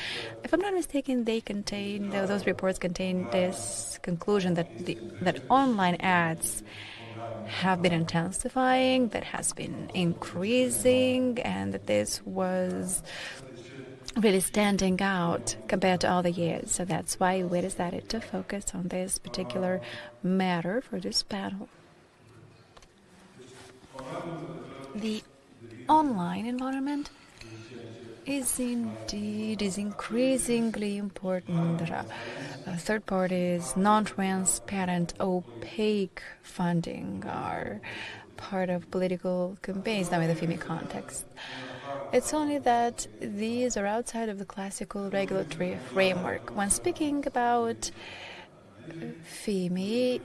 if I'm not mistaken, those reports contain this conclusion that online ads have been intensifying, that has been increasing, and that this was really standing out compared to other years. So that's why we decided to focus on this particular matter for this panel. The online environment is increasingly important. There are third parties, non-transparent, opaque funding are part of political campaigns now in the FIMI context. It's only that these are outside of the classical regulatory framework. When speaking about FIMI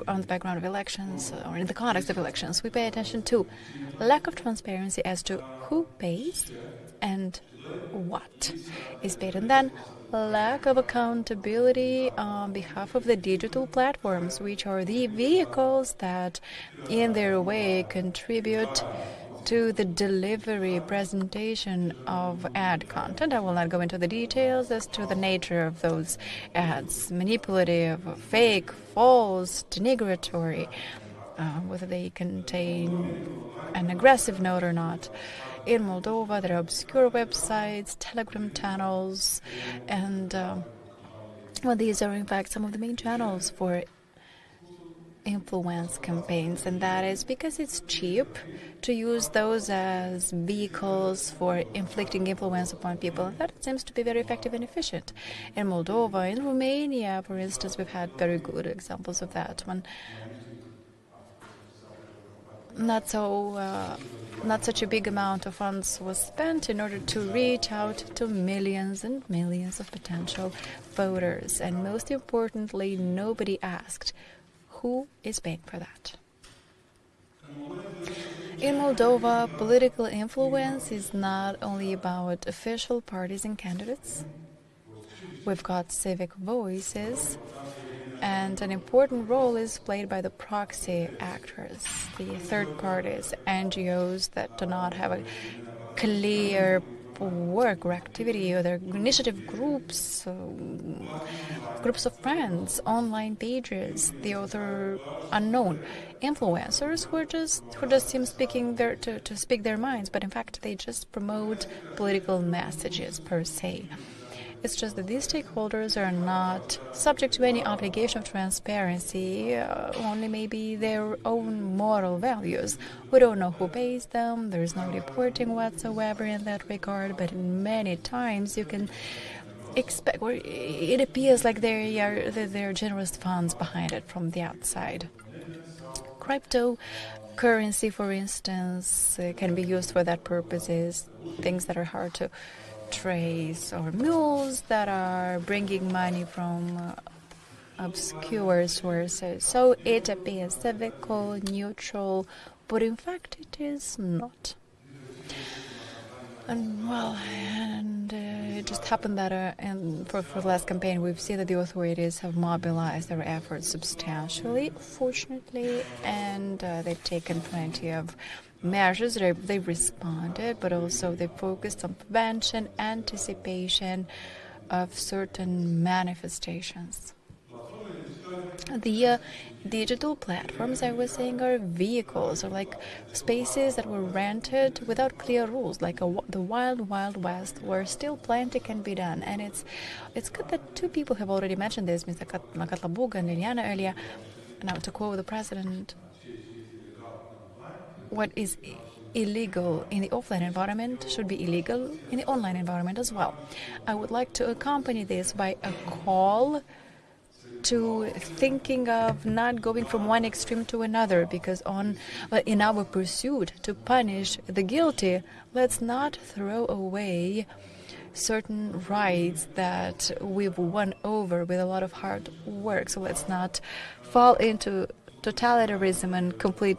on the background of elections, or in the context of elections, we pay attention to lack of transparency as to who pays and what is paid, and then lack of accountability on behalf of the digital platforms, which are the vehicles that in their way contribute to the delivery, presentation of ad content. I will not go into the details as to the nature of those ads, manipulative, fake, false, denigratory, whether they contain an aggressive note or not. In Moldova, there are obscure websites, Telegram channels, and these are in fact some of the main channels for influence campaigns, and that is because it's cheap to use those as vehicles for inflicting influence upon people. That seems to be very effective and efficient. In Moldova, in Romania, for instance, we've had very good examples of that. When not such a big amount of funds was spent in order to reach out to millions and millions of potential voters. And most importantly, nobody asked, who is paying for that? In Moldova, political influence is not only about official parties and candidates. We've got civic voices, and an important role is played by the proxy actors, the third parties, NGOs that do not have a clear work or activity, or their initiative groups, groups of friends, online pages, the other unknown influencers who just seem to speak their minds, but in fact they just promote political messages per se. It's just that these stakeholders are not subject to any obligation of transparency, only maybe their own moral values. We don't know who pays them, there is no reporting whatsoever in that regard, but many times you can expect, or it appears like there are generous funds behind it from the outside. Cryptocurrency, for instance, can be used for that purposes, things that are hard to trace, or mules that are bringing money from obscure sources. So it appears civical, neutral, but in fact it is not. And it just happened that for the last campaign we've seen that the authorities have mobilized their efforts substantially, fortunately, and they've taken plenty of measures. They responded, but also they focused on prevention, anticipation of certain manifestations. The digital platforms, I was saying, are vehicles, or like spaces that were rented without clear rules, like the wild west, where still plenty can be done. And it's good that two people have already mentioned this, Mr. Khushbu and Liliana earlier. Now, to quote the president, what is illegal in the offline environment should be illegal in the online environment as well. I would like to accompany this by a call to thinking of not going from one extreme to another, because in our pursuit to punish the guilty, let's not throw away certain rights that we've won over with a lot of hard work. So let's not fall into totalitarianism and complete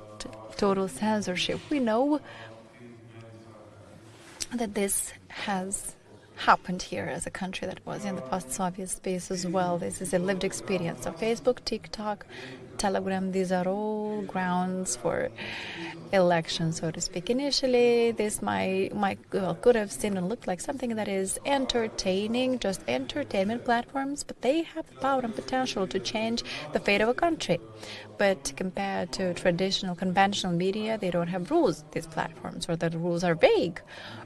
total censorship. We know that this has happened here as a country that was in the post-Soviet space as well. This is a lived experience. So Facebook, TikTok, Telegram, these are all grounds for election, so to speak. Initially, this could have seemed and looked like something that is entertaining, just entertainment platforms, but they have the power and potential to change the fate of a country. But compared to traditional, conventional media, they don't have rules, these platforms, or the rules are vague,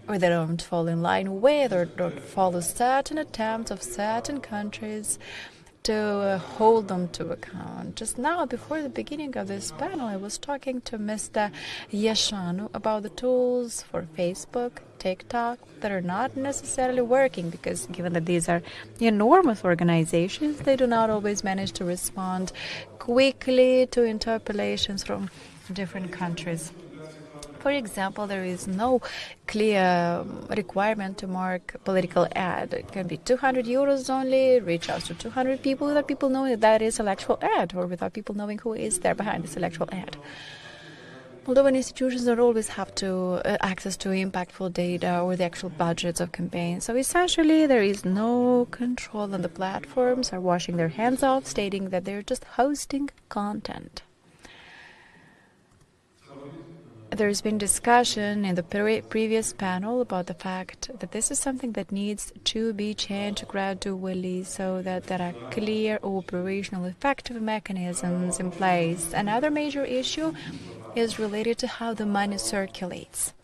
or they don't fall in line with, or don't follow certain attempts of certain countries to hold them to account. Just now, before the beginning of this panel, I was talking to Mr. Yashanu about the tools for Facebook, TikTok, that are not necessarily working, because given that these are enormous organizations, they do not always manage to respond quickly to interpellations from different countries. For example, there is no clear requirement to mark political ad. It can be 200 euros only, reach out to 200 people without people knowing that is electoral ad, or without people knowing who is there behind this electoral ad. Moldovan institutions don't always have access to impactful data or the actual budgets of campaigns. So essentially, there is no control, and the platforms are washing their hands off, stating that they're just hosting content. There's been discussion in the previous panel about the fact that this is something that needs to be changed gradually, so that there are clear, operational, effective mechanisms in place. Another major issue is related to how the money circulates.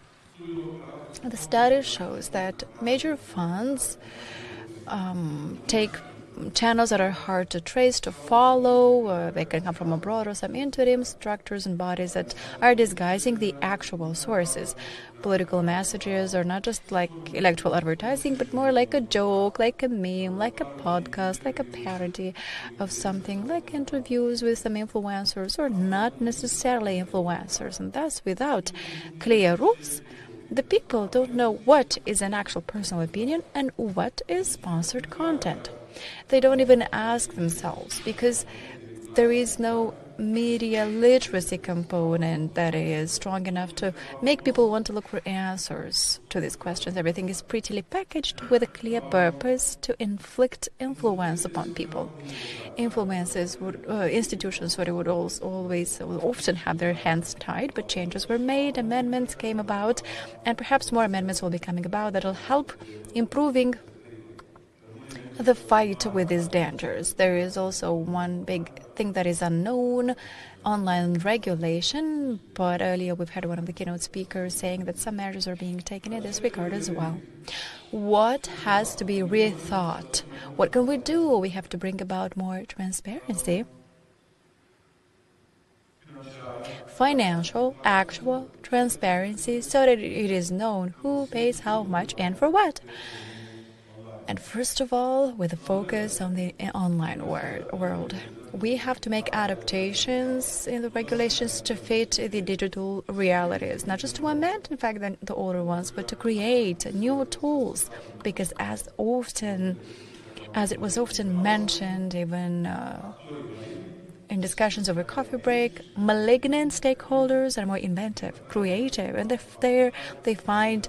The study shows that major funds take channels that are hard to trace, to follow. They can come from abroad, or some interim structures and bodies that are disguising the actual sources. Political messages are not just like electoral advertising, but more like a joke, like a meme, like a podcast, like a parody of something, like interviews with some influencers, or not necessarily influencers. And thus, without clear rules, the people don't know what is an actual personal opinion and what is sponsored content. They don't even ask themselves, because there is no media literacy component that is strong enough to make people want to look for answers to these questions. Everything is prettily packaged with a clear purpose to inflict influence upon people. Institutions would often have their hands tied, but changes were made, amendments came about, and perhaps more amendments will be coming about that will help improving the fight with these dangers. There is also one big thing that is unknown, online regulation, but earlier we've had one of the keynote speakers saying that some measures are being taken in this regard as well. What has to be rethought? What can we do? We have to bring about more transparency. Financial, actual transparency, so that it is known who pays how much and for what. And first of all, with a focus on the online world, we have to make adaptations in the regulations to fit the digital realities, not just to amend, in fact, the older ones, but to create new tools. Because as it was often mentioned, even in discussions over coffee break, malignant stakeholders are more inventive, creative, and they find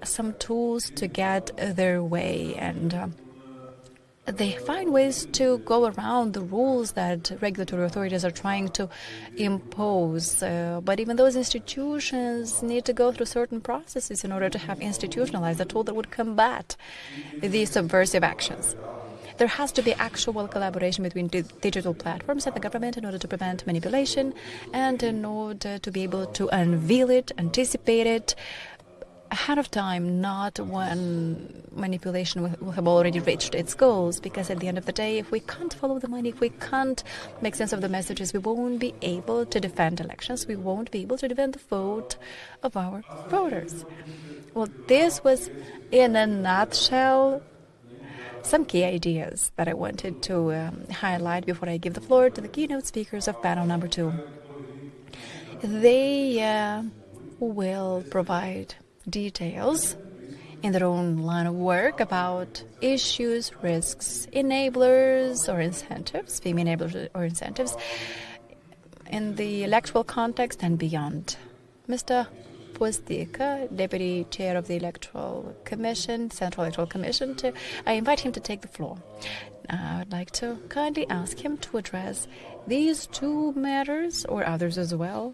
some tools to get their way, and they find ways to go around the rules that regulatory authorities are trying to impose. But even those institutions need to go through certain processes in order to have institutionalized a tool that would combat these subversive actions. There has to be actual collaboration between digital platforms and the government in order to prevent manipulation and in order to be able to unveil it, anticipate it, ahead of time, not when manipulation will have already reached its goals. Because at the end of the day, if we can't follow the money, if we can't make sense of the messages, we won't be able to defend elections. We won't be able to defend the vote of our voters. Well, this was, in a nutshell, some key ideas that I wanted to highlight before I give the floor to the keynote speakers of panel number 2. They will provide details in their own line of work about issues, risks, enablers or incentives, FIMI enablers or incentives, in the electoral context and beyond. Mr. Postica, Deputy Chair of the Electoral Commission, Central Electoral Commission, I invite him to take the floor. I would like to kindly ask him to address these two matters, or others as well,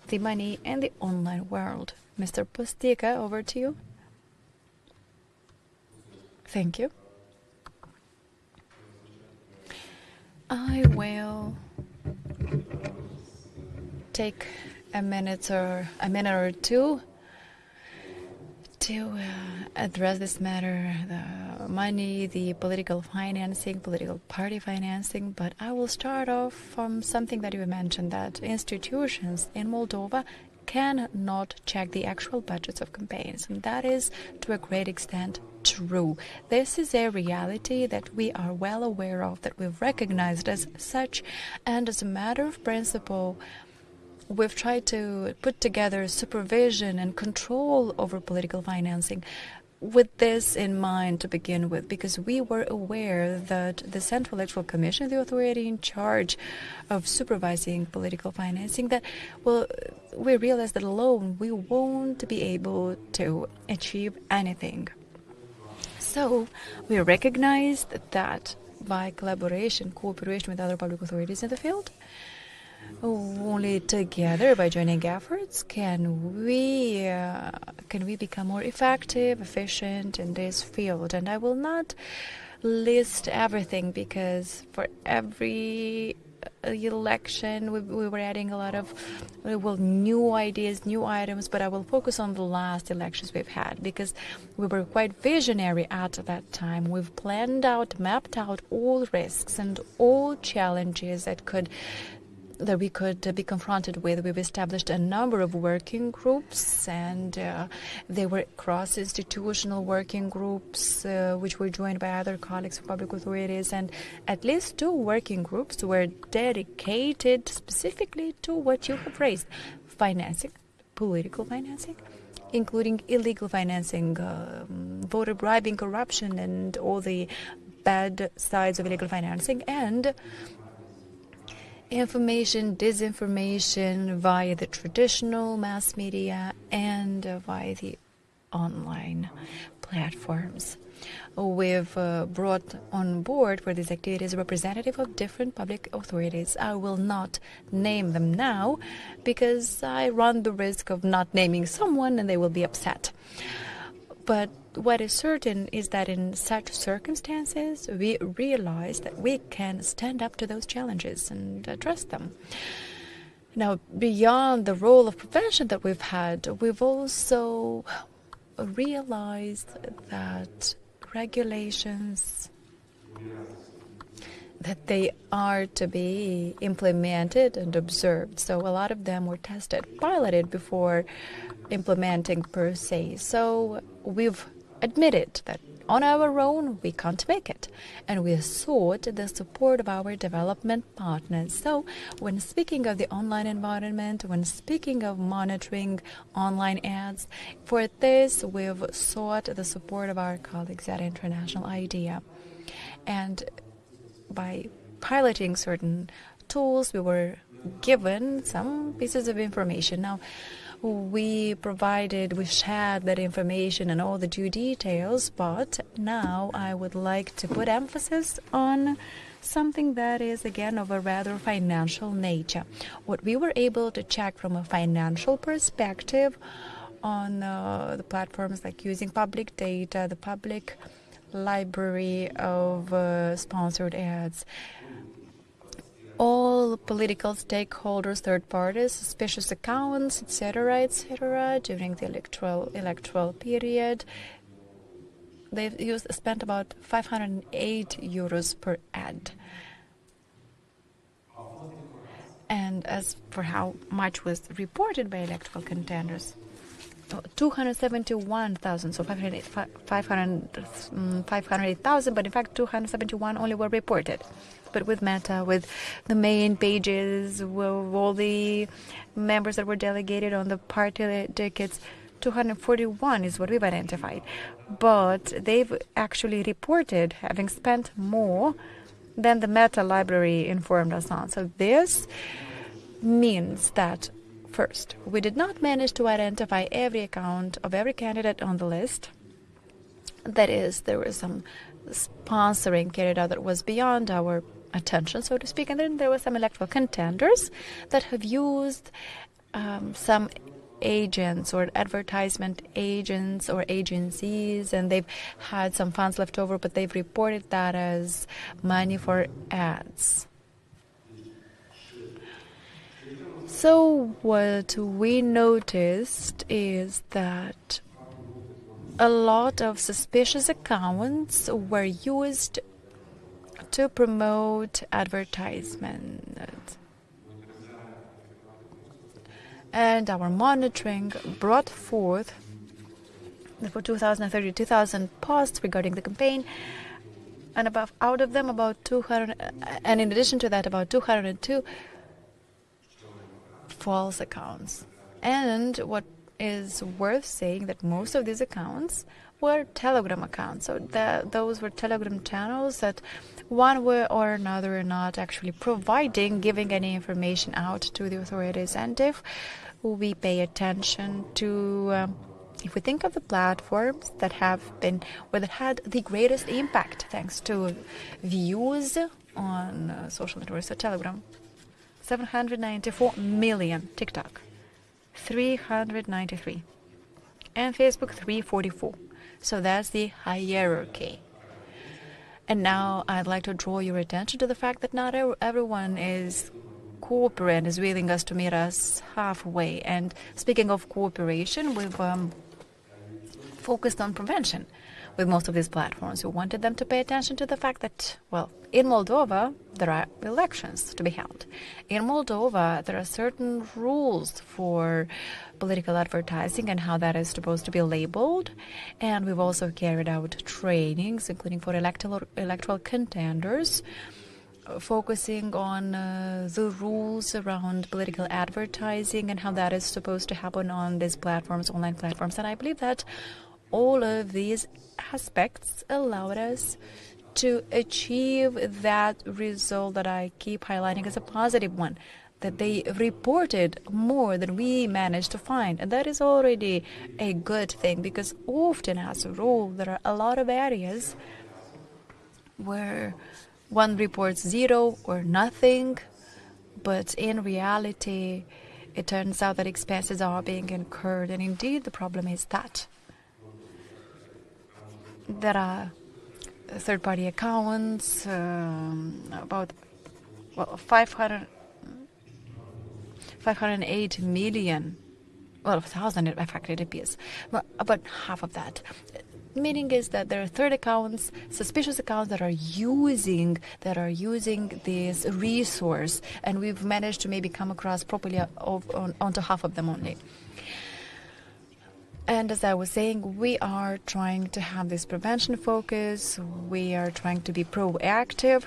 the money and the online world. Mr. Postica, over to you. Thank you. I will take a minute or two to address this matter, the money, the political financing, political party financing, but I will start off from something that you mentioned, that institutions in Moldova cannot check the actual budgets of campaigns, and that is to a great extent true. This is a reality that we are well aware of, that we've recognized as such, and as a matter of principle, we've tried to put together supervision and control over political financing with this in mind to begin with, because we were aware that the Central Electoral Commission, the authority in charge of supervising political financing, that, well, we realized that alone we won't be able to achieve anything. So we recognized that by collaboration, cooperation with other public authorities in the field, only together, by joining efforts, can we become more effective, efficient in this field. And I will not list everything, because for every election, we were adding a lot of new ideas, new items, but I will focus on the last elections we've had because we were quite visionary at that time. We've planned out, mapped out all risks and all challenges that we could be confronted with. We've established a number of working groups, and they were cross-institutional working groups, which were joined by other colleagues from public authorities, and at least 2 working groups were dedicated specifically to what you have raised: financing, political financing, including illegal financing, voter bribing, corruption, and all the bad sides of illegal financing, and information, disinformation via the traditional mass media and via the online platforms. We've brought on board for these activities a representative of different public authorities. I will not name them now because I run the risk of not naming someone and they will be upset. But what is certain is that in such circumstances, we realize that we can stand up to those challenges and address them. Now, beyond the role of prevention that we've had, we've also realized that regulations, that they are to be implemented and observed. So a lot of them were tested, piloted before implementing per se. So we've admitted that on our own we can't make it, and we sought the support of our development partners. So when speaking of the online environment, when speaking of monitoring online ads, for this we've sought the support of our colleagues at International IDEA. And by piloting certain tools, we were given some pieces of information. Now, we shared that information and all the due details, but now I would like to put emphasis on something that is, again, of a rather financial nature. What we were able to check from a financial perspective on the platforms like using public data, the public library of sponsored ads, all political stakeholders, third parties, suspicious accounts, etc., during the electoral period. They've spent about 508 euros per ad. And as for how much was reported by electoral contenders, 271,000, so 508,000, but in fact 271 only were reported. But with Meta, with the main pages, with all the members that were delegated on the party tickets, 241 is what we've identified. But they've actually reported having spent more than the Meta library informed us on. So this means that, first, we did not manage to identify every account of every candidate on the list. That is, there was some sponsoring carried out that was beyond our attention, so to speak. And then there were some electoral contenders that have used some agents or advertisement agents or agencies, and they've had some funds left over, but they've reported that as money for ads. So what we noticed is that a lot of suspicious accounts were used to promote advertisement. And our monitoring brought forth for 2030, 2,000 posts regarding the campaign, and out of them about 200, and in addition to that about 202 false accounts. And what is worth saying that most of these accounts were Telegram accounts. So those were Telegram channels that one way or another are not actually giving any information out to the authorities. And if we pay attention to, if we think of the platforms that have been, or that had the greatest impact thanks to views on social networks, so Telegram, 794 million, TikTok, 393, and Facebook, 344. So that's the hierarchy. And now I'd like to draw your attention to the fact that not everyone is cooperating, is willing us to meet us halfway. And speaking of cooperation, we've focused on prevention with most of these platforms. We wanted them to pay attention to the fact that, well, in Moldova, there are elections to be held. In Moldova, there are certain rules for political advertising and how that is supposed to be labeled. And we've also carried out trainings, including for electoral contenders, focusing on the rules around political advertising and how that is supposed to happen on these platforms, online platforms. And I believe that all of these aspects allowed us to achieve that result that I keep highlighting as a positive one, that they reported more than we managed to find. And that is already a good thing, because often, as a rule, there are a lot of areas where one reports zero or nothing, but in reality, it turns out that expenses are being incurred. And indeed, the problem is that there are third-party accounts, about 508 million, well, 1,000 in fact it appears, but about half of that. Meaning is that there are third accounts, suspicious accounts that are using this resource, and we've managed to maybe come across properly onto half of them only. And as I was saying, we are trying to have this prevention focus. We are trying to be proactive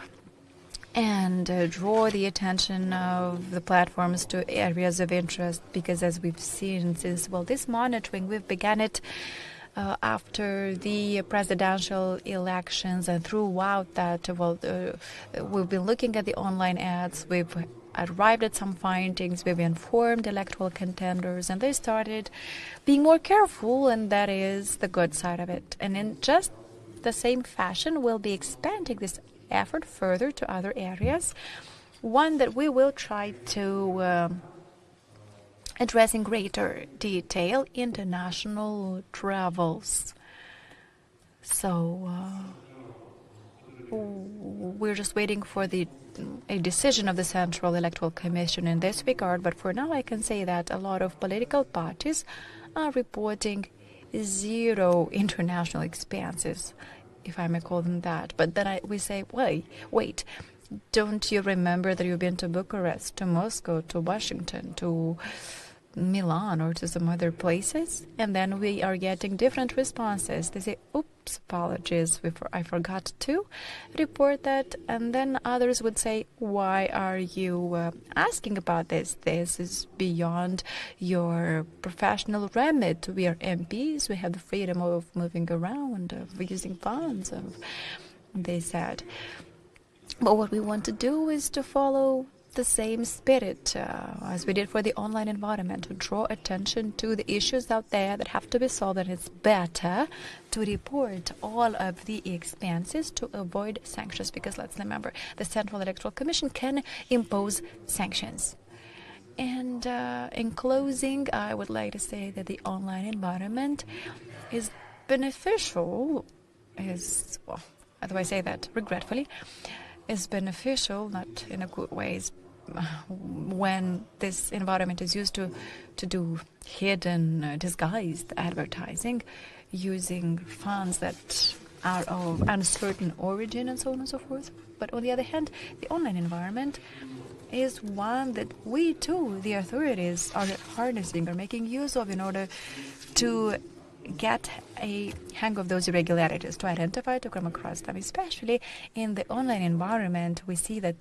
and draw the attention of the platforms to areas of interest, because as we've seen since, well, this monitoring, we've begun it after the presidential elections, and throughout that, we've been looking at the online ads, we've arrived at some findings, we've informed electoral contenders, and they started being more careful, and that is the good side of it. And in just the same fashion, we'll be expanding this effort further to other areas, one that we will try to address in greater detail: international travels. So we're just waiting for a decision of the Central Electoral Commission in this regard, but for now I can say that a lot of political parties are reporting zero international expenses, if I may call them that. But then we say, wait, don't you remember that you've been to Bucharest, to Moscow, to Washington, to Milan, or to some other places? And then we are getting different responses. They say, oops, apologies, I forgot to report that. And then others would say, why are you asking about this? This is beyond your professional remit. We are MPs, we have the freedom of moving around, of using funds, they said. But what we want to do is to follow the same spirit as we did for the online environment, to draw attention to the issues out there that have to be solved, and it's better to report all of the expenses to avoid sanctions, because let's remember, the Central Electoral Commission can impose sanctions. And in closing, I would like to say that the online environment is beneficial, how do I say that regretfully, is beneficial, not in a good way, when this environment is used to do hidden, disguised advertising, using funds that are of uncertain origin and so on and so forth. But on the other hand, the online environment is one that we too, the authorities, are harnessing or making use of in order to get a hang of those irregularities, to identify, to come across them. Especially in the online environment, we see that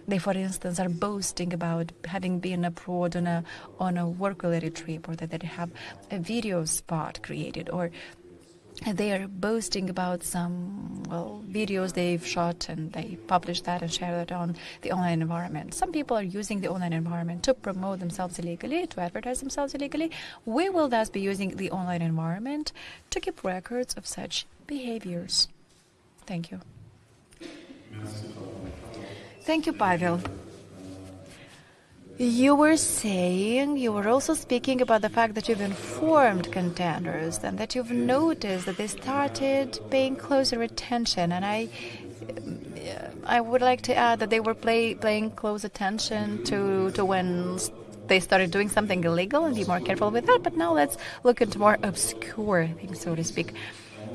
they, for instance, are boasting about having been abroad on a work-related trip, or that they have a video spot created, or they are boasting about some, videos they've shot, and they publish that and share that on the online environment. Some people are using the online environment to promote themselves illegally, to advertise themselves illegally. We will thus be using the online environment to keep records of such behaviors. Thank you. Thank you, Pavel. You were also speaking about the fact that you've informed contenders and that you've noticed that they started paying closer attention. And I I would like to add that they were paying close attention to when they started doing something illegal and be more careful with that. But now let's look into more obscure things, so to speak.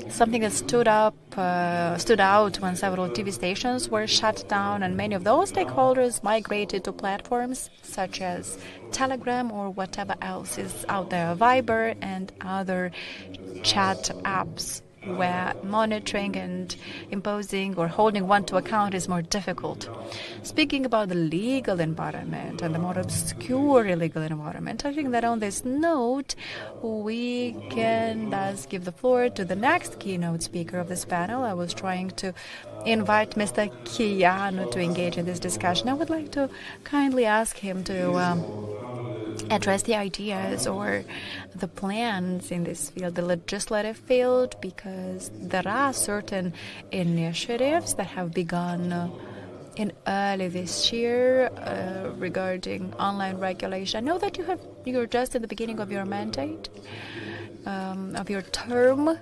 Something that stood out when several TV stations were shut down, and many of those stakeholders migrated to platforms such as Telegram or whatever else is out there, Viber and other chat apps, where monitoring and imposing or holding one to account is more difficult. Speaking about the legal environment and the more obscure illegal environment, I think that on this note, we can thus give the floor to the next keynote speaker of this panel. I was trying to invite Mr. Chianu to engage in this discussion. I would like to kindly ask him to address the ideas or the plans in this field, the legislative field, because there are certain initiatives that have begun in early this year regarding online regulation. I know that you're just at the beginning of your mandate, of your term,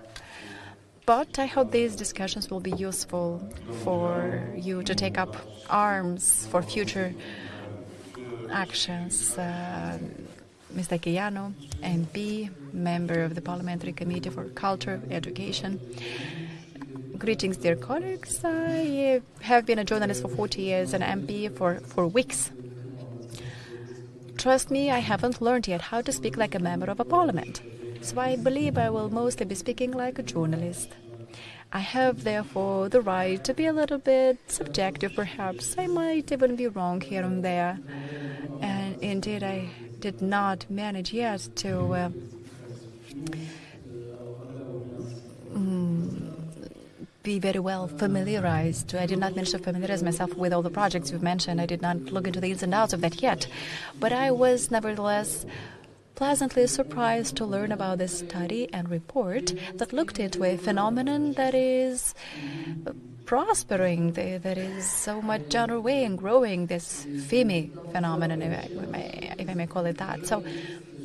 but I hope these discussions will be useful for you to take up arms for future actions. Mr. Chianu, MP, member of the Parliamentary Committee for Culture, Education. Greetings, dear colleagues. I have been a journalist for 40 years and MP for weeks. Trust me, I haven't learned yet how to speak like a member of a parliament. So I believe I will mostly be speaking like a journalist. I have, therefore, the right to be a little bit subjective, perhaps. I might even be wrong here and there. And indeed, I did not manage yet to be very well familiarized. I did not manage to familiarize myself with all the projects you've mentioned. I did not look into the ins and outs of that yet. But I was nevertheless pleasantly surprised to learn about this study and report that looked into a phenomenon that is prospering, that is so much underway and growing, this FIMI phenomenon, if I may call it that. So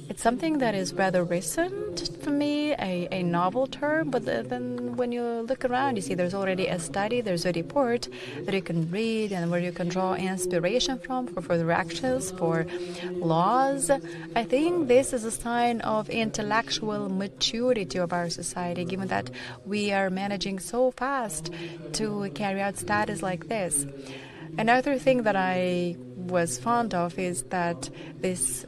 it's something that is rather recent for me, a novel term, but then when you look around, you see there's already a study, there's a report that you can read and where you can draw inspiration from for further actions, for laws. I think this is a sign of intellectual maturity of our society, given that we are managing so fast to carry out studies like this. Another thing that I was fond of is that this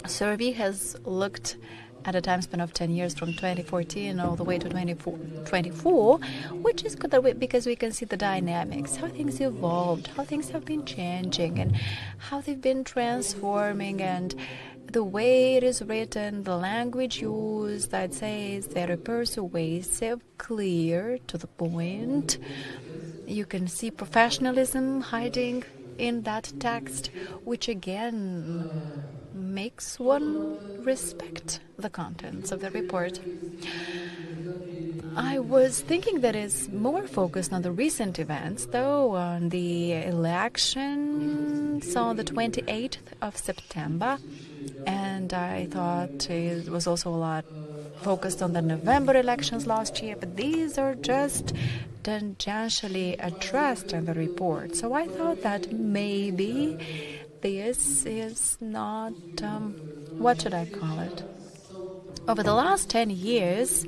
survey has looked at a time span of 10 years from 2014 all the way to 2024, which is good because we can see the dynamics, how things evolved, how things have been changing, and how they've been transforming, and the way it is written, the language used, I'd say, is very persuasive, clear, to the point. You can see professionalism hiding in that text, which again makes one respect the contents of the report. I was thinking that it's more focused on the recent events, though, on the elections on the 28th of September, and I thought it was also a lot focused on the November elections last year, but these are just tangentially addressed in the report. So I thought that maybe this is not, what should I call it? Over the last 10 years,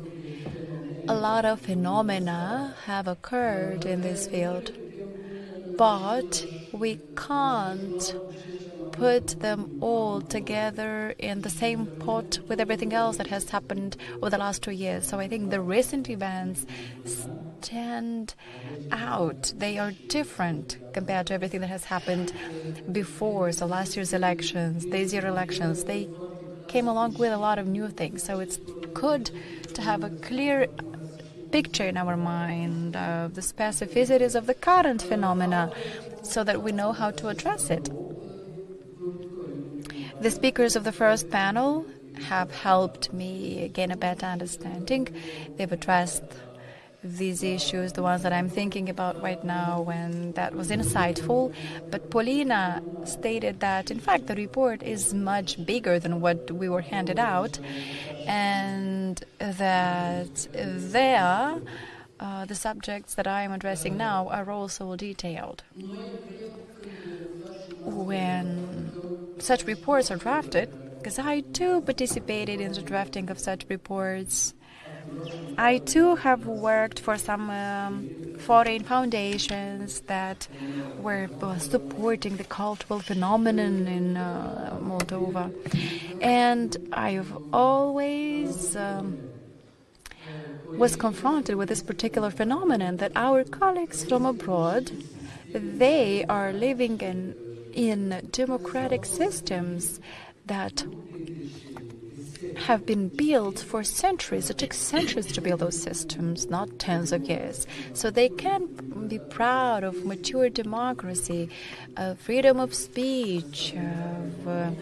a lot of phenomena have occurred in this field, but we can't put them all together in the same pot with everything else that has happened over the last 2 years. So I think the recent events stand out. They are different compared to everything that has happened before. So last year's elections, this year's elections, they came along with a lot of new things. So it's good to have a clear picture in our mind of the specificities of the current phenomena so that we know how to address it. The speakers of the first panel have helped me gain a better understanding. They've addressed these issues, the ones that I'm thinking about right now, and that was insightful. But Paulina stated that, in fact, the report is much bigger than what we were handed out, and that there the subjects that I am addressing now are also detailed. When such reports are drafted, because I too participated in the drafting of such reports, I too have worked for some foreign foundations that were supporting the cultural phenomenon in Moldova. And I've always was confronted with this particular phenomenon, that our colleagues from abroad, they are living in democratic systems that have been built for centuries. It takes centuries to build those systems, not tens of years. So they can be proud of mature democracy, of freedom of speech, of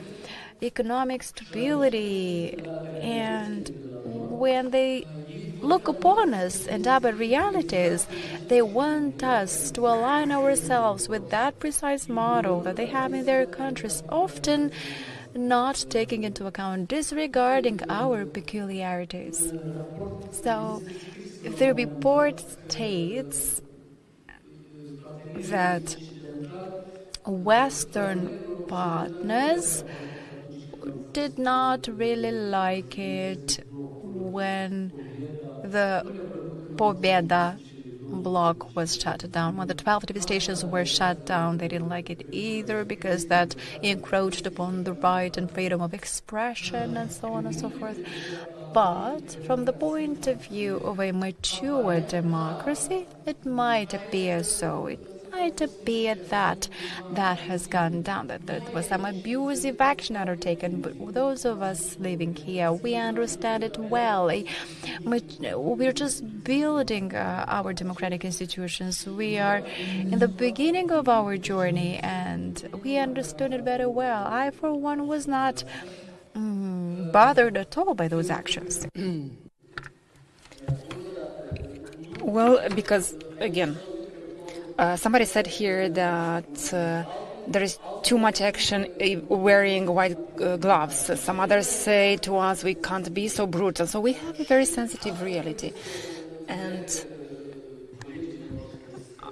economic stability. And when they look upon us and our realities, they want us to align ourselves with that precise model that they have in their countries, often not taking into account, disregarding our peculiarities. So the report states that Western partners did not really like it when the Pobeda block was shut down. When the 12 TV stations were shut down, they didn't like it either, because that encroached upon the right and freedom of expression and so on and so forth. But from the point of view of a mature democracy, it might appear so. It might appear that has gone down, that there was some abusive action undertaken. But those of us living here, we understand it well. We're just building our democratic institutions. We are in the beginning of our journey, and we understood it very well. I, for one, was not bothered at all by those actions. Well, because, again, somebody said here that there is too much action wearing white gloves. Some others say to us we can't be so brutal. So we have a very sensitive reality. And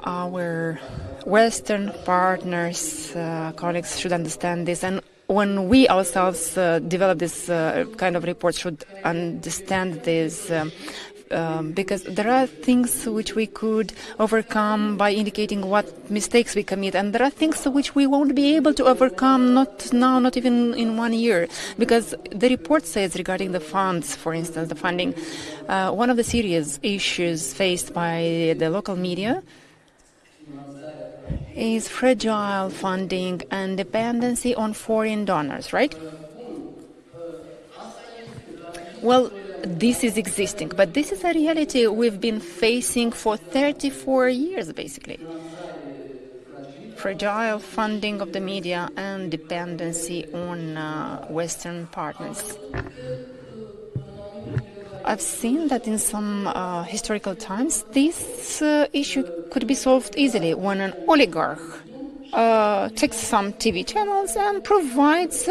our Western partners, colleagues should understand this. And when we ourselves develop this kind of report, should understand this. Because there are things which we could overcome by indicating what mistakes we commit, and there are things which we won't be able to overcome, not now, not even in 1 year. Because the report says regarding the funds, for instance, the funding, one of the serious issues faced by the local media is fragile funding and dependency on foreign donors, right? Well, this is existing, but this is a reality we've been facing for 34 years, basically. Fragile funding of the media and dependency on Western partners. I've seen that in some historical times, this issue could be solved easily when an oligarch takes some TV channels and provides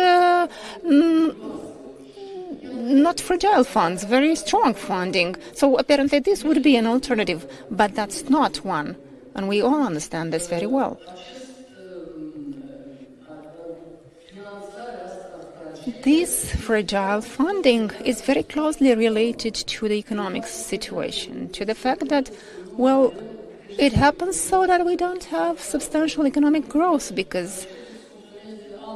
not fragile funds, very strong funding. So apparently this would be an alternative, but that's not one. And we all understand this very well. This fragile funding is very closely related to the economic situation, to the fact that, well, it happens so that we don't have substantial economic growth, because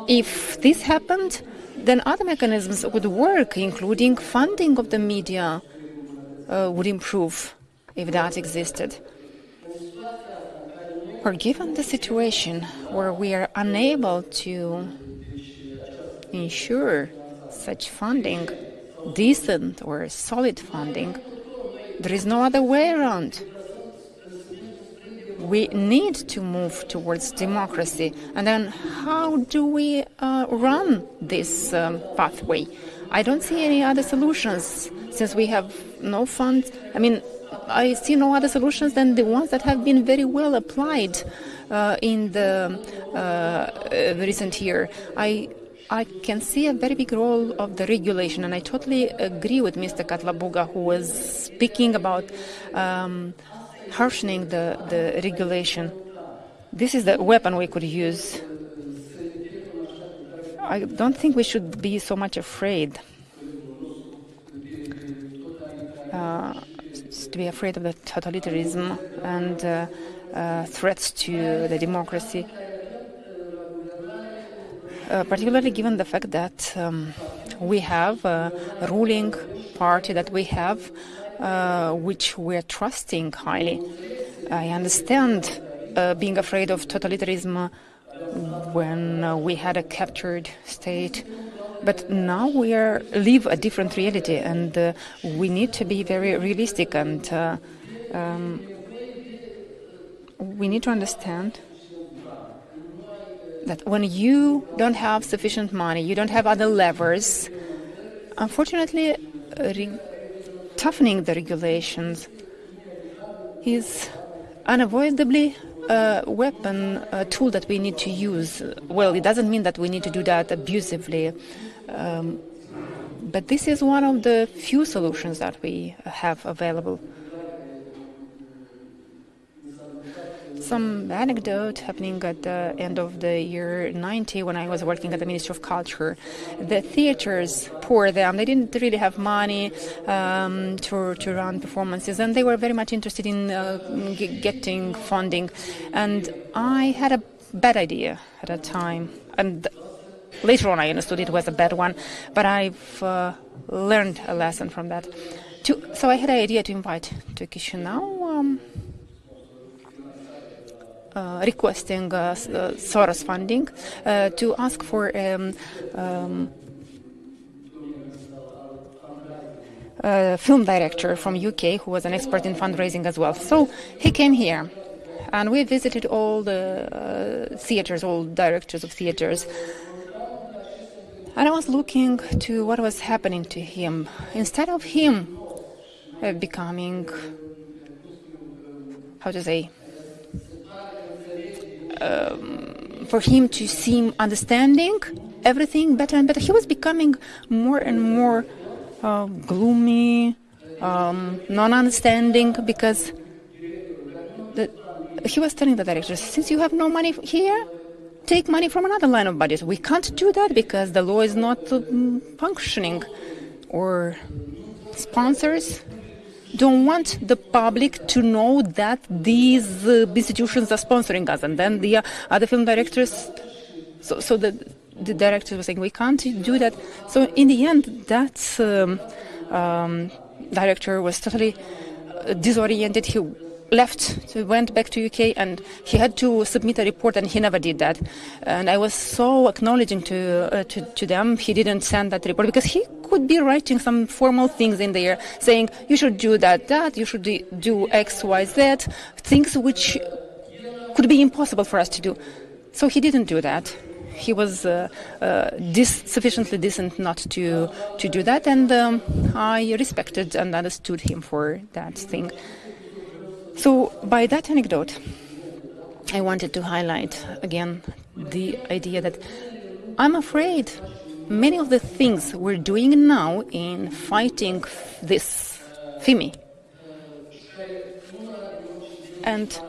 if this happened, then other mechanisms would work, including funding of the media would improve if that existed. Or given the situation where we are unable to ensure such funding, decent or solid funding, there is no other way around. We need to move towards democracy. And then how do we run this pathway? I don't see any other solutions, since we have no funds. I mean, I see no other solutions than the ones that have been very well applied in the recent year. I can see a very big role of the regulation, and I totally agree with Mr. Katlabuga, who was speaking about harshening the regulation. This is the weapon we could use. I don't think we should be so much afraid to be afraid of the totalitarianism and threats to the democracy. Particularly given the fact that we have a ruling party that we have, which we're trusting highly. I understand being afraid of totalitarianism when we had a captured state, but now we live a different reality, and we need to be very realistic, and we need to understand that when you don't have sufficient money, you don't have other levers, unfortunately, toughening the regulations is unavoidably a weapon, a tool that we need to use. Well, it doesn't mean that we need to do that abusively, but this is one of the few solutions that we have available. Some anecdote happening at the end of the year 90 when I was working at the Ministry of Culture. The theaters, poor them, they didn't really have money to run performances, and they were very much interested in getting funding. And I had a bad idea at that time, and later on I understood it was a bad one, but I've learned a lesson from that. So I had an idea to invite to Chișinău, requesting Soros funding to ask for a film director from UK who was an expert in fundraising as well. So he came here, and we visited all the theaters, all directors of theaters. And I was looking to what was happening to him. Instead of him becoming, how to say, for him to seem understanding everything better and better, he was becoming more and more gloomy, non-understanding, because he was telling the directors, since you have no money here, take money from another line of budget. We can't do that because the law is not functioning, or sponsors don't want the public to know that these institutions are sponsoring us. And then the other film directors, so the directors were saying, we can't do that. So in the end, that director was totally disoriented. He left, went back to UK, and he had to submit a report, and he never did that. And I was so acknowledging to them. He didn't send that report because he could be writing some formal things in there, saying you should do that, you should do X, Y, Z, things which could be impossible for us to do. So he didn't do that. He was sufficiently decent not to do that, and I respected and understood him for that thing. So by that anecdote, I wanted to highlight again the idea that I'm afraid many of the things we're doing now in fighting this FIMI, and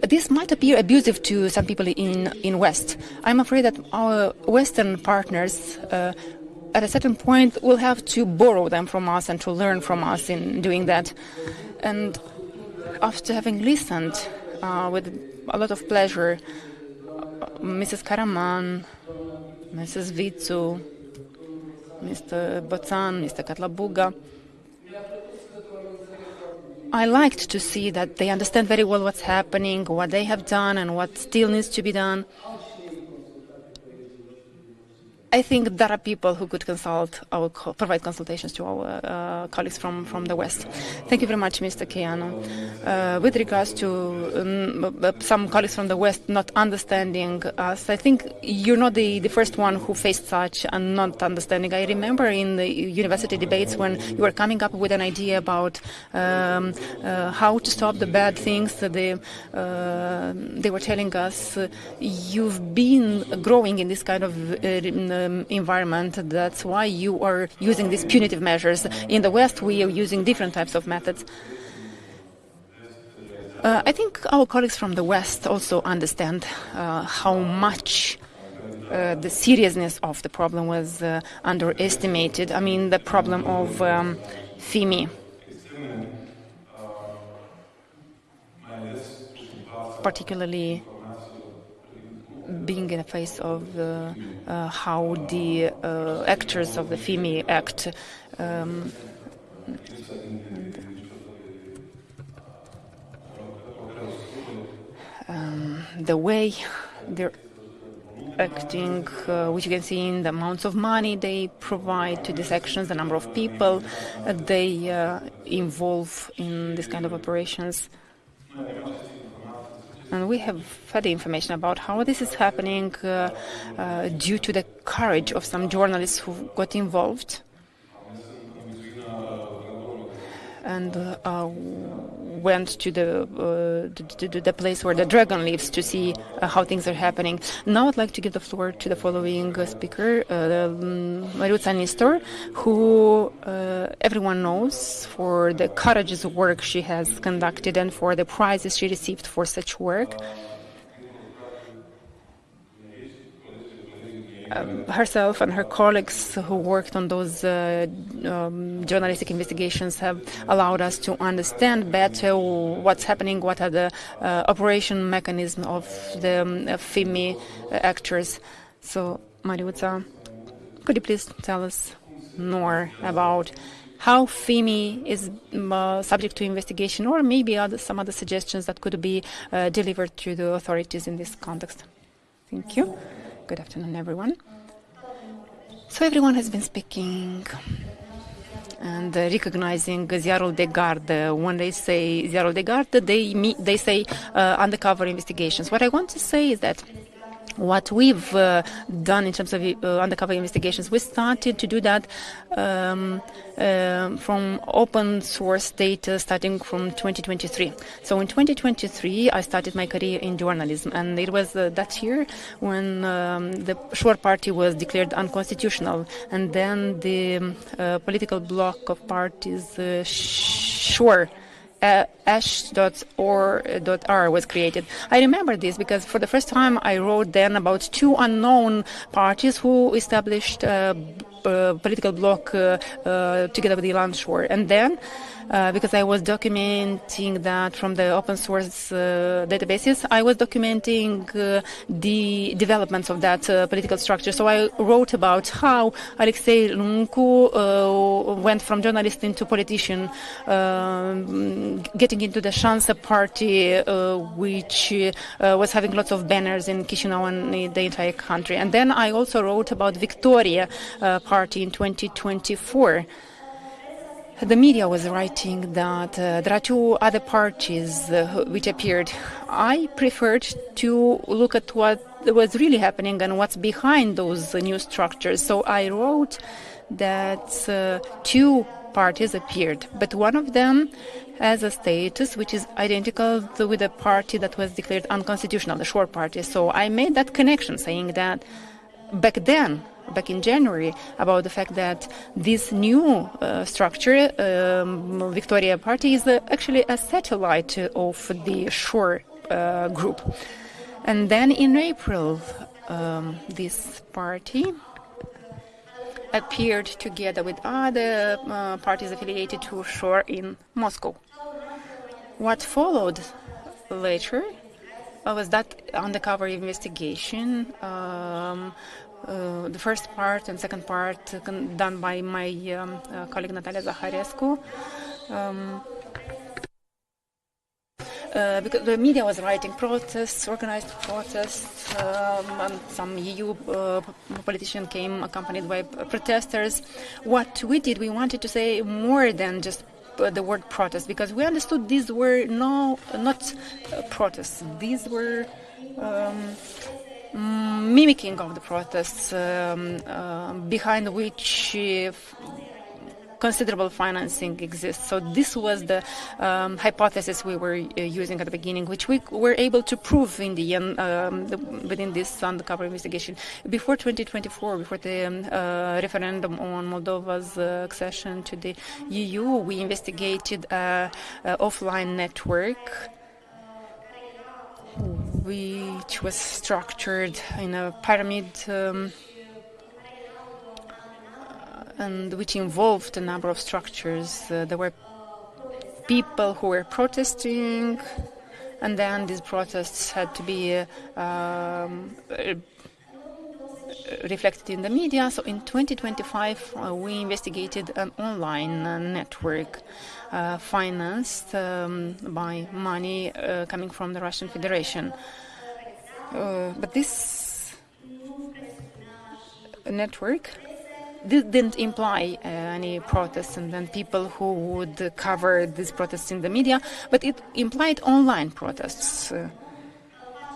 this might appear abusive to some people in West. I'm afraid that our Western partners at a certain point will have to borrow them from us and to learn from us in doing that. And after having listened with a lot of pleasure, Mrs. Karaman, Mrs. Vitsu, Mr. Boțan, Mr. Katlabuga, I liked to see that they understand very well what's happening, what they have done, and what still needs to be done. I think there are people who could provide consultations to our colleagues from the West. Thank you very much, Mr. Chianu. With regards to some colleagues from the West not understanding us, I think you're not the first one who faced such a not understanding. I remember in the university debates when you were coming up with an idea about how to stop the bad things. They were telling us, you've been growing in this kind of environment. That's why you are using these punitive measures. In the West, we are using different types of methods. I think our colleagues from the West also understand how much the seriousness of the problem was underestimated. I mean, the problem of FIMI. Particularly being in the face of how the actors of the FIMI act the way they're acting, which you can see in the amounts of money they provide to these actions, the number of people they involve in this kind of operations. And we have further information about how this is happening due to the courage of some journalists who got involved and went to the place where the dragon lives to see how things are happening. Now I'd like to give the floor to the following speaker, Boțan, who everyone knows for the courageous work she has conducted and for the prizes she received for such work. Herself and her colleagues who worked on those journalistic investigations have allowed us to understand better what's happening, what are the operation mechanisms of the FIMI actors. So, Mariuța, could you please tell us more about how FIMI is subject to investigation, or maybe some other suggestions that could be delivered to the authorities in this context? Thank you. Good afternoon, everyone. So everyone has been speaking and recognizing Ziarul de Gardă. When they say Ziarul de Gardă, they say undercover investigations. What I want to say is that what we've done in terms of undercover investigations, we started to do that from open source data starting from 2023. So in 2023, I started my career in journalism, and it was that year when the Shor party was declared unconstitutional, and then the political bloc of parties Shor ash.or.r was created. I remember this because for the first time I wrote then about two unknown parties who established a political bloc together with Ilan Shor. And then because I was documenting that from the open source databases, I was documenting the developments of that political structure. So I wrote about how Alexei Luncu went from journalist into politician, getting into the Șansa party, which was having lots of banners in Chișinău and the entire country. And then I also wrote about Victoria party in 2024. The media was writing that there are two other parties which appeared. I preferred to look at what was really happening and what's behind those new structures. So I wrote that two parties appeared, but one of them has a status which is identical with the party that was declared unconstitutional, the Shor party. So I made that connection, saying that back in January, about the fact that this new structure, Victoria Party, is actually a satellite of the Shor group. And then in April, this party appeared together with other parties affiliated to Shor in Moscow. What followed later was that undercover investigation. The first part and second part done by my colleague Natalia Zaharescu. Because the media was writing protests, organized protests, and some EU politician came accompanied by protesters. What we did, we wanted to say more than just the word protest, because we understood these were not protests. These were mimicking of the protests, behind which considerable financing exists. So this was the hypothesis we were using at the beginning, which we were able to prove in the end within this undercover investigation. Before 2024, before the referendum on Moldova's accession to the EU, we investigated an offline network which was structured in a pyramid and which involved a number of structures. There were people who were protesting, and then these protests had to be reflected in the media. So in 2025, we investigated an online network financed by money coming from the Russian Federation. But this network didn't imply any protests and then people who would cover these protests in the media, but it implied online protests.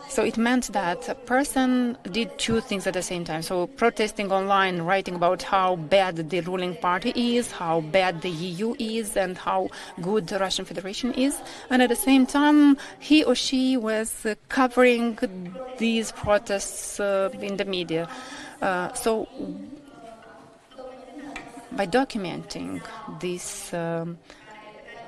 So it meant that a person did two things at the same time. So protesting online, writing about how bad the ruling party is, how bad the EU is, and how good the Russian Federation is. And at the same time, he or she was covering these protests in the media. So by documenting this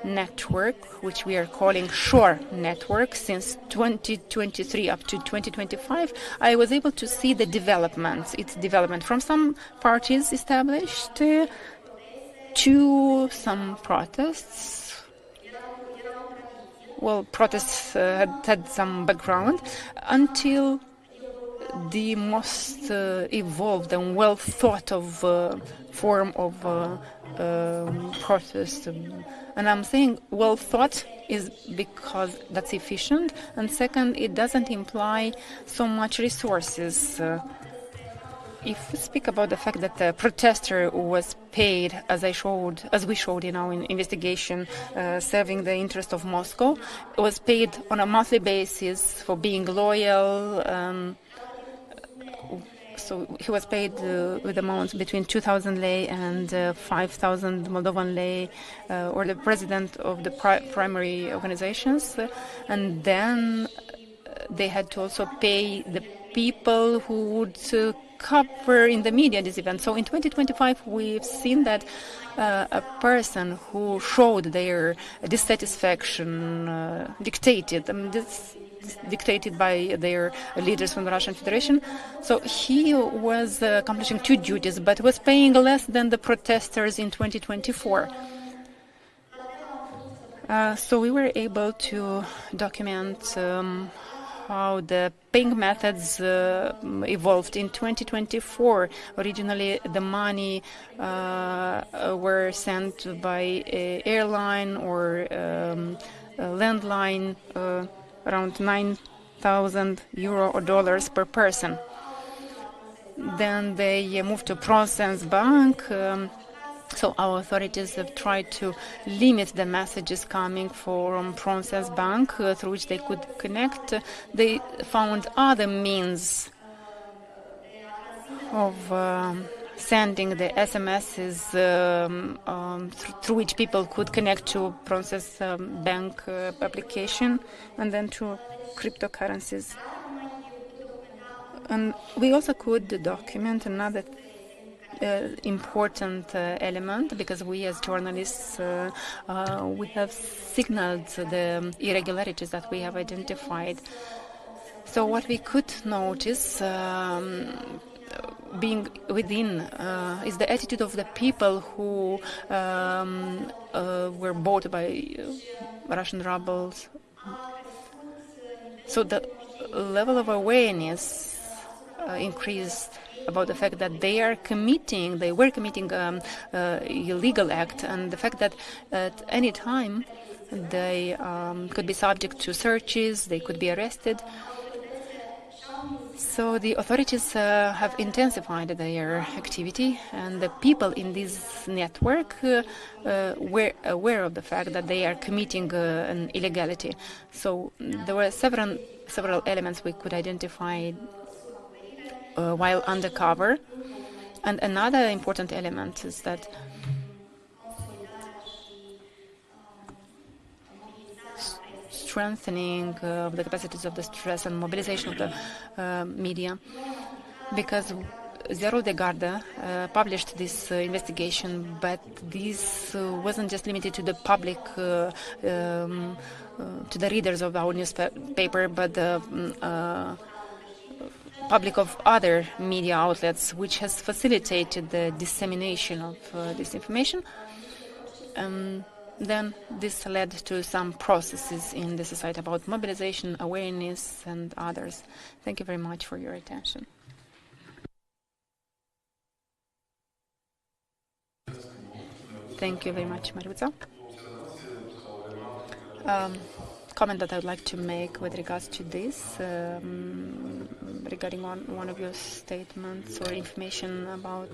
network, which we are calling SHORE network, since 2023 up to 2025, I was able to see the development, its development from some parties established to some protests. Well, protests had some background until the most evolved and well thought of form of protest. And I'm saying well thought is because that's efficient, and second, it doesn't imply so much resources. If we speak about the fact that the protester was paid, as we showed in our investigation, serving the interest of Moscow, was paid on a monthly basis for being loyal. So he was paid with amounts between 2,000 lei and 5,000 Moldovan lei, or the president of the primary organizations. And then they had to also pay the people who would cover in the media this event. So in 2025, we've seen that a person who showed their dissatisfaction dictated by their leaders from the Russian Federation. So he was accomplishing two duties, but was paying less than the protesters in 2024. So we were able to document how the paying methods evolved in 2024. Originally, the money were sent by airline or landline, around 9,000 euro or dollars per person. Then they moved to Process Bank. So our authorities have tried to limit the messages coming from Process Bank through which they could connect. They found other means of sending the SMSs through which people could connect to Process Bank application and then to cryptocurrencies. And we also could document another important element, because we as journalists we have signaled the irregularities that we have identified. So what we could notice being within is the attitude of the people who were bought by Russian rubles. So the level of awareness increased about the fact that they were committing illegal act, and the fact that at any time they could be subject to searches, they could be arrested. So the authorities have intensified their activity, and the people in this network were aware of the fact that they are committing an illegality. So there were several elements we could identify while undercover. And another important element is that strengthening of the capacities of the stress and mobilization of the media, because Zero de Garda published this investigation, but this wasn't just limited to the public, to the readers of our newspaper, but the public of other media outlets, which has facilitated the dissemination of this information. Then this led to some processes in the society about mobilization, awareness, and others. Thank you very much for your attention. Thank you very much, Mariuța. Comment that I would like to make with regards to this, regarding one of your statements or information about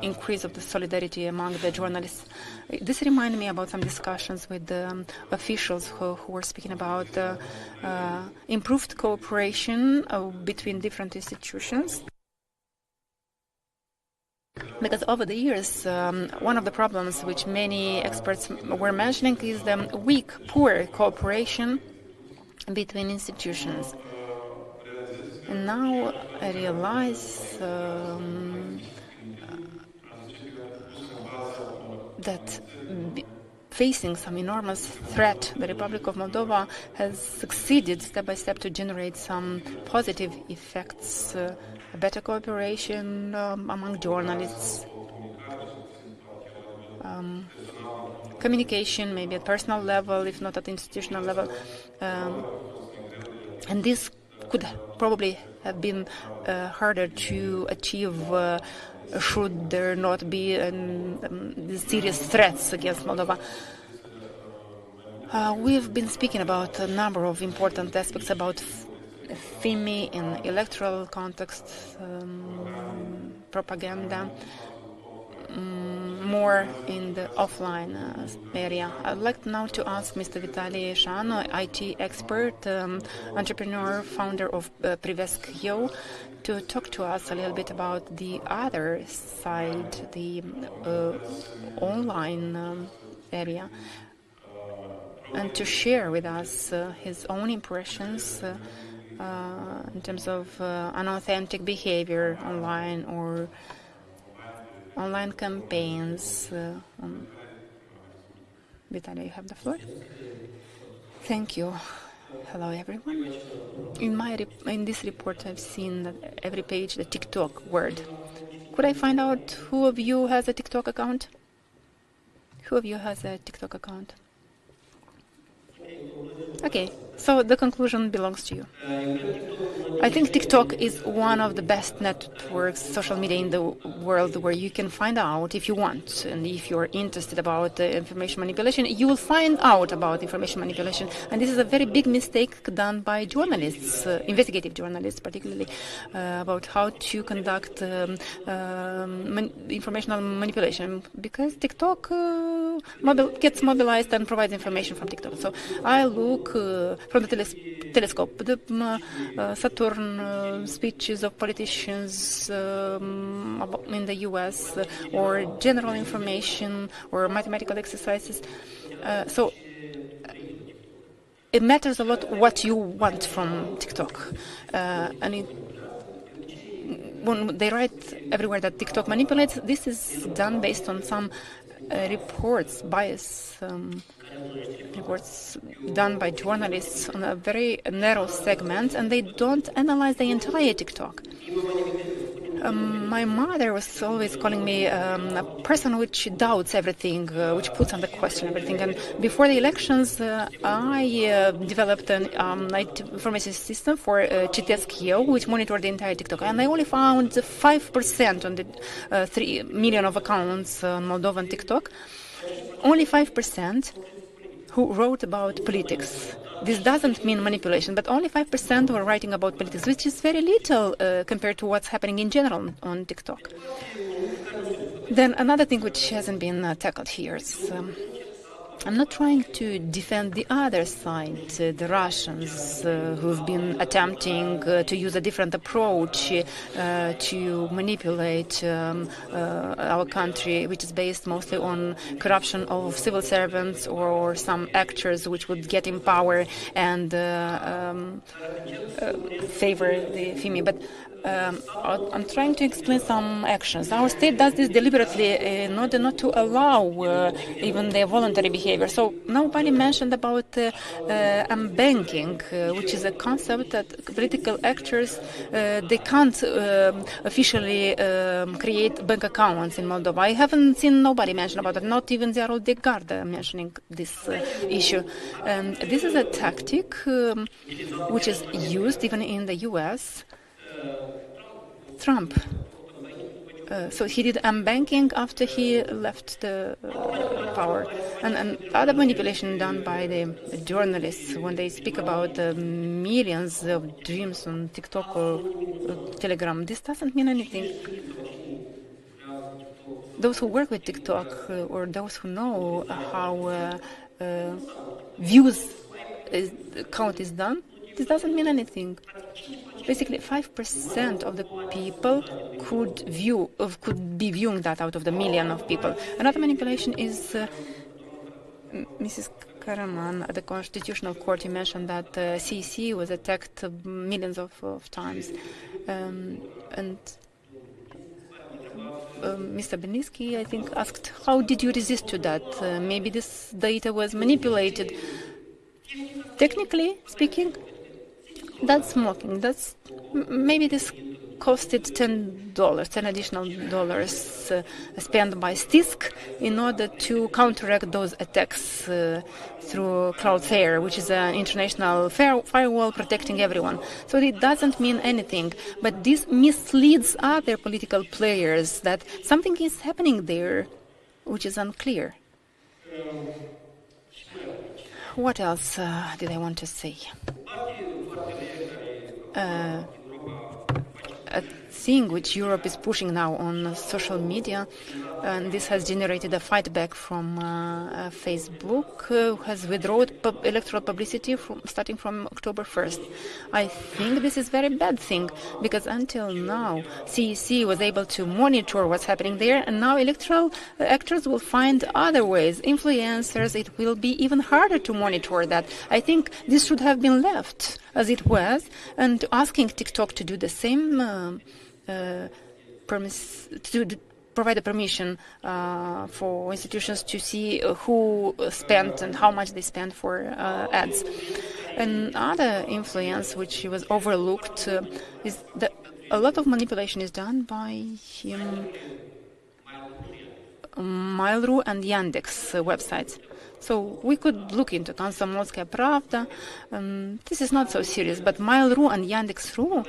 increase of the solidarity among the journalists. This reminded me about some discussions with the officials who were speaking about improved cooperation between different institutions. Because over the years, one of the problems which many experts were mentioning is the weak, poor cooperation between institutions. And now I realize that facing some enormous threat, the Republic of Moldova has succeeded step by step to generate some positive effects, better cooperation among journalists, communication maybe at personal level, if not at institutional level. And this could probably have been harder to achieve should there not be serious threats against Moldova. We've been speaking about a number of important aspects about FIMI in electoral context, propaganda, more in the offline area. I'd like now to ask Mr. Vitalie Șanu, IT expert, entrepreneur, founder of Privesc.eu, to talk to us a little bit about the other side, the online area, and to share with us his own impressions in terms of unauthentic behavior online or online campaigns. Vitalie, you have the floor. Thank you. Hello, everyone. In this report, I've seen that every page the TikTok word. Could I find out who of you has a TikTok account? Who of you has a TikTok account? Okay, so the conclusion belongs to you. I think TikTok is one of the best networks, social media in the world, where you can find out if you want, and if you're interested about information manipulation, you will find out about information manipulation. And this is a very big mistake done by journalists, investigative journalists particularly, about how to conduct informational manipulation, because TikTok gets mobilized and provides information from TikTok. So I look from the telescope, the Saturn speeches of politicians in the US, or general information, or mathematical exercises. So it matters a lot what you want from TikTok. And when they write everywhere that TikTok manipulates, this is done based on some reports, bias reports done by journalists on a very narrow segment, and they don't analyze the entire TikTok. My mother was always calling me a person which doubts everything, which puts under question everything. And before the elections, I developed an information system for Citesc.eu, which monitored the entire TikTok. And I only found 5% on the 3 million of accounts on Moldovan TikTok. Only 5% who wrote about politics. This doesn't mean manipulation, but only 5% were writing about politics, which is very little compared to what's happening in general on TikTok. Then another thing which hasn't been tackled here is I'm not trying to defend the other side, the Russians, who've been attempting to use a different approach to manipulate our country, which is based mostly on corruption of civil servants or some actors which would get in power and favor the FIMI. But I'm trying to explain some actions. Our state does this deliberately in order not to allow even their voluntary behavior. So nobody mentioned about unbanking, which is a concept that political actors, they can't officially create bank accounts in Moldova. I haven't seen nobody mention about it, not even Ziarul de Gardă mentioning this issue. This is a tactic which is used even in the US. Trump. So he did unbanking after he left the power. And other manipulation done by the journalists when they speak about millions of dreams on TikTok or Telegram. This doesn't mean anything. Those who work with TikTok or those who know how views count is done, this doesn't mean anything. Basically, 5% of the people could be viewing that out of the million of people. Another manipulation is Mrs. Karaman at the Constitutional Court. You mentioned that CEC was attacked millions of times, and Mr. Beniski, I think, asked, "How did you resist to that? Maybe this data was manipulated." Technically speaking, that's mocking. That's maybe this costed $10, 10 additional dollars spent by Stisk in order to counteract those attacks through Cloudflare, which is an international firewall protecting everyone. So it doesn't mean anything, but this misleads other political players that something is happening there, which is unclear. What else did I want to say? A thing which Europe is pushing now on social media, and this has generated a fight back from Facebook, who has withdrawn electoral publicity starting from October 1st. I think this is a very bad thing, because until now CEC was able to monitor what's happening there, and now electoral actors will find other ways, influencers. It will be even harder to monitor that. I think this should have been left as it was, and asking TikTok to do the same, provide a permission for institutions to see who spent and how much they spent for ads. Another influence which was overlooked is that a lot of manipulation is done by Mail.ru and Yandex websites. So we could look into Komsomolskaya Pravda. This is not so serious, but Mail.ru and Yandex.ru,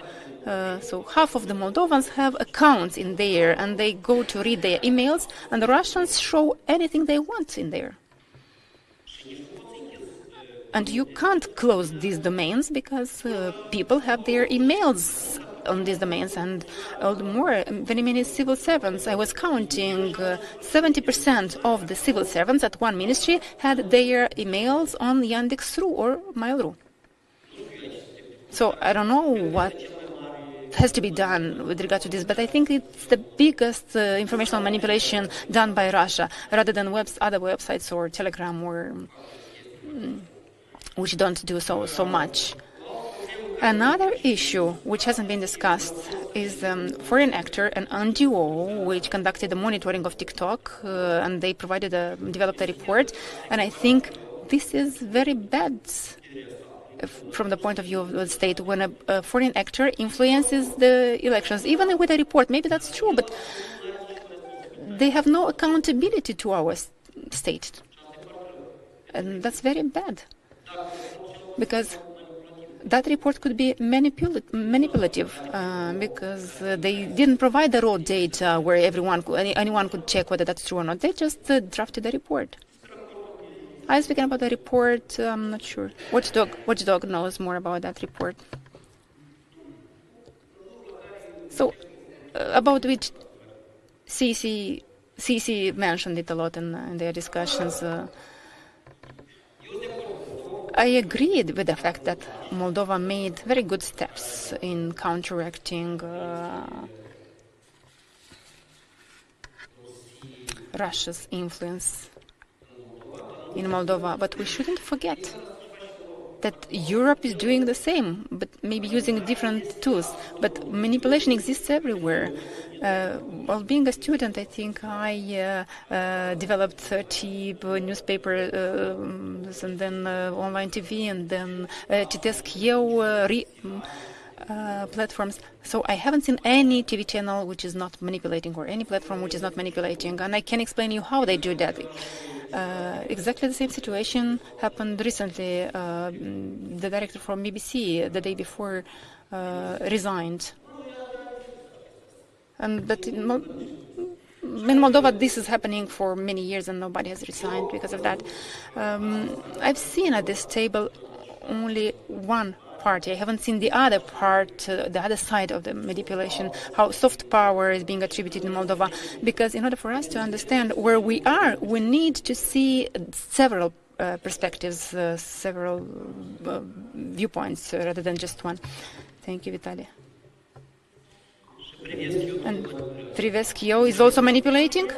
so half of the Moldovans have accounts in there, and they go to read their emails, and the Russians show anything they want in there. And you can't close these domains because people have their emails on these domains, and all the more, very many civil servants. I was counting 70% of the civil servants at one ministry had their emails on Yandex.ru or Mail.ru. So I don't know what has to be done with regard to this, but I think it's the biggest informational manipulation done by Russia, rather than other websites or Telegram, or which don't do so much. Another issue which hasn't been discussed is foreign actor, an NGO, which conducted the monitoring of TikTok, and they developed a report. And I think this is very bad from the point of view of the state, when a foreign actor influences the elections, even with a report. Maybe that's true, but they have no accountability to our state. And that's very bad, because that report could be manipulative, because they didn't provide the raw data where anyone could check whether that's true or not. They just drafted a report. I was speaking about the report. I'm not sure. Watchdog knows more about that report. So, about which CEC mentioned it a lot in their discussions. I agreed with the fact that Moldova made very good steps in counteracting Russia's influence in Moldova, but we shouldn't forget that Europe is doing the same, but maybe using different tools. But manipulation exists everywhere. While being a student, I think I developed 30 newspapers and then online TV and then platforms. So I haven't seen any TV channel which is not manipulating or any platform which is not manipulating. And I can explain you how they do that. Exactly the same situation happened recently. The director from BBC the day before resigned. And but in Moldova, this is happening for many years and nobody has resigned because of that. I've seen at this table only one party. I haven't seen the other part, the other side of the manipulation, how soft power is being attributed in Moldova. Because in order for us to understand where we are, we need to see several perspectives, several viewpoints rather than just one. Thank you, Vitaly. And Privesc Eu is also manipulating?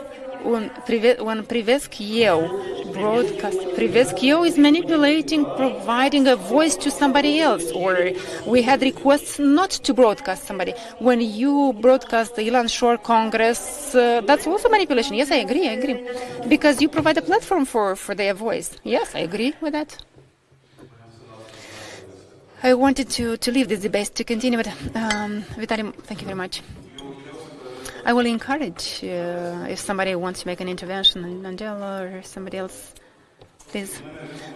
When Privesc Eu broadcast, Privesc Eu is manipulating, providing a voice to somebody else, or we had requests not to broadcast somebody. When you broadcast the Ilan Shore Congress, that's also manipulation. Yes, I agree. Because you provide a platform for their voice. Yes, I agree with that. I wanted to leave this debate to continue, but Vitaly, thank you very much. I will encourage if somebody wants to make an intervention, Angela or somebody else, please.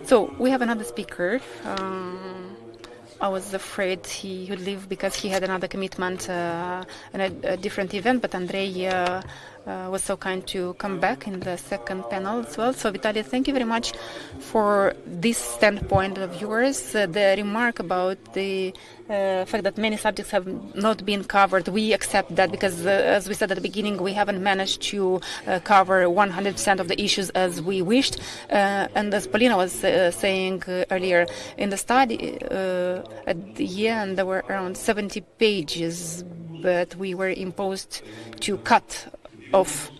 So we have another speaker. I was afraid he would leave because he had another commitment in a different event, but Andrei was so kind to come back in the second panel as well. So Vitaly, thank you very much for this standpoint of yours. The remark about the fact that many subjects have not been covered, we accept that because, as we said at the beginning, we haven't managed to cover 100% of the issues as we wished. And as Polina was saying earlier, in the study, at the end, there were around 70 pages, but we were imposed to cut off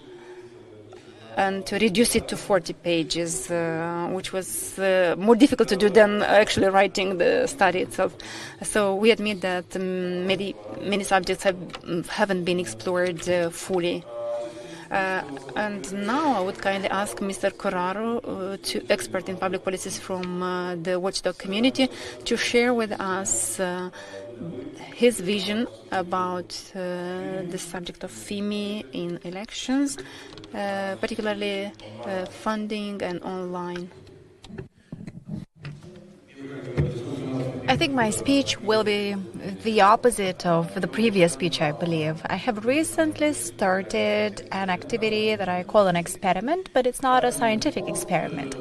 and to reduce it to 40 pages, which was more difficult to do than actually writing the study itself. So we admit that many subjects haven't been explored fully. And now I would kindly ask Mr. Coraru, expert in public policies from the watchdog community, to share with us his vision about the subject of FIMI in elections, particularly funding and online. I think my speech will be the opposite of the previous speech, I believe. I have recently started an activity that I call an experiment, but it's not a scientific experiment.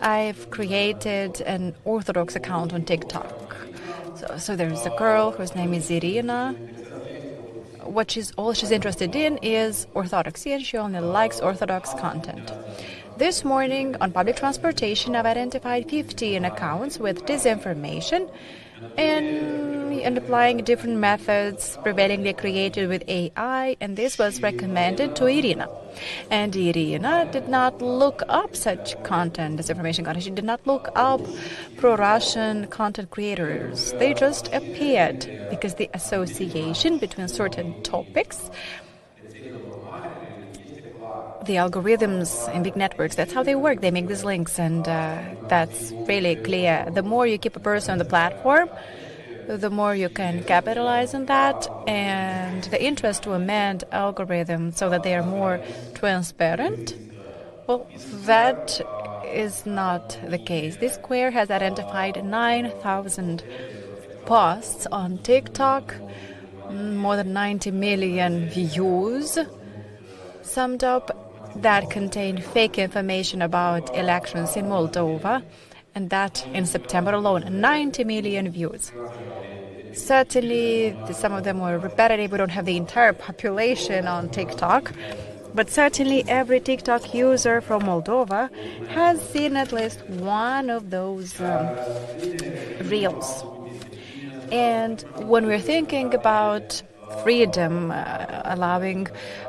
I've created an Orthodox account on TikTok. So there's a girl whose name is Irina. All she's interested in is Orthodoxy, and she only likes Orthodox content. This morning, on public transportation, I've identified 15 accounts with disinformation and applying different methods prevailingly created with AI, and this was recommended to Irina. And Irina did not look up such content, disinformation content. She did not look up pro-Russian content creators. They just appeared because the association between certain topics, the algorithms in big networks, that's how they work. They make these links, and that's really clear. The more you keep a person on the platform, the more you can capitalize on that, and the interest to amend algorithms so that they are more transparent, well, that is not the case. This square has identified 9,000 posts on TikTok, more than 90 million views, summed up, that contained fake information about elections in Moldova, and that in September alone, 90 million views. Certainly, some of them were repetitive. We don't have the entire population on TikTok, But certainly every TikTok user from Moldova has seen at least one of those reels. And when we're thinking about freedom, allowing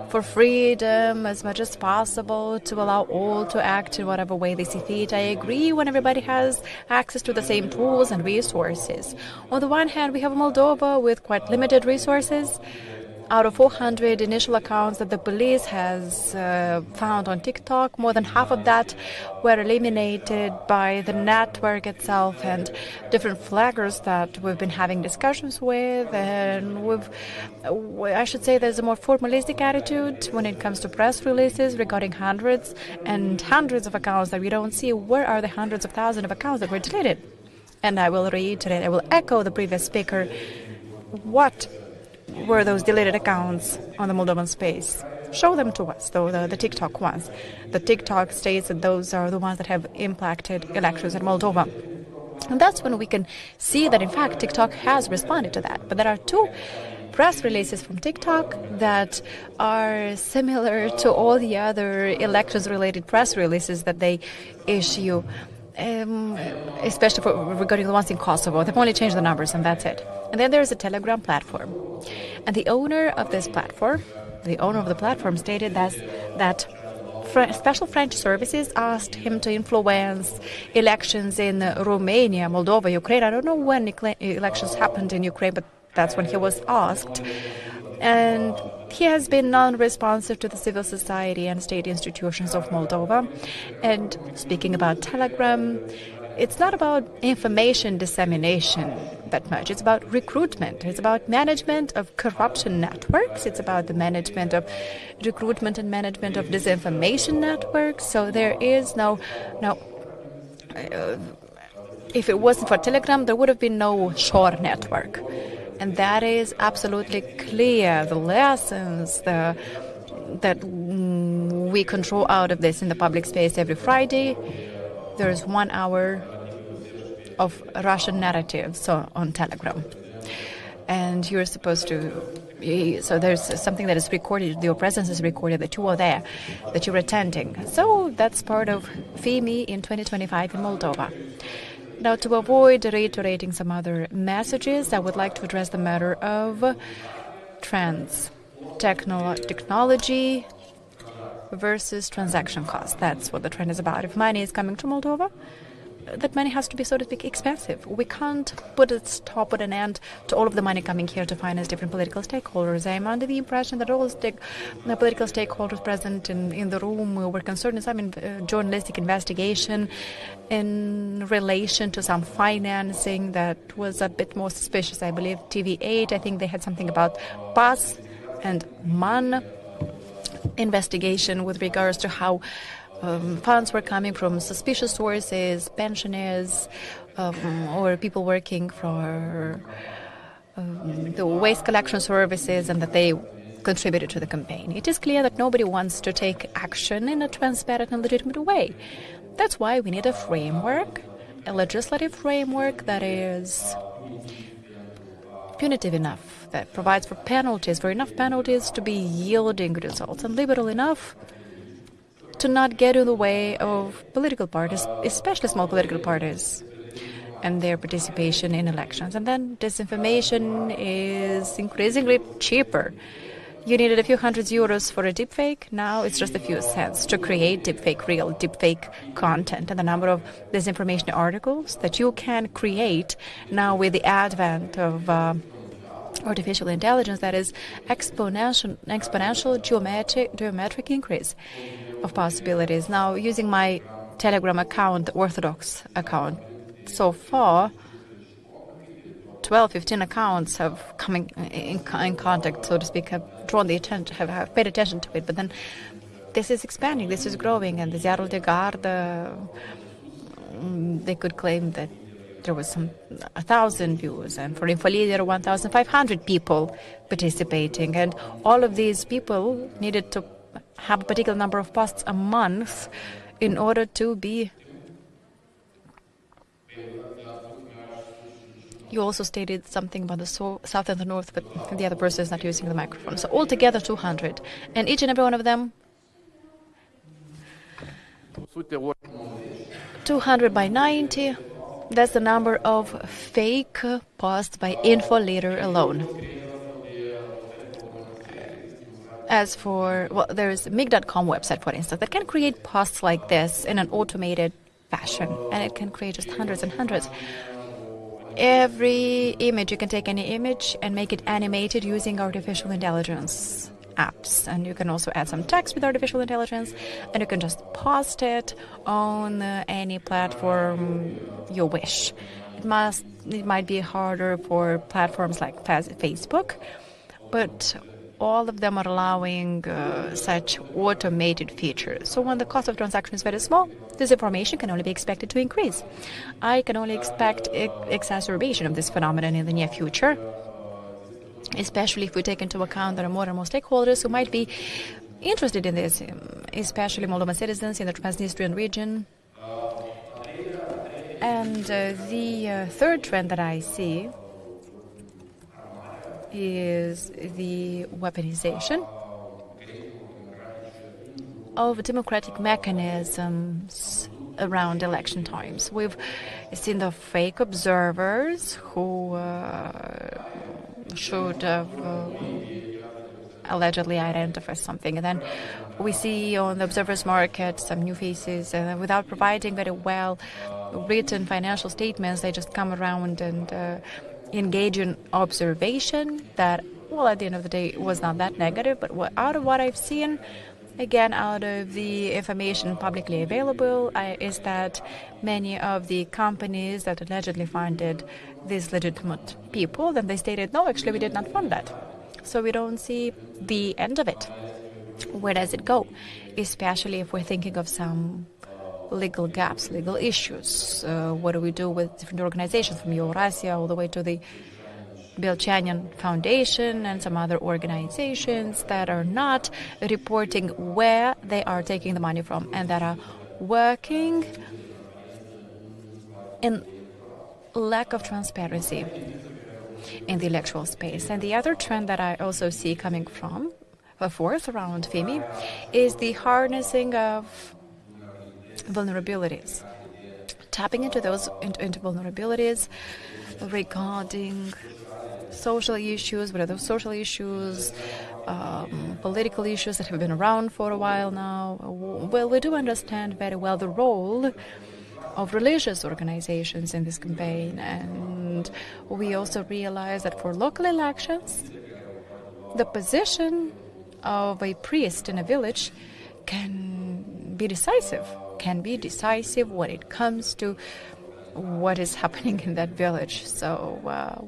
for freedom as much as possible to allow all to act in whatever way they see fit, I agree when everybody has access to the same tools and resources. On the one hand, we have Moldova with quite limited resources. Out of 400 initial accounts that the police has found on TikTok, more than half of that were eliminated by the network itself and different flaggers that we've been having discussions with. And I should say there's a more formalistic attitude when it comes to press releases regarding hundreds and hundreds of accounts that we don't see. Where are the hundreds of thousands of accounts that were deleted? And I will reiterate, I will echo the previous speaker. What were those deleted accounts on the Moldovan space? Show them to us, though, the TikTok ones. The TikTok states that those are the ones that have impacted elections in Moldova. And that's when we can see that, in fact, TikTok has responded to that. But there are two press releases from TikTok that are similar to all the other elections-related press releases that they issue, especially regarding the ones in Kosovo. They've only changed the numbers, and that's it. And then there's a Telegram platform. And the owner of this platform, stated that special French services asked him to influence elections in Romania, Moldova, Ukraine. I don't know when elections happened in Ukraine, but that's when he was asked. And he has been non-responsive to the civil society and state institutions of Moldova. And speaking about Telegram, it's not about information dissemination that much. It's about recruitment. It's about management of corruption networks. It's about the management of recruitment and management of disinformation networks. So there is no if it wasn't for Telegram, there would have been no Shore network. And that is absolutely clear. The lessons that we control out of this in the public space every Friday, there's 1 hour of Russian narratives on Telegram. And you're supposed to, so there's something that is recorded, your presence is recorded, that you are there, that you're attending. So that's part of FIMI in 2025 in Moldova. Now, to avoid reiterating some other messages, I would like to address the matter of trends, technology versus transaction costs. That's what the trend is about. If money is coming to Moldova, that money has to be, so to speak, expensive. We can't put a stop, put an end to all of the money coming here to finance different political stakeholders. I'm under the impression that all the political stakeholders present in the room were concerned in some journalistic investigation in relation to some financing that was a bit more suspicious. I believe TV8, I think they had something about PAS and MAN investigation with regards to how funds were coming from suspicious sources, pensioners, or people working for the waste collection services, and that they contributed to the campaign. It is clear that nobody wants to take action in a transparent and legitimate way. That's why we need a framework, a legislative framework that is punitive enough, that provides for penalties, for enough penalties to be yielding results, and liberal enough to not get in the way of political parties, especially small political parties, and their participation in elections. And then disinformation is increasingly cheaper. You needed a few hundred euros for a deepfake. Now it's just a few cents to create real deepfake content. And the number of disinformation articles that you can create now with the advent of artificial intelligence, that is exponential geometric increase of possibilities. Now, using my Telegram account, the Orthodox account, so far 12-15 accounts have come in contact, so to speak, have drawn the attention, have paid attention to it. But then this is expanding, this is growing, and the Ziarul de Gardă, they could claim that there was 1,000 views, and for Infolier there were 1,500 people participating, and all of these people needed to have a particular number of posts a month in order to be. You also stated something about the south and the north, but the other person is not using the microphone. So altogether 200, and each and every one of them 200 by 90, that's the number of fake posts by info leader alone. As for, well, there's mig.com website, for instance, that can create posts like this in an automated fashion, and it can create just hundreds and hundreds. Every image, you can take any image and make it animated using artificial intelligence apps, and you can also add some text with artificial intelligence, and you can just post it on any platform you wish. It might be harder for platforms like Facebook, but all of them are allowing such automated features. So when the cost of transaction is very small, this information can only be expected to increase. I can only expect exacerbation of this phenomenon in the near future, especially if we take into account there are more and more stakeholders who might be interested in this, especially Moldovan citizens in the Transnistrian region. And the third trend that I see is the weaponization of democratic mechanisms around election times. We've seen the fake observers who should have allegedly identified something, and then we see on the observers market some new faces, and without providing very well written financial statements, they just come around and engage in observation that, well, at the end of the day, was not that negative. But out of what I've seen, again, out of the information publicly available, is that many of the companies that allegedly funded these legitimate people, then they stated, no, actually, we did not fund that. So we don't see the end of it. Where does it go? Especially if we're thinking of some legal gaps, legal issues. What do we do with different organizations from Eurasia all the way to the Boțan Foundation and some other organizations that are not reporting where they are taking the money from and that are working in lack of transparency in the electoral space. And the other trend that I also see coming from forth around FIMI is the harnessing of vulnerabilities, tapping into those into vulnerabilities regarding social issues. What are those social issues? Political issues that have been around for a while now. Well, we do understand very well the role of religious organizations in this campaign, and we also realize that for local elections, the position of a priest in a village can be decisive when it comes to what is happening in that village. So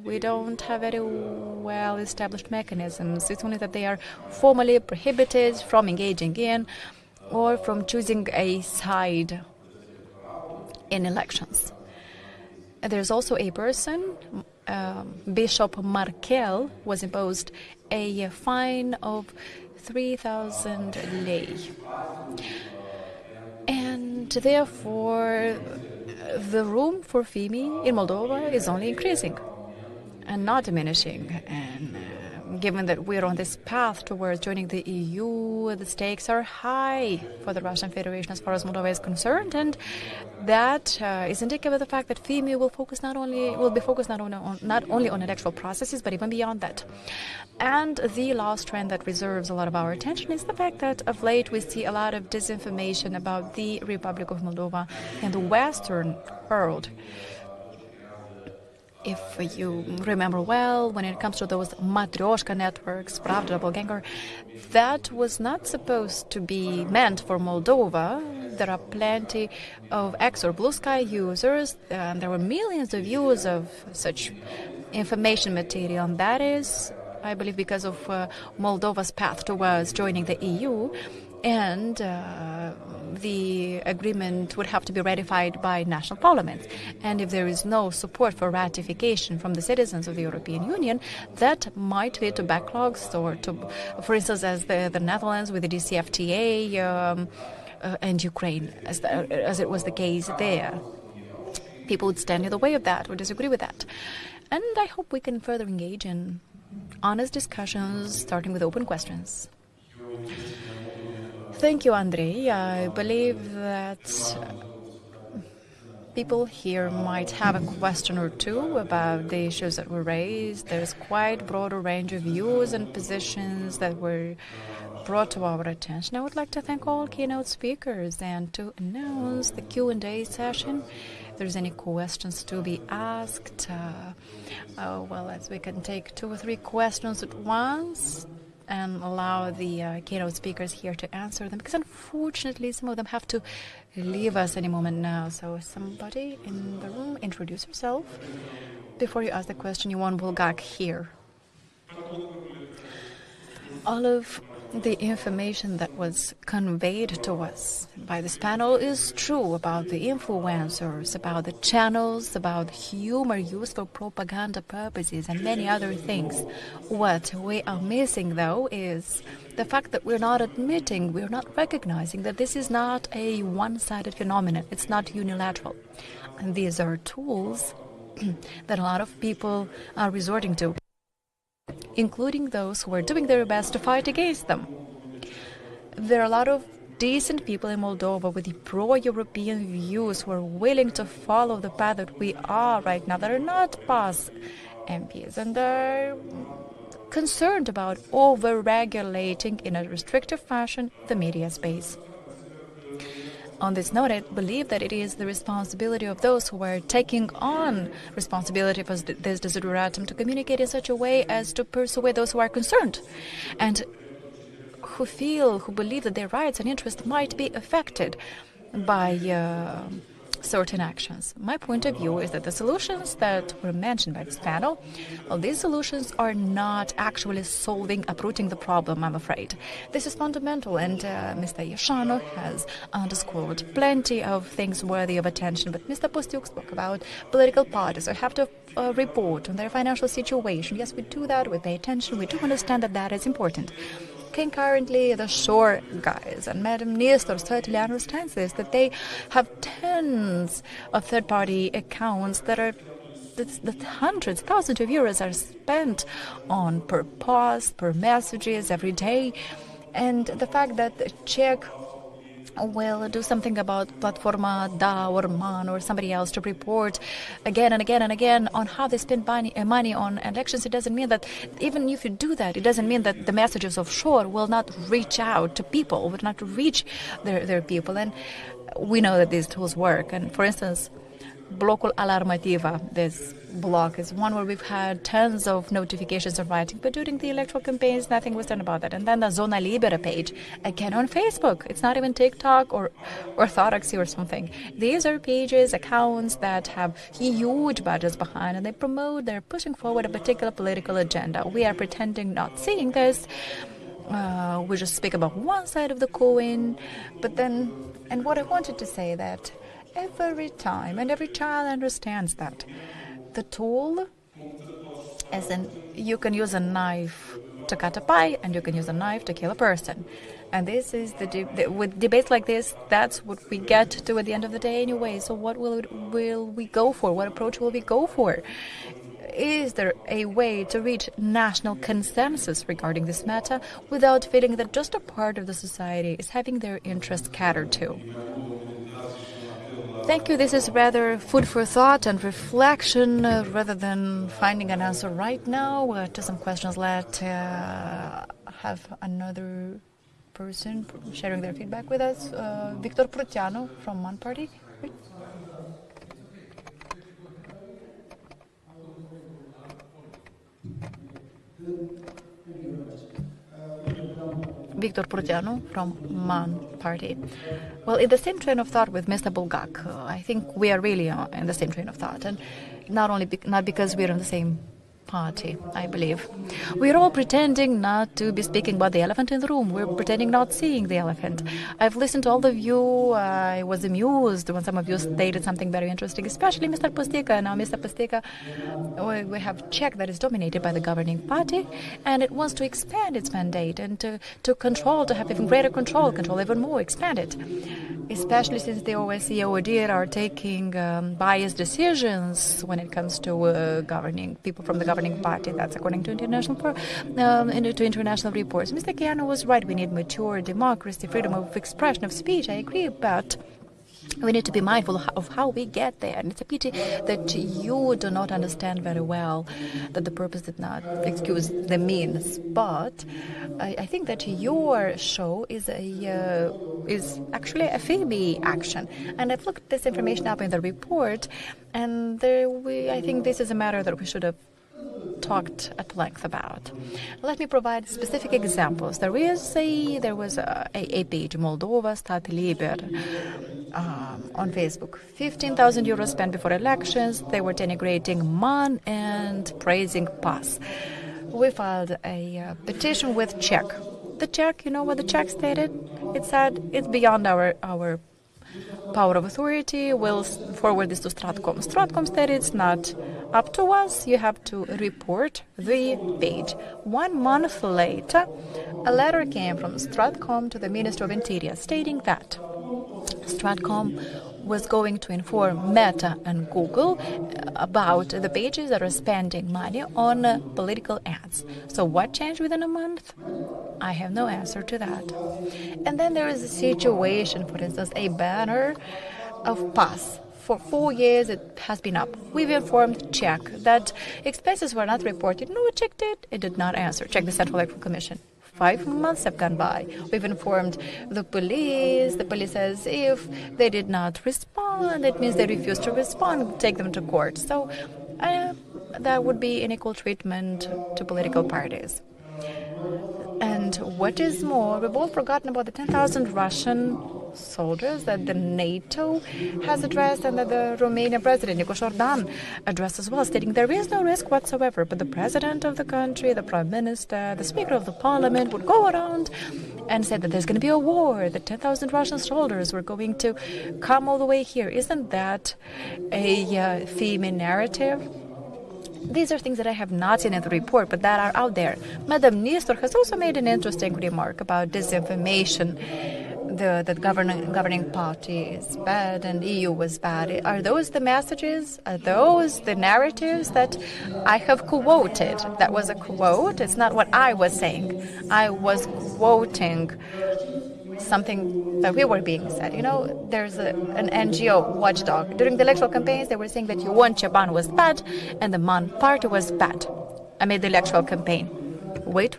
we don't have very well established mechanisms. It's only that they are formally prohibited from engaging in or from choosing a side in elections. And there's also a person, Bishop Markel, was imposed a fine of 3,000 lei. And therefore, the room for FIMI in Moldova is only increasing and not diminishing. And given that we're on this path towards joining the EU, the stakes are high for the Russian Federation as far as Moldova is concerned, and that is indicative of the fact that FIMI will be focused not only on electoral processes, but even beyond that. And the last trend that reserves a lot of our attention is the fact that of late we see a lot of disinformation about the Republic of Moldova in the Western world. If you remember well, when it comes to those Matryoshka networks, Pravda, Doppelganger, that was not supposed to be meant for Moldova. There are plenty of X or Blue Sky users, and there were millions of views of such information material, and that is, I believe, because of Moldova's path towards joining the EU, and the agreement would have to be ratified by national parliaments. And if there is no support for ratification from the citizens of the European Union, that might lead to backlogs, or to, for instance, as the Netherlands with the DCFTA and Ukraine, as it was the case there. People would stand in the way of that, would disagree with that. And I hope we can further engage in honest discussions, starting with open questions. Thank you, Andrei. I believe that people here might have a question or two about the issues that were raised. There's quite a broader range of views and positions that were brought to our attention. I would like to thank all keynote speakers and to announce the Q&A session. If there's any questions to be asked, as we can take 2 or 3 questions at once and allow the keynote speakers here to answer them, because unfortunately some of them have to leave us any moment now. So somebody in the room, introduce yourself before you ask the question. Ion Bulgak here. All of the information that was conveyed to us by this panel is true about the influencers, about the channels, about humor used for propaganda purposes, and many other things. What we are missing, though, is the fact that we're not admitting, we're not recognizing that this is not a one-sided phenomenon. It's not unilateral. And these are tools that a lot of people are resorting to, including those who are doing their best to fight against them. There are a lot of decent people in Moldova with pro-European views who are willing to follow the path that we are right now, that are not past MPs, and are concerned about over-regulating in a restrictive fashion the media space. On this note, I believe that it is the responsibility of those who are taking on responsibility for this desideratum to communicate in such a way as to persuade those who are concerned and who believe that their rights and interests might be affected by certain actions. My point of view is that the solutions that were mentioned by this panel, well, these solutions are not actually uprooting the problem, I'm afraid. This is fundamental, and Mr. Iașanu has underscored plenty of things worthy of attention, but Mr. Postiuc spoke about political parties. I have to report on their financial situation. Yes, we do that, we pay attention, we do understand that that is important. Concurrently, the shore guys, and Madam Nestor certainly understands this, that they have tens of third-party accounts that hundreds, thousands of euros are spent on per post, per messages every day. And the fact that the Czech will do something about Platforma Da or MAN or somebody else to report again and again and again on how they spend money on elections, it doesn't mean that, even if you do that, it doesn't mean that the messages offshore will not reach out to people, will not reach their people. And we know that these tools work. And for instance, Blocul Alarmativa, this block, is one where we've had tons of notifications of writing, but during the electoral campaigns, nothing was done about that. And then the Zona Libera page, again on Facebook. It's not even TikTok or Orthodoxy or something. These are pages, accounts that have huge budgets behind, and they're pushing forward a particular political agenda. We are pretending not seeing this. We just speak about one side of the coin, but then, and what I wanted to say that every time, and every child understands that the tool, as in you can use a knife to cut a pie and you can use a knife to kill a person. And this is with debates like this, that's what we get to at the end of the day anyway. So what will we go for? What approach will we go for? Is there a way to reach national consensus regarding this matter without feeling that just a part of the society is having their interests catered to? Thank you. This is rather food for thought and reflection rather than finding an answer right now to some questions. Let's have another person sharing their feedback with us. Victor Proteanu from MAN Party. Victor Proteanu from MAN Party. Well, in the same train of thought with Mr. Bulgak, I think we are really in the same train of thought, and not because we're in the same party, I believe. We're all pretending not to be speaking about the elephant in the room. We're pretending not seeing the elephant. I've listened to all of you. I was amused when some of you stated something very interesting, especially Mr. Postica. Now, Mr. Postica, we have Czech that is dominated by the governing party, and it wants to expand its mandate and to control, to have even greater control even more, expand it. Especially since the OSCE ODIHR are taking biased decisions when it comes to governing people from the governing party. That's according to international reports. Mr. Chianu was right. We need mature democracy, freedom of expression, of speech. I agree, but we need to be mindful of how we get there. And it's a pity that you do not understand very well that the purpose did not excuse the means. But I think that your show is actually a FIMI action. And I've looked this information up in the report, and I think this is a matter that we should have talked at length about. Let me provide specific examples. There was a page, Moldova Stat Liber, on Facebook. 15,000 euros spent before elections. They were denigrating MAN and praising PAS. We filed a petition with Czech. The Czech, you know what the Czech stated? It said it's beyond our power of authority. We'll forward this to Stratcom. Stratcom said it's not up to us. You have to report the page. 1 month later, a letter came from Stratcom to the Minister of Interior stating that Stratcom was going to inform Meta and Google about the pages that are spending money on political ads. So what changed within a month? I have no answer to that. And then there is a situation, for instance, a banner of PAS. For 4 years it has been up. We've informed Czech that expenses were not reported. No, Czech did. It did not answer. Czech, the Central Electoral Commission. 5 months have gone by. We've informed the police. The police says if they did not respond, it means they refuse to respond, take them to court. So that would be unequal treatment to political parties. And what is more, we've all forgotten about the 10,000 Russian soldiers that the NATO has addressed and that the Romanian president, Igor, addressed as well, stating there is no risk whatsoever. But the president of the country, the prime minister, the speaker of the parliament would go around and say that there's going to be a war, that 10,000 Russian soldiers were going to come all the way here. Isn't that a FIMI narrative? These are things that I have not seen in the report, but that are out there. Madam Nistor has also made an interesting remark about disinformation. The governing party is bad and EU was bad. Are those the messages? Are those the narratives that I have quoted? That was a quote. It's not what I was saying. I was quoting something that we were being said. You know, there's an NGO watchdog. During the electoral campaigns, they were saying that Ion Ceban was bad and the MAN party was bad amid the electoral campaign. Wait.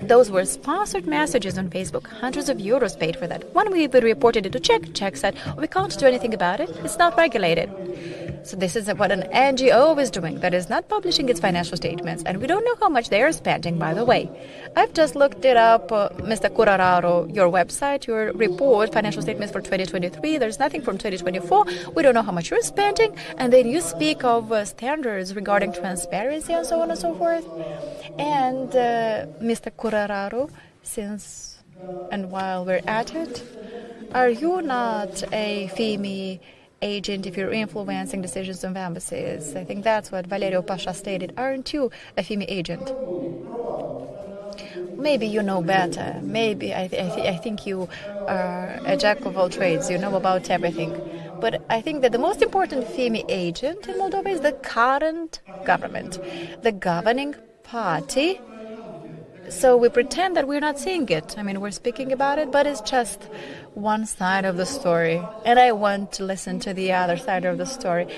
Those were sponsored messages on Facebook. Hundreds of euros paid for that. When we reported it to Czech, Czech said, we can't do anything about it. It's not regulated. So this is what an NGO is doing, that is not publishing its financial statements. And we don't know how much they are spending, by the way. I've just looked it up, Mr. Curararo, your website, your report, financial statements for 2023. There's nothing from 2024. We don't know how much you're spending. And then you speak of standards regarding transparency and so on and so forth. And Mr. Curararo, while we're at it, are you not a FIMI agent if you're influencing decisions of embassies? I think that's what Valerio Pasha stated. Aren't you a FIMI agent? Maybe you know better. Maybe I think you are a jack of all trades. You know about everything. But I think that the most important FIMI agent in Moldova is the current government, the governing party. So we pretend that we're not seeing it. I mean, we're speaking about it, but it's just one side of the story. And I want to listen to the other side of the story.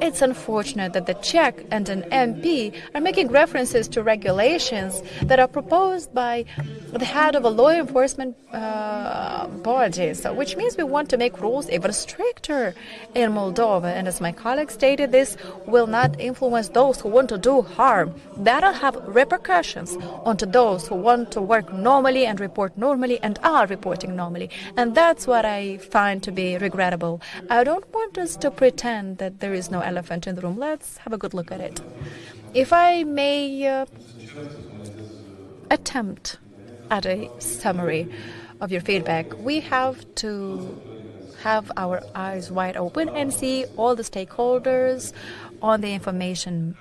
It's unfortunate that the Czech and an MP are making references to regulations that are proposed by the head of a law enforcement body, so which means we want to make rules even stricter in Moldova. And as my colleague stated, this will not influence those who want to do harm. That'll have repercussions onto those who want to work normally and report normally and are reporting normally. And that's what I find to be regrettable. I don't want us to pretend that there is no elephant in the room. Let's have a good look at it. If I may attempt at a summary of your feedback, we have to have our eyes wide open and see all the stakeholders on the information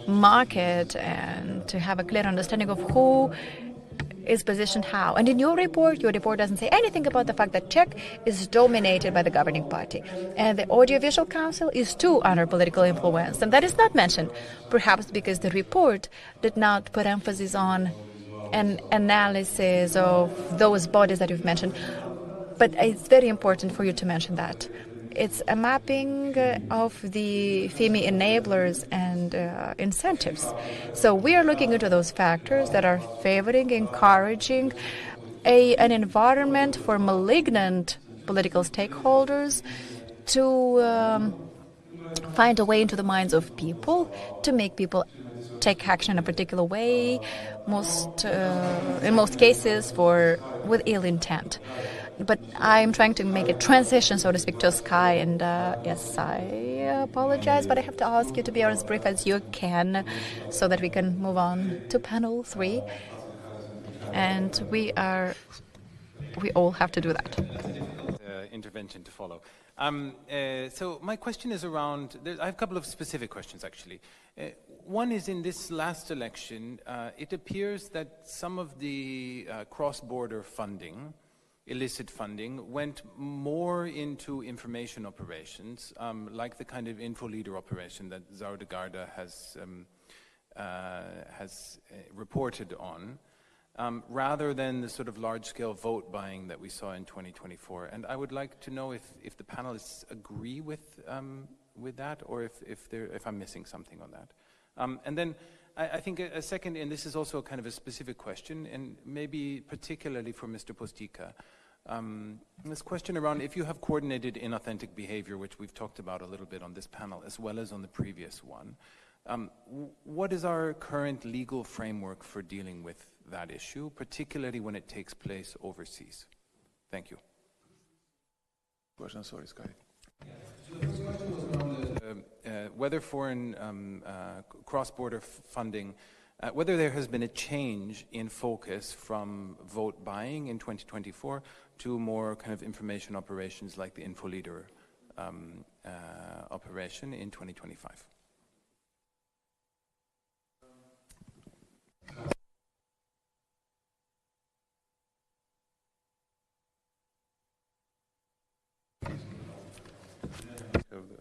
market and to have a clear understanding of who is positioned how. And in your report doesn't say anything about the fact that Czech is dominated by the governing party. And the Audiovisual Council is too under political influence. And that is not mentioned, perhaps because the report did not put emphasis on an analysis of those bodies that you've mentioned. But it's very important for you to mention that. It's a mapping of the FIMI enablers and incentives. So we are looking into those factors that are favoring, encouraging an environment for malignant political stakeholders to find a way into the minds of people, to make people take action in a particular way, in most cases with ill intent. But I'm trying to make a transition, so to speak, to Sky. And yes, I apologize, but I have to ask you to be as brief as you can so that we can move on to panel 3. And we all have to do that. Intervention to follow. So my question is around, I have a couple of specific questions, actually. One is, in this last election, it appears that some of the cross-border funding, illicit funding, went more into information operations, like the kind of info leader operation that Zaudegarda has reported on, rather than the sort of large-scale vote buying that we saw in 2024. And I would like to know if the panelists agree with that, or if I'm missing something on that. And then I think a second, and this is also kind of a specific question, and maybe particularly for Mr. Postica, this question around if you have coordinated inauthentic behavior, which we've talked about a little bit on this panel, as well as on the previous one. What is our current legal framework for dealing with that issue, particularly when it takes place overseas? Thank you. Question, sorry, Sky. Whether foreign cross-border funding, whether there has been a change in focus from vote buying in 2024 to more kind of information operations like the InfoLeader operation in 2025.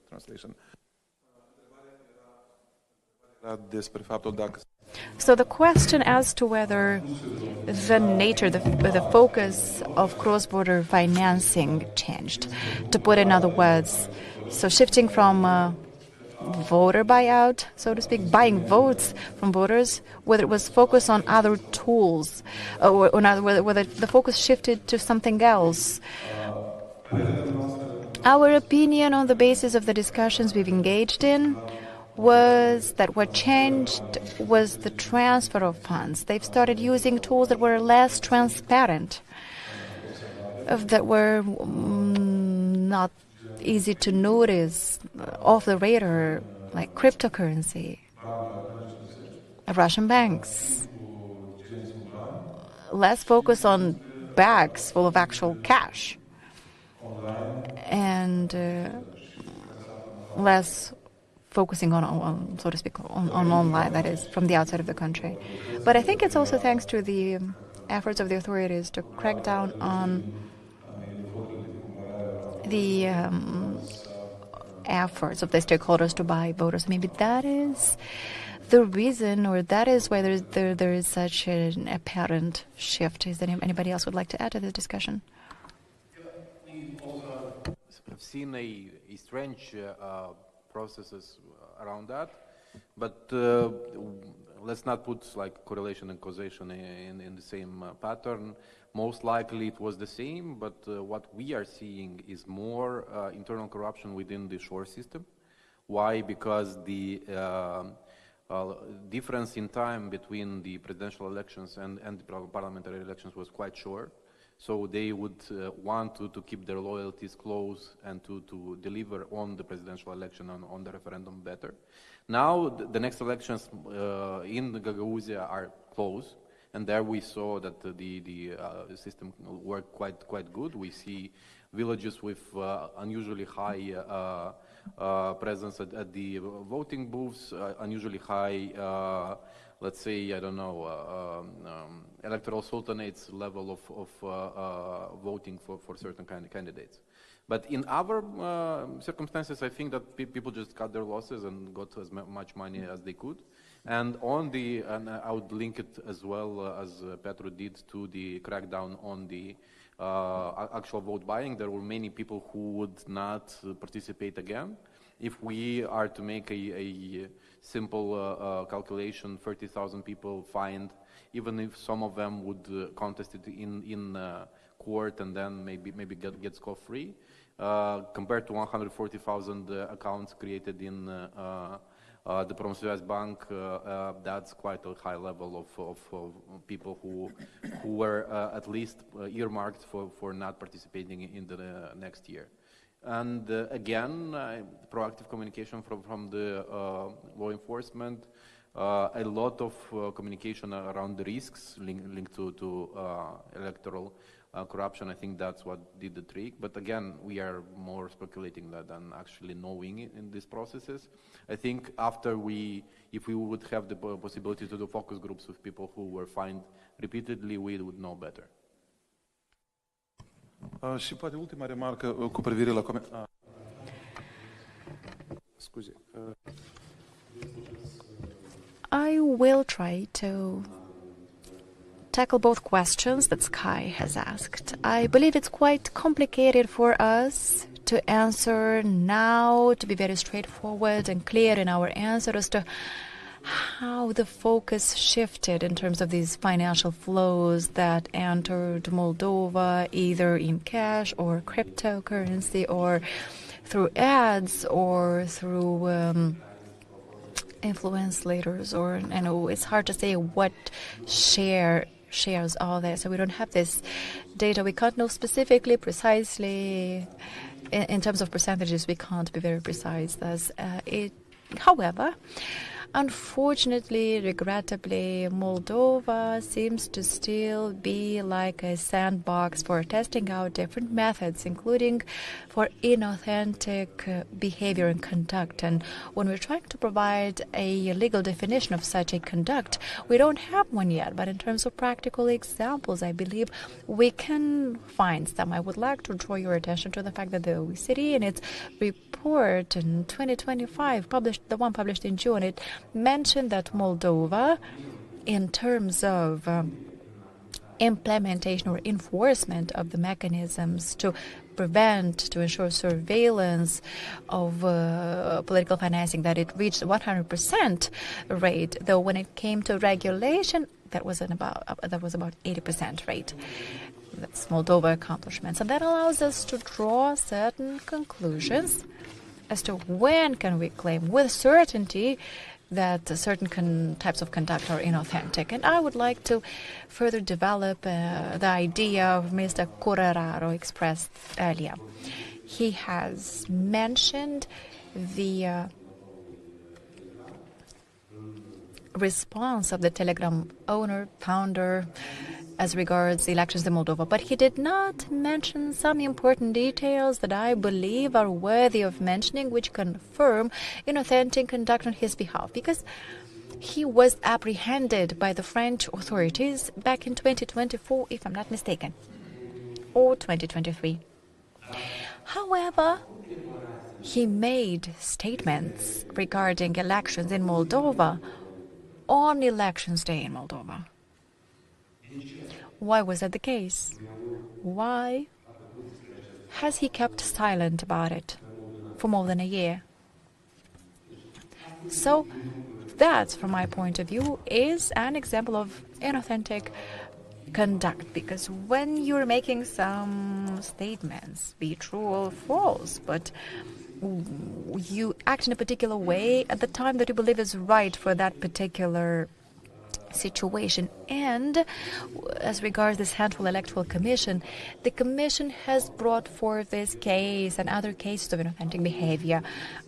Translation. So the question as to whether the nature, the focus of cross-border financing changed, to put in other words, so shifting from voter buyout, so to speak, buying votes from voters, whether it was focused on other tools, or whether the focus shifted to something else. Our opinion on the basis of the discussions we've engaged in was that what changed was the transfer of funds. They've started using tools that were less transparent, that were not easy to notice, off the radar, like cryptocurrency, Russian banks, less focus on bags full of actual cash, and less focusing on, so to speak, on online, that is, from the outside of the country. But I think it's also thanks to the efforts of the authorities to crack down on the efforts of the stakeholders to buy voters. Maybe that is the reason, or that is why there is such an apparent shift. Is there anybody else would like to add to this discussion? I've seen a strange processes around that, but let's not put like correlation and causation in the same pattern. Most likely it was the same, but what we are seeing is more internal corruption within the shore system. Why? Because the difference in time between the presidential elections and the parliamentary elections was quite short. So they would want to keep their loyalties close and to deliver on the presidential election on the referendum better. Now the next elections in Gagauzia are close, and there we saw that the system worked quite good. We see villages with unusually high presence at the voting booths, unusually high, let's say, I don't know, electoral sultanates level of voting for certain kind of candidates. But in other circumstances, I think that people just cut their losses and got as much money as they could. And and I would link it as well as Petru did to the crackdown on the actual vote buying. There were many people who would not participate again. If we are to make a simple calculation, 30,000 people fined, even if some of them would contest it in court and then maybe get scot-free, compared to 140,000 accounts created in the Promoționez Bank, that's quite a high level of people who were at least earmarked for not participating in the next year. And again, proactive communication from the law enforcement, a lot of communication around the risks linked to electoral corruption. I think that's what did the trick. But again, we are more speculating than actually knowing in these processes. I think if we would have the possibility to do focus groups with people who were fined repeatedly, we would know better. Și poate ultima remarcă cu privire la scuze. I will try to tackle both questions that Sky has asked. I believe it's quite complicated for us to answer now, to be very straightforward and clear in our answer as to how the focus shifted in terms of these financial flows that entered Moldova, either in cash or cryptocurrency or through ads or through influence leaders, or it's hard to say what shares all there. So we don't have this data. We can't know specifically, precisely, in terms of percentages. We can't be very precise. However, unfortunately, regrettably, Moldova seems to still be like a sandbox for testing out different methods, including for inauthentic behavior and conduct. And when we're trying to provide a legal definition of such a conduct, we don't have one yet. But in terms of practical examples, I believe we can find some. I would like to draw your attention to the fact that the OECD, in its report in 2025, the one published in June, it mentioned that Moldova, in terms of implementation or enforcement of the mechanisms to prevent, to ensure surveillance of political financing, that it reached 100% rate, though when it came to regulation, that was about 80% rate. That's Moldova accomplishments. And that allows us to draw certain conclusions as to when can we claim with certainty that certain types of conduct are inauthentic. And I would like to further develop the idea of Mr. Curararo expressed earlier. He has mentioned the response of the Telegram owner, founder, as regards the elections in Moldova, but he did not mention some important details that I believe are worthy of mentioning, which confirm inauthentic conduct on his behalf, because he was apprehended by the French authorities back in 2024, if I'm not mistaken, or 2023. However, he made statements regarding elections in Moldova on elections day in Moldova. Why was that the case? Why has he kept silent about it for more than a year? So that, from my point of view, is an example of inauthentic conduct, because when you're making some statements, be true or false, but you act in a particular way at the time that you believe is right for that particular situation. And as regards this handful electoral commission, the commission has brought forth this case and other cases of inauthentic behavior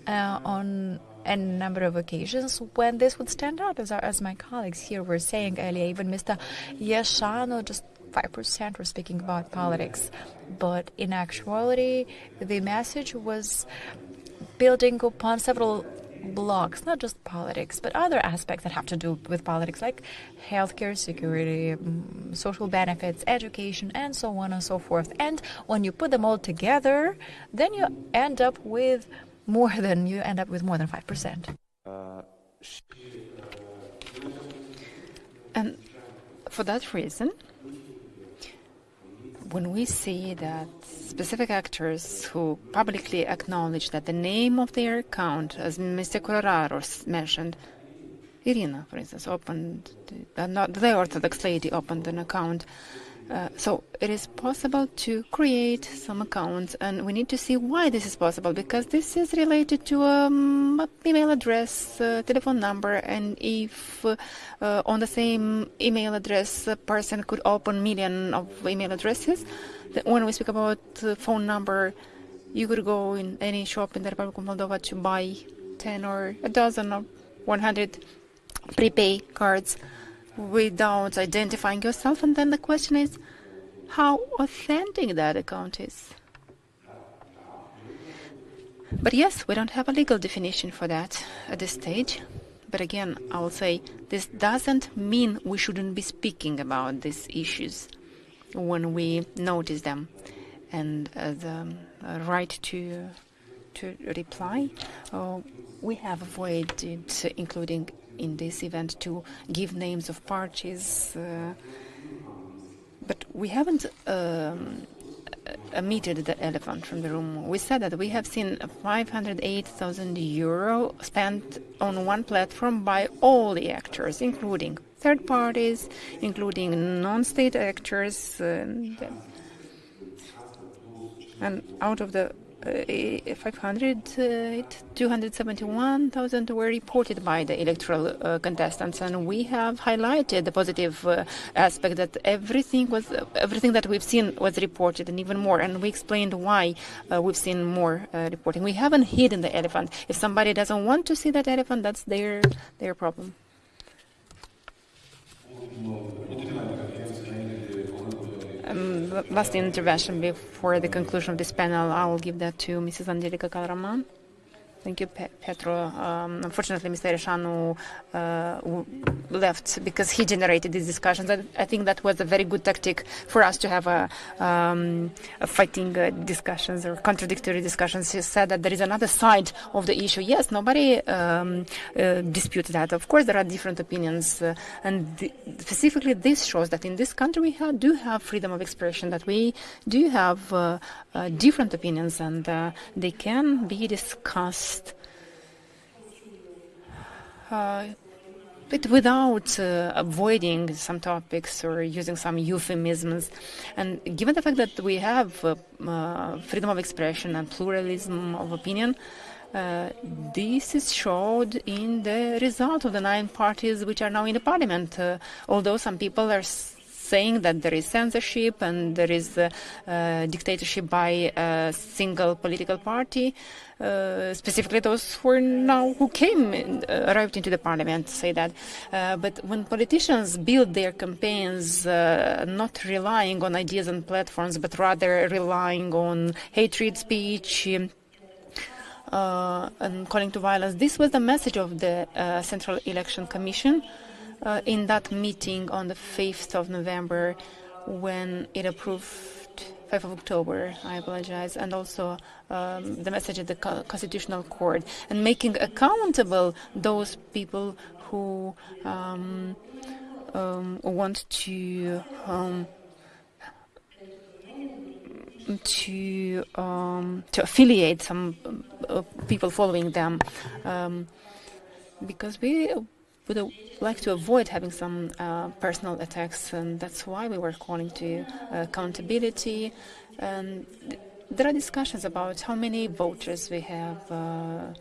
on a number of occasions when this would stand out, as my colleagues here were saying earlier. Even Mr. Yashano, just 5% were speaking about politics. But in actuality, the message was building upon several blocks, not just politics, but other aspects that have to do with politics, like healthcare, security, social benefits, education, and so on and so forth. And when you put them all together, then you end up with more than 5%. And for that reason, when we see that specific actors who publicly acknowledge that the name of their account, as Mr. Cororaros mentioned, Irina, for instance, opened, not the Orthodox lady opened an account. So it is possible to create some accounts, and we need to see why this is possible, because this is related to email address, telephone number, and if on the same email address a person could open million of email addresses, when we speak about phone number, you could go in any shop in the Republic of Moldova to buy 10 or a dozen or 100 prepay cards without identifying yourself, and then the question is how authentic that account is. But yes, we don't have a legal definition for that at this stage. But again, I will say this doesn't mean we shouldn't be speaking about these issues when we notice them. And the right to reply, we have avoided including in this event to give names of parties, but we haven't omitted the elephant from the room. We said that we have seen 508,000 euro spent on one platform by all the actors, including third parties, including non-state actors, and out of the 271,000 were reported by the electoral contestants, and we have highlighted the positive aspect that everything that we've seen was reported, and even more. And we explained why we've seen more reporting. We haven't hidden the elephant. If somebody doesn't want to see that elephant, that's their problem. Last intervention before the conclusion of this panel, I will give that to Mrs. Angelica Calraman. Thank you, Petru. Unfortunately, Mr. Ereșanu left because he generated these discussions. I think that was a very good tactic for us to have a fighting discussions or contradictory discussions. He said that there is another side of the issue. Yes, nobody disputes that. Of course, there are different opinions. And specifically, this shows that in this country we do have freedom of expression, that we do have different opinions, and they can be discussed but without avoiding some topics or using some euphemisms. And given the fact that we have freedom of expression and pluralism of opinion, this is showed in the result of the 9 parties which are now in the parliament. Although some people are saying that there is censorship and there is dictatorship by a single political party, specifically those who arrived into the parliament say that. But when politicians build their campaigns not relying on ideas and platforms, but rather relying on hatred speech and calling to violence, this was the message of the Central Election Commission in that meeting on the 5th of November when it approved 5th of October, I apologize, and also the message of the Constitutional Court, and making accountable those people who want to affiliate some people following them, because we would like to avoid having some personal attacks, and that's why we were calling to accountability. And there are discussions about how many voters we have. The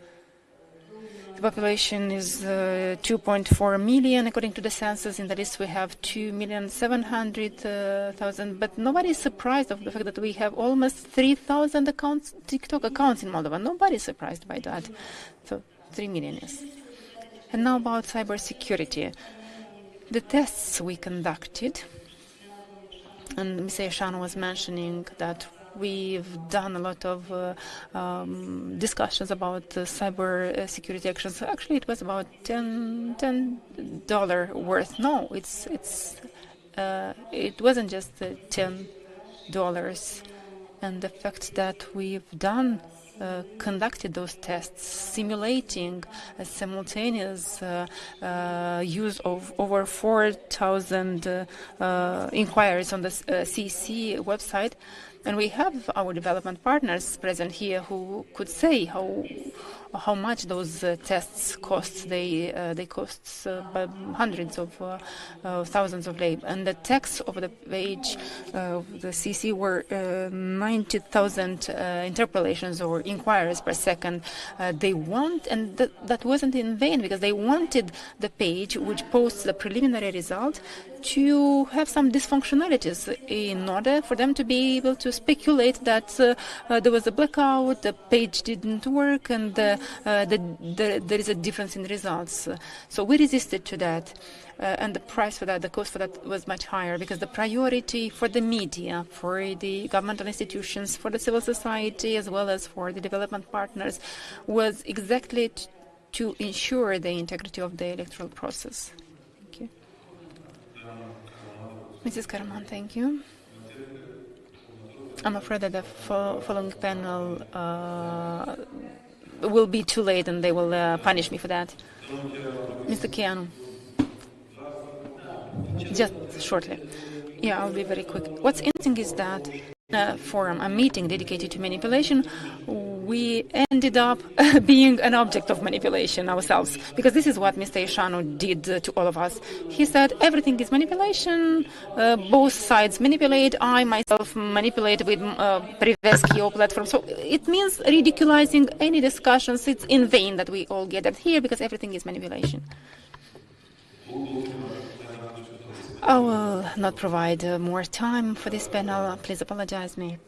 population is 2.4 million according to the census. In the list we have 2,700,000, but nobody is surprised of the fact that we have almost 3,000 TikTok accounts in Moldova. Nobody is surprised by that. So 3 million, yes. And now about cybersecurity. The tests we conducted, and Mr. Ieșanu was mentioning that we've done a lot of discussions about cyber security actions. Actually, it was about $10 worth. No, it wasn't just $10, and the fact that we've conducted those tests, simulating a simultaneous use of over 4,000 inquiries on the CC website. And we have our development partners present here who could say how much those tests cost. They cost by hundreds of thousands of lei. And the text of the page of the CC were 90,000 interpolations or inquiries per second. They want, and that wasn't in vain, because they wanted the page which posts the preliminary result to have some dysfunctionalities in order for them to be able to speculate that there was a blackout, the page didn't work, and there is a difference in results. So we resisted to that. And the price for that, the cost for that was much higher, because the priority for the media, for the governmental institutions, for the civil society, as well as for the development partners, was exactly to ensure the integrity of the electoral process. Thank you. Mrs. Karaman, thank you. I'm afraid that the following panel will be too late, and they will punish me for that. Mr. Chianu. Just shortly. Yeah, I'll be very quick. What's interesting is that forum, a meeting dedicated to manipulation, we ended up being an object of manipulation ourselves, because this is what Mr. Ieșanu did to all of us. He said everything is manipulation, both sides manipulate, I myself manipulate with Privescu platform. So it means ridiculizing any discussions. It's in vain that we all gathered here, because everything is manipulation. I will not provide more time for this panel. Please apologize me.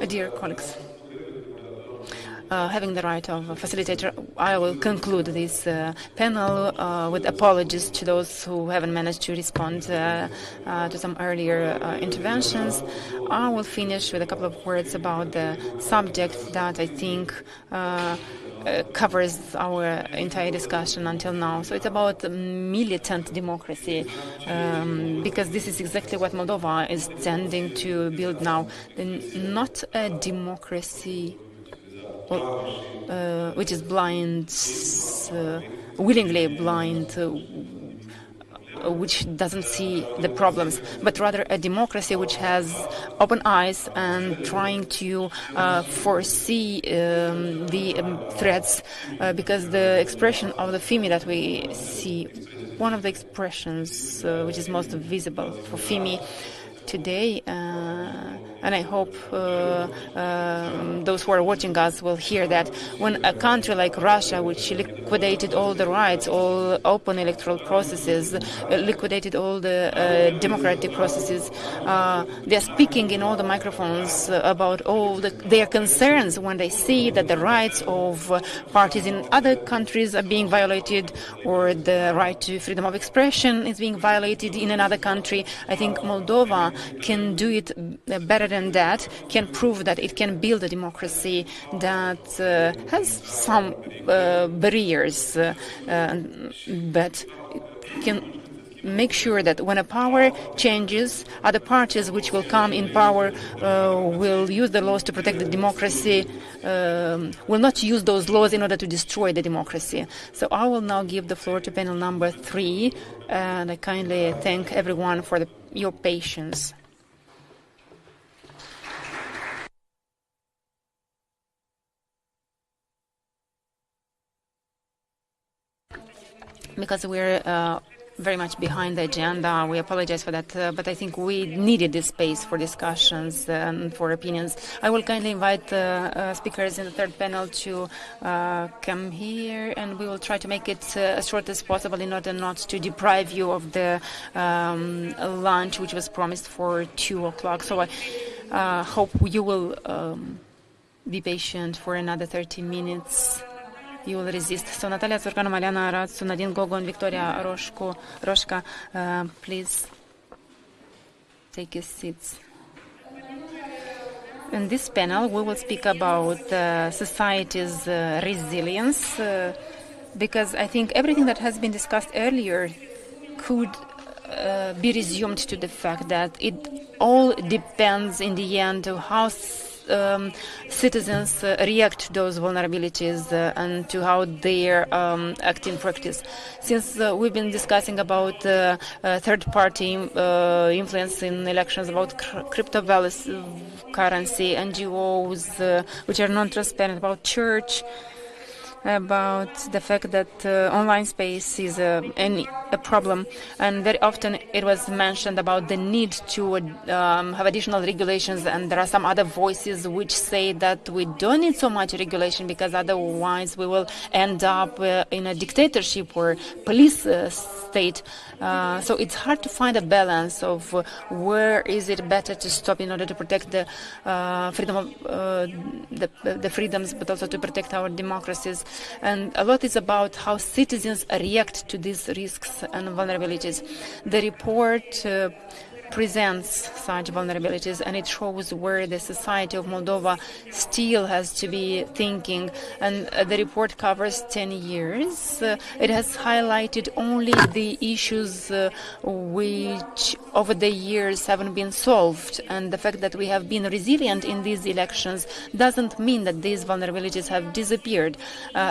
Dear colleagues, having the right of a facilitator, I will conclude this panel with apologies to those who haven't managed to respond to some earlier interventions. I will finish with a couple of words about the subject that I think covers our entire discussion until now. So it's about militant democracy, because this is exactly what Moldova is tending to build now. Not a democracy which is blind, willingly blind, which doesn't see the problems, but rather a democracy which has open eyes and trying to foresee the threats, because the expression of the FIMI that we see, one of the expressions which is most visible for FIMI today, and I hope those who are watching us will hear that, when a country like Russia, which liquidated all the rights, all open electoral processes, liquidated all the democratic processes, they are speaking in all the microphones about all their concerns when they see that the rights of parties in other countries are being violated, or the right to freedom of expression is being violated in another country. I think Moldova can do it better than that, can prove that it can build a democracy that has some barriers, but can make sure that when a power changes, other parties which will come in power will use the laws to protect the democracy, will not use those laws in order to destroy the democracy. So I will now give the floor to panel number 3, and I kindly thank everyone for your patience. Because we're very much behind the agenda, we apologize for that, but I think we needed this space for discussions and for opinions. I will kindly invite speakers in the third panel to come here, and we will try to make it as short as possible in order not to deprive you of the lunch which was promised for 2 o'clock. So I hope you will be patient for another 30 minutes. you will resist. So Natalia Țurcanu, Mariana Aratsu, Nadine Gogon, Victoria Roșca, please take your seats. In this panel, we will speak about society's resilience, because I think everything that has been discussed earlier could be resumed to the fact that it all depends in the end on how citizens react to those vulnerabilities and to how they act in practice. Since we've been discussing about third-party influence in elections, about cryptocurrency, NGOs which are non-transparent, about church, about the fact that online space is a problem, and very often it was mentioned about the need to have additional regulations, and there are some other voices which say that we don't need so much regulation because otherwise we will end up in a dictatorship or police state. So it's hard to find a balance of where is it better to stop in order to protect the freedom of the freedoms, but also to protect our democracies. And a lot is about how citizens react to these risks and vulnerabilities. The report presents such vulnerabilities, and it shows where the society of Moldova still has to be thinking. And the report covers 10 years. It has highlighted only the issues which over the years haven't been solved, and the fact that we have been resilient in these elections doesn't mean that these vulnerabilities have disappeared.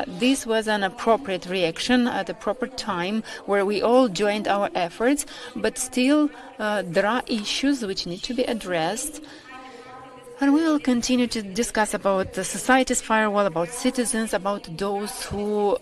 This was an appropriate reaction at a proper time where we all joined our efforts, but still there are issues which need to be addressed, and we will continue to discuss about the society's firewall, about citizens, about those who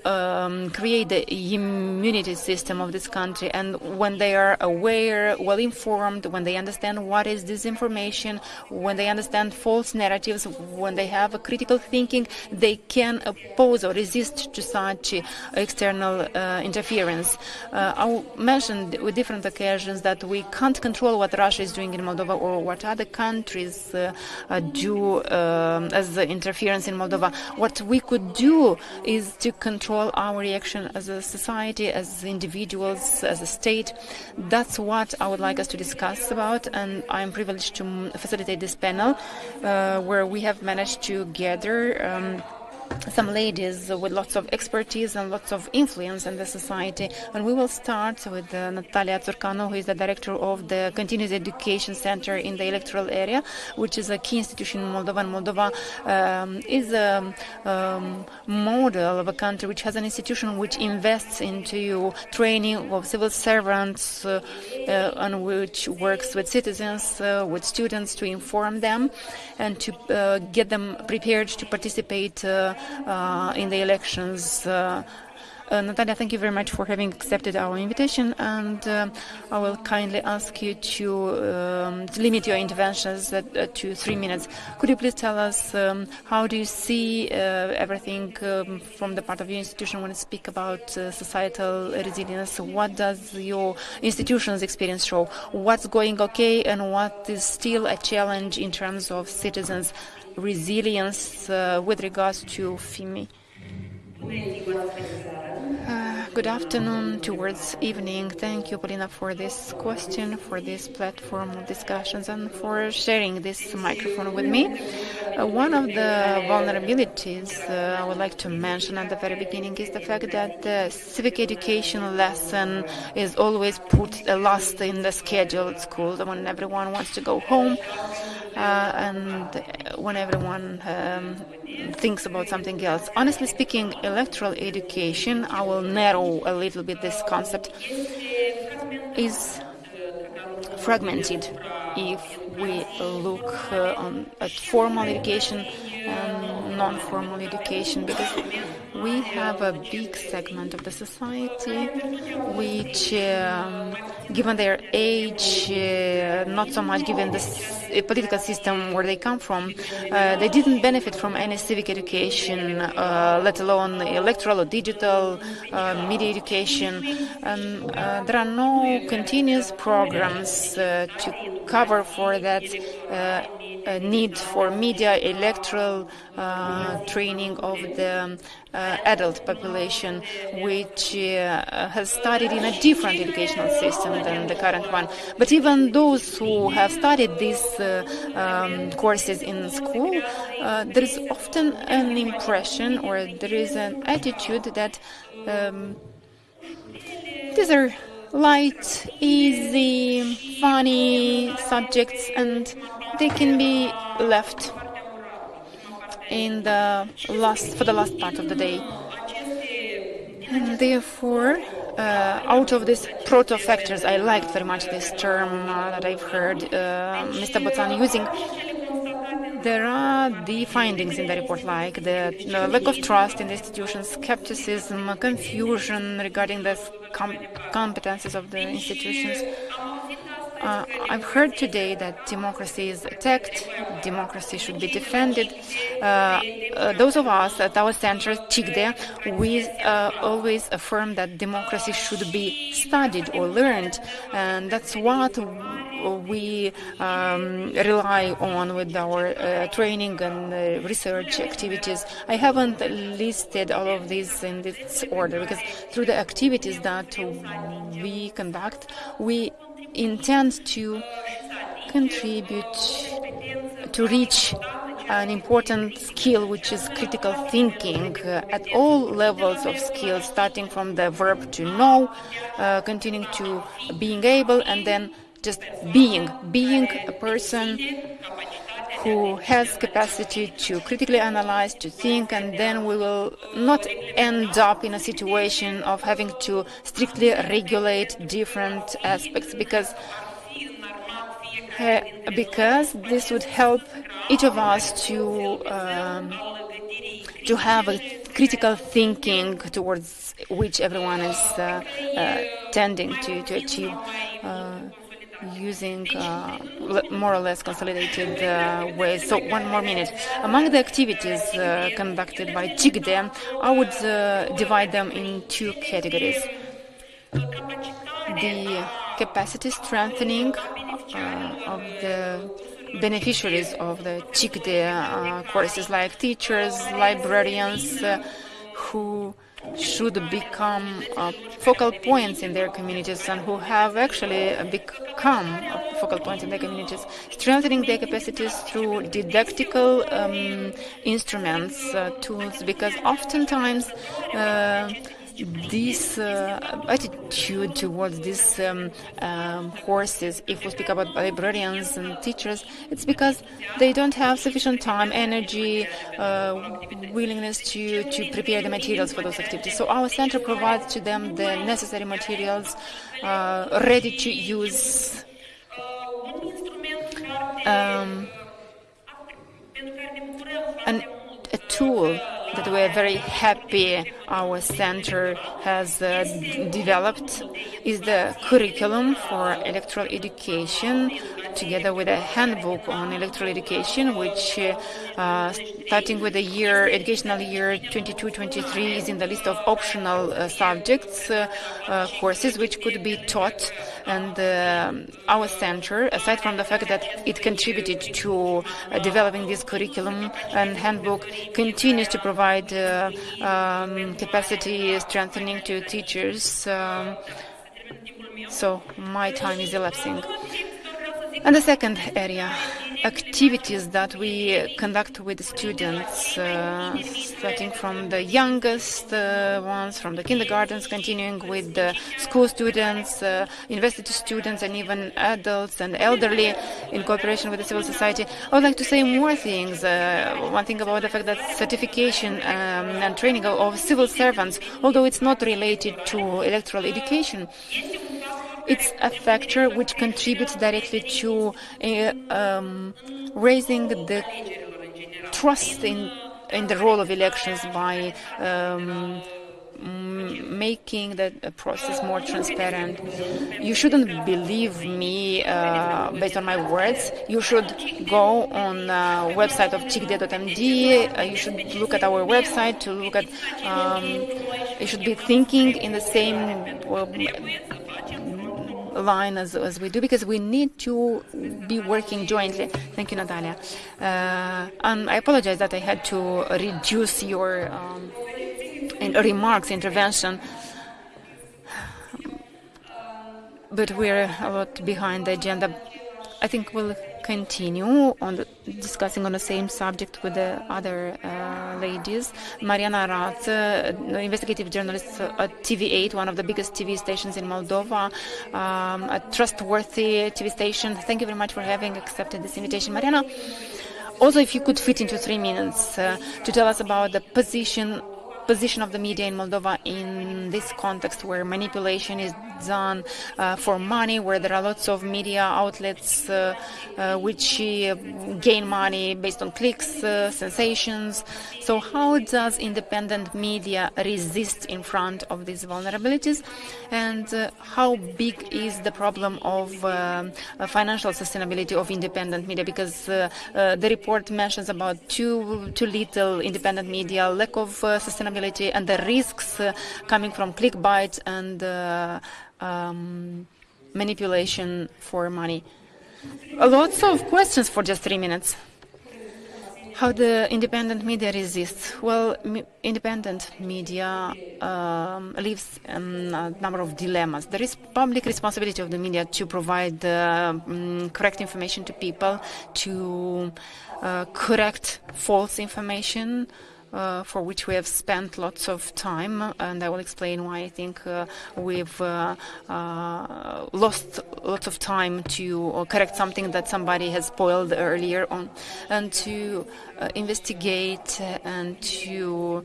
create the immunity system of this country, and when they are aware, well informed, when they understand what is disinformation, when they understand false narratives, when they have a critical thinking, they can oppose or resist to such external interference. I mentioned with different occasions that we can't control what Russia is doing in Moldova or what other countries do as interference in Moldova. What we could do is to control our reaction as a society, as individuals, as a state. That's what I would like us to discuss about, and I'm privileged to facilitate this panel where we have managed to gather some ladies with lots of expertise and lots of influence in the society. And we will start with Natalia Țurcanu, who is the director of the Continuous Education Center in the electoral area, which is a key institution in Moldova. And Moldova is a model of a country which has an institution which invests into training of civil servants and which works with citizens, with students, to inform them and to get them prepared to participate in the elections. Natalia, thank you very much for having accepted our invitation, and I will kindly ask you to limit your interventions to 3 minutes. Could you please tell us how do you see everything from the part of your institution when you speak about societal resilience? What does your institution's experience show? What's going okay and what is still a challenge in terms of citizens' resilience with regards to FIMI? Good afternoon towards evening. Thank you, Polina, for this question, for this platform of discussions, and for sharing this microphone with me. One of the vulnerabilities I would like to mention at the very beginning is the fact that the civic education lesson is always put last in the schedule at school, when everyone wants to go home and when everyone thinks about something else. Honestly speaking, electoral education, I will narrow a little bit this concept, is fragmented if we look at formal education and non-formal education, because we have a big segment of the society which, given their age, not so much given the political system where they come from, they didn't benefit from any civic education, let alone electoral or digital media education. And there are no continuous programs to cover cover for that need for media, electoral training of the adult population, which has studied in a different educational system than the current one. But even those who have studied these courses in school, there is often an impression, or there is an attitude that these are light, easy, funny subjects, and they can be left in for the last part of the day. And therefore, out of these proto-factors, I liked very much this term that I've heard Mr. Boțan using. There are the findings in the report, like the lack of trust in the institutions, skepticism, confusion regarding the competences of the institutions. I've heard today that democracy is attacked, democracy should be defended. Those of us at our center, CICDE, we always affirm that democracy should be studied or learned, and that's what we rely on with our training and research activities. I haven't listed all of these in this order because through the activities that we conduct, we intend to contribute to reach an important skill, which is critical thinking at all levels of skills, starting from the verb to know, continuing to being able, and then just being a person who has capacity to critically analyze, to think, and then we will not end up in a situation of having to strictly regulate different aspects, because this would help each of us to have a critical thinking towards which everyone is tending to achieve. Using more or less consolidated ways. So 1 more minute. Among the activities conducted by CICDE, I would divide them in 2 categories. The capacity strengthening of the beneficiaries of the CICDE courses, like teachers, librarians, who should become focal points in their communities and who have actually become focal points in their communities, strengthening their capacities through didactical instruments, tools, because oftentimes this attitude towards these courses, if we speak about librarians and teachers, it's because they don't have sufficient time, energy, willingness to prepare the materials for those activities. So our center provides to them the necessary materials, ready to use. And a tool that we're very happy our center has developed is the curriculum for electoral education, together with a handbook on electoral education, which starting with the educational year 22-23 is in the list of optional subjects, courses which could be taught. And our center, aside from the fact that it contributed to developing this curriculum and handbook, continues to provide capacity strengthening to teachers. So my time is elapsing. And the second area, activities that we conduct with students, starting from the youngest ones, from the kindergartens, continuing with the school students, university students, and even adults and elderly, in cooperation with the civil society. I would like to say more things. One thing about the fact that certification and training of civil servants, although it's not related to electoral education, it's a factor which contributes directly to raising the trust in the role of elections by making the process more transparent. You shouldn't believe me based on my words. You should go on the website of CICDE.md. You should look at our website to look at. You should be thinking in the same line as we do, because we need to be working jointly. Thank you, Natalia. And I apologize that I had to reduce your intervention, but we're a lot behind the agenda. I think we'll continue on discussing on the same subject with the other ladies. Mariana Rat, investigative journalist at TV8, one of the biggest TV stations in Moldova, a trustworthy TV station. Thank you very much for having accepted this invitation, Mariana. Also, if you could fit into 3 minutes to tell us about the position of the media in Moldova in this context where manipulation is done for money, where there are lots of media outlets which gain money based on clicks, sensations. So how does independent media resist in front of these vulnerabilities? And how big is the problem of financial sustainability of independent media? Because the report mentions about too little independent media, lack of sustainability, and the risks coming from clickbait and manipulation for money. Lots of questions for just 3 minutes. How the independent media resists? Well, independent media lives in a number of dilemmas. There is public responsibility of the media to provide correct information to people, to correct false information, for which we have spent lots of time, and I will explain why I think we've lost lots of time to correct something that somebody has spoiled earlier on, and to investigate and to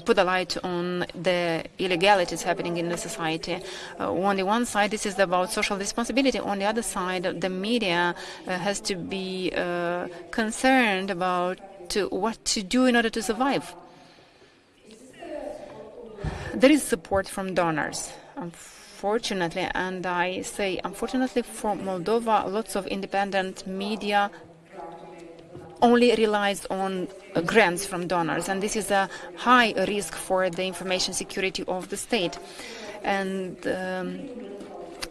put a light on the illegalities happening in the society. On the one side, this is about social responsibility. On the other side, the media has to be concerned about what to do in order to survive. There is support from donors, unfortunately, and I say unfortunately for Moldova, lots of independent media only relies on grants from donors, and this is a high risk for the information security of the state. And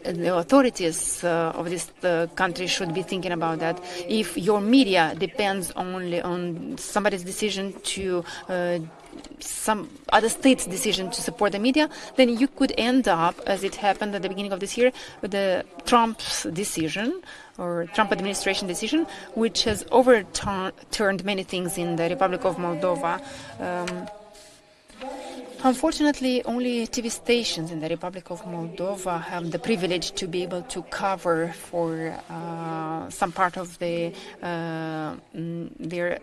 the authorities of this country should be thinking about that. If your media depends only on somebody's decision to some other state's decision to support the media, then you could end up, as it happened at the beginning of this year, with the Trump's decision, or Trump administration decision, which has overturned many things in the Republic of Moldova. Unfortunately, only TV stations in the Republic of Moldova have the privilege to be able to cover for some part of their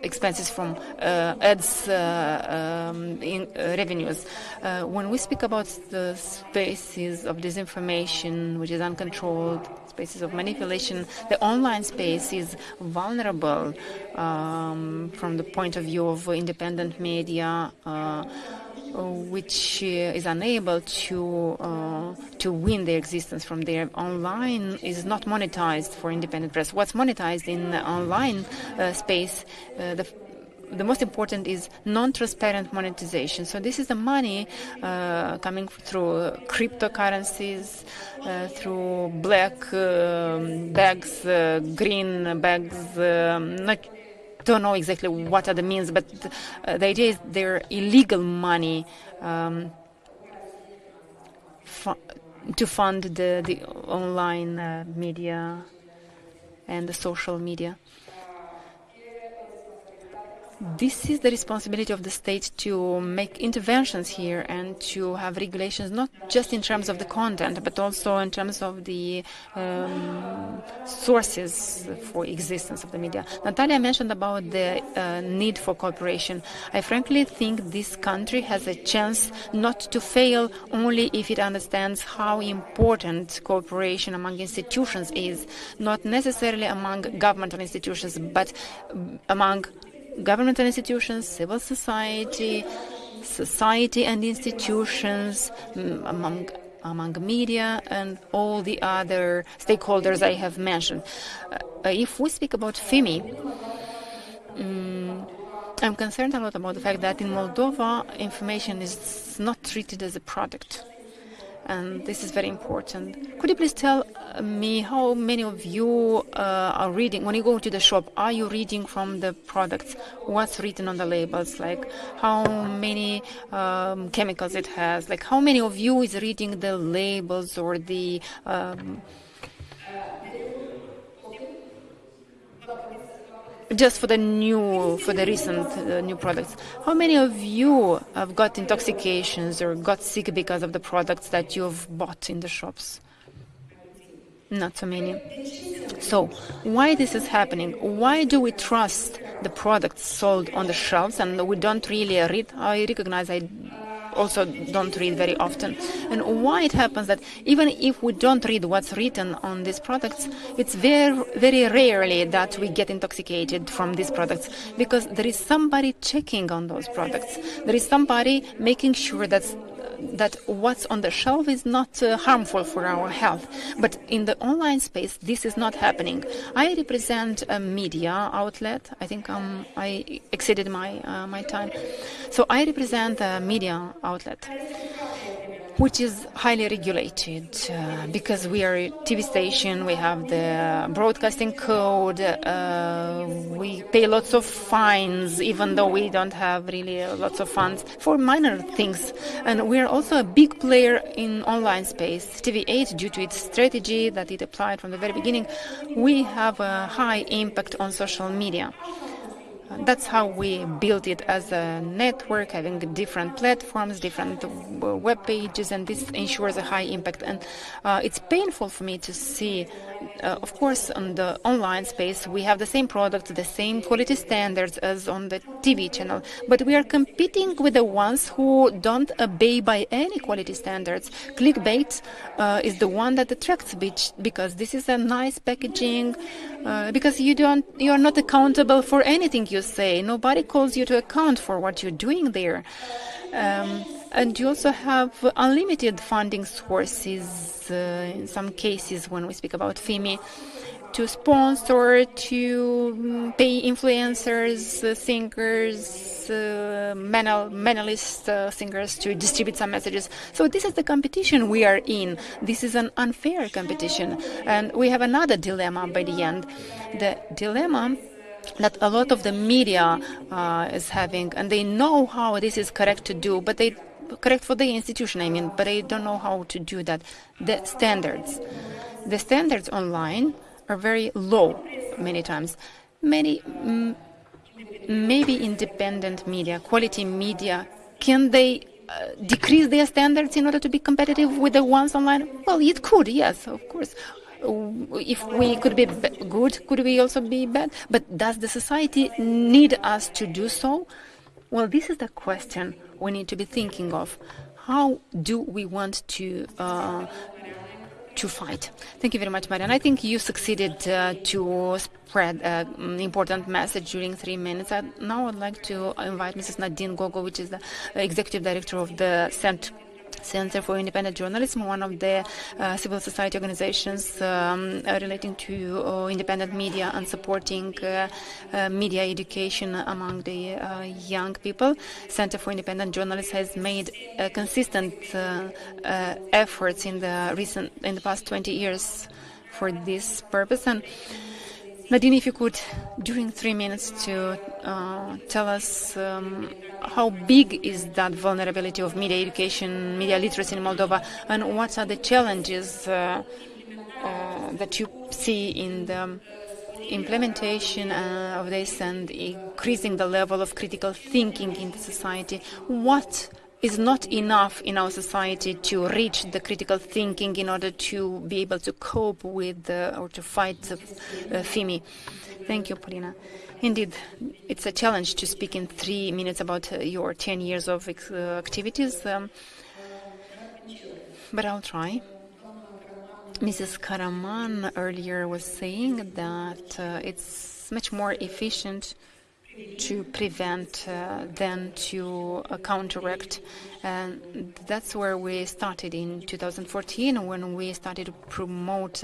expenses from ads in revenues. When we speak about the spaces of disinformation, which is uncontrolled, spaces of manipulation, the online space is vulnerable from the point of view of independent media, which is unable to win their existence from there. Online is not monetized for independent press. What's monetized in the online space, the most important is non-transparent monetization. So this is the money coming through cryptocurrencies, through black bags, green bags, don't know exactly what are the means, but the idea is they're illegal money to fund the online media and the social media. This is the responsibility of the state to make interventions here and to have regulations, not just in terms of the content, but also in terms of the sources for existence of the media. Natalia mentioned about the need for cooperation. I frankly think this country has a chance not to fail only if it understands how important cooperation among institutions is, not necessarily among governmental institutions, but among governmental institutions, civil society and institutions, among media and all the other stakeholders I have mentioned. If we speak about FIMI, I'm concerned a lot about the fact that in Moldova, information is not treated as a product. and this is very important. Could you please tell me how many of you are reading, when you go to the shop, are you reading from the products what's written on the labels, like how many chemicals it has, like how many of you is reading the labels or the just for the recent new products. How many of you have got intoxications or got sick because of the products that you've bought in the shops? Not so many. So, why this is happening? Why do we trust the products sold on the shelves and we don't really read? I recognize I also don't read very often. And why it happens that even if we don't read what's written on these products, it's very, very rarely that we get intoxicated from these products, because there is somebody checking on those products. There is somebody making sure that what's on the shelf is not harmful for our health. But in the online space, this is not happening. I represent a media outlet. I think I exceeded my time. So I represent a media outlet, which is highly regulated because we are a TV station, we have the broadcasting code, we pay lots of fines, even though we don't have really lots of funds for minor things. And we are also a big player in online space. TV8, due to its strategy that it applied from the very beginning, we have a high impact on social media. That's how we built it as a network, having different platforms, different web pages, and this ensures a high impact. And it's painful for me to see, of course, on the online space, we have the same product, the same quality standards as on the TV channel, but we are competing with the ones who don't obey by any quality standards. Clickbait is the one that attracts because this is a nice packaging, because you are not accountable for anything you say. Nobody calls you to account for what you're doing there. And you also have unlimited funding sources in some cases when we speak about FIMI, to sponsor, to pay influencers, singers, manualist singers to distribute some messages. So this is the competition we are in. This is an unfair competition. And we have another dilemma by the end. The dilemma that a lot of the media is having, and they know how this is correct to do, but they correct for the institution, I mean, but they don't know how to do that. The standards online are very low many times. Maybe independent media, quality media, can they decrease their standards in order to be competitive with the ones online? Well, it could, yes, of course. If we could be good, could we also be bad? But does the society need us to do so? Well, this is the question we need to be thinking of. How do we want to fight? Thank you very much, Marian. I think you succeeded to spread an important message during 3 minutes. Now I'd like to invite Mrs. Nadine Gogo, which is the executive director of the Center for Independent Journalism, one of the civil society organizations relating to independent media and supporting media education among the young people. Center for Independent Journalism has made consistent efforts in the past 20 years for this purpose. And Nadine, if you could, during 3 minutes, to tell us how big is that vulnerability of media education, media literacy in Moldova, and what are the challenges that you see in the implementation of this and increasing the level of critical thinking in the society? What is not enough in our society to reach the critical thinking in order to be able to cope with or to fight FIMI? Thank you, Polina. Indeed, it's a challenge to speak in 3 minutes about your 10 years of activities, but I'll try. Mrs. Karaman earlier was saying that it's much more efficient to prevent than to counteract. And that's where we started in 2014, when we started to promote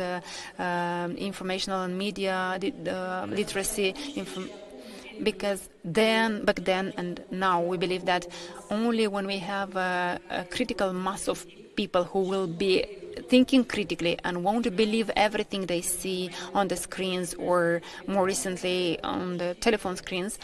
informational and media literacy, because back then and now we believe that only when we have a critical mass of people who will be thinking critically and won't believe everything they see on the screens or more recently on the telephone screens,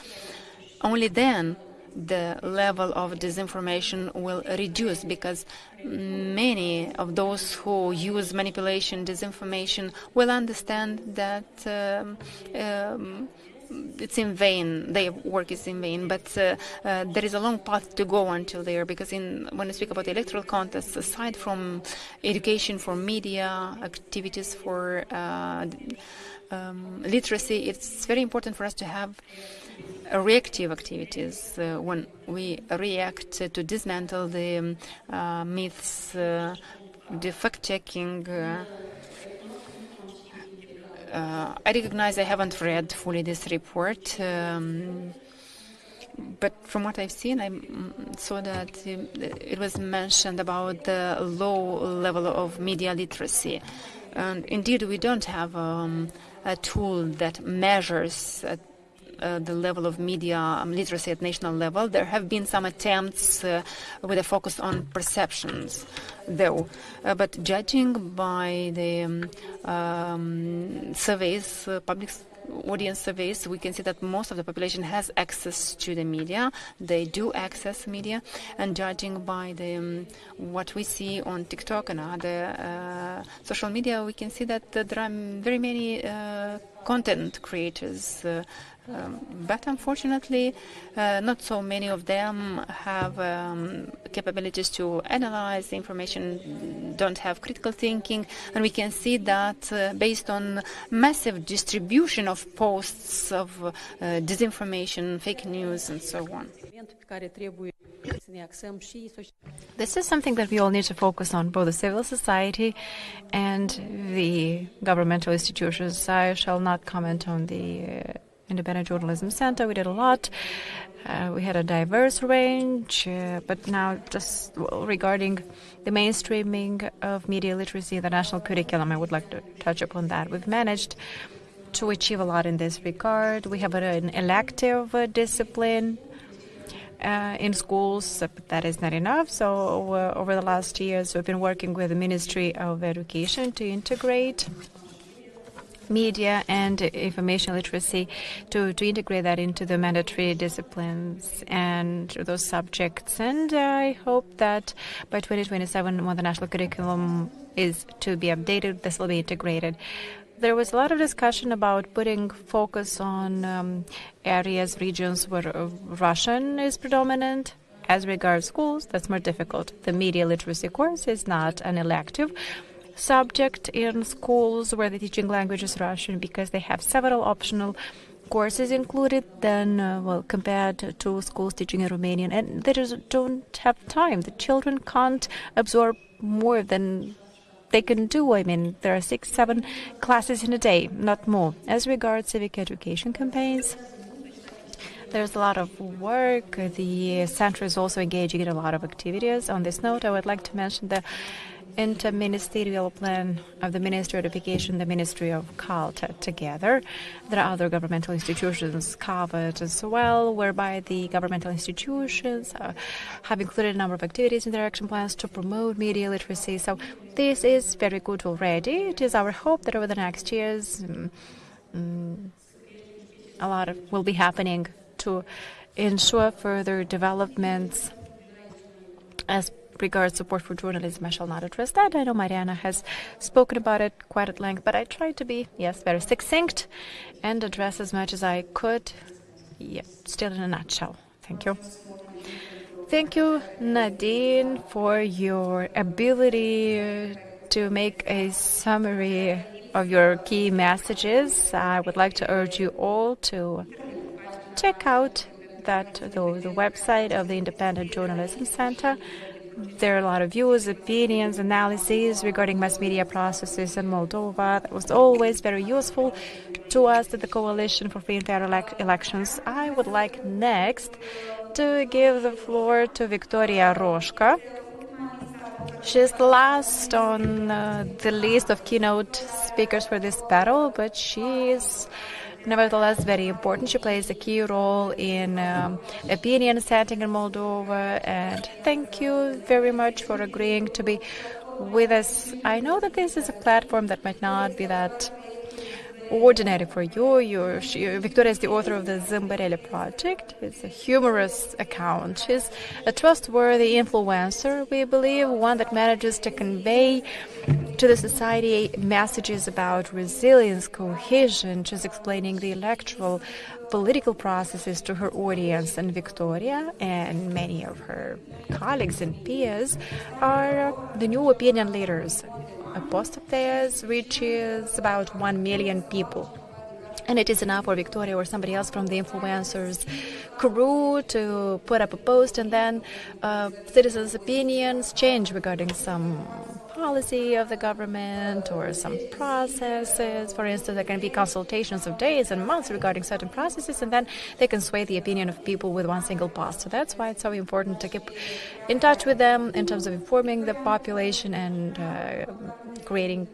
only then the level of disinformation will reduce, because many of those who use manipulation, disinformation, will understand that it's in vain, their work is in vain, but there is a long path to go until there, because when we speak about the electoral contests, aside from education for media, activities for literacy, it's very important for us to have reactive activities when we react to dismantle the myths, the fact-checking. I recognize I haven't read fully this report, but from what I've seen, I saw that it was mentioned about the low level of media literacy. And indeed, we don't have a tool that measures the level of media literacy at national level. There have been some attempts with a focus on perceptions, though. But judging by the surveys, public audience surveys, we can see that most of the population has access to the media. They do access media, and judging by the what we see on TikTok and other social media, we can see that there are very many content creators. But unfortunately, not so many of them have capabilities to analyze the information, don't have critical thinking, and we can see that based on massive distribution of posts of disinformation, fake news, and so on. This is something that we all need to focus on, both the civil society and the governmental institutions. I shall not comment on the Independent Journalism Center. We did a lot. We had a diverse range, but now just regarding the mainstreaming of media literacy in the national curriculum, I would like to touch upon that. We've managed to achieve a lot in this regard. We have an elective discipline in schools, but that is not enough. So over the last years, we've been working with the Ministry of Education to integrate media and information literacy, to integrate that into the mandatory disciplines and those subjects. And I hope that by 2027, when the national curriculum is to be updated, this will be integrated. There was a lot of discussion about putting focus on areas, regions where Russian is predominant. As regards schools, that's more difficult. The media literacy course is not an elective subject in schools where the teaching language is Russian, because they have several optional courses included than compared to schools teaching in Romanian, and they just don't have time. The children can't absorb more than they can do. I mean, there are 6-7 classes in a day, not more. As regards civic education campaigns, there's a lot of work. The center is also engaging in a lot of activities. On this note, I would like to mention the interministerial plan of the Ministry of Education, the Ministry of Culture together. There are other governmental institutions covered as well, whereby the governmental institutions have included a number of activities in their action plans to promote media literacy. So this is very good already. It is our hope that over the next years a lot will be happening to ensure further developments. As regards support for journalism, I shall not address that. I know Mariana has spoken about it quite at length, but I tried to be, very succinct and address as much as I could. Still in a nutshell. Thank you. Thank you, Nadine, for your ability to make a summary of your key messages. I would like to urge you all to check out the website of the Independent Journalism Center. There are a lot of views, opinions, analyses regarding mass media processes in Moldova. That was always very useful to us at the Coalition for Free and Fair Elections. I would like next to give the floor to Victoria Roșca. She's the last on the list of keynote speakers for this battle, but she is nevertheless very important. She plays a key role in opinion setting in Moldova, and thank you very much for agreeing to be with us. I know that this is a platform that might not be that ordinary for you. Victoria is the author of the Zâmbărele project. It's a humorous account. She's a trustworthy influencer, we believe, one that manages to convey to the society messages about resilience, cohesion. She's explaining the electoral political processes to her audience, and Victoria and many of her colleagues and peers are the new opinion leaders. A post of theirs reaches about 1 million people. And it is enough for Victoria or somebody else from the influencers' crew to put up a post, and then citizens' opinions change regarding some policy of the government or some processes. For instance, there can be consultations of days and months regarding certain processes, and then they can sway the opinion of people with one single post. So that's why it's so important to keep in touch with them in terms of informing the population and creating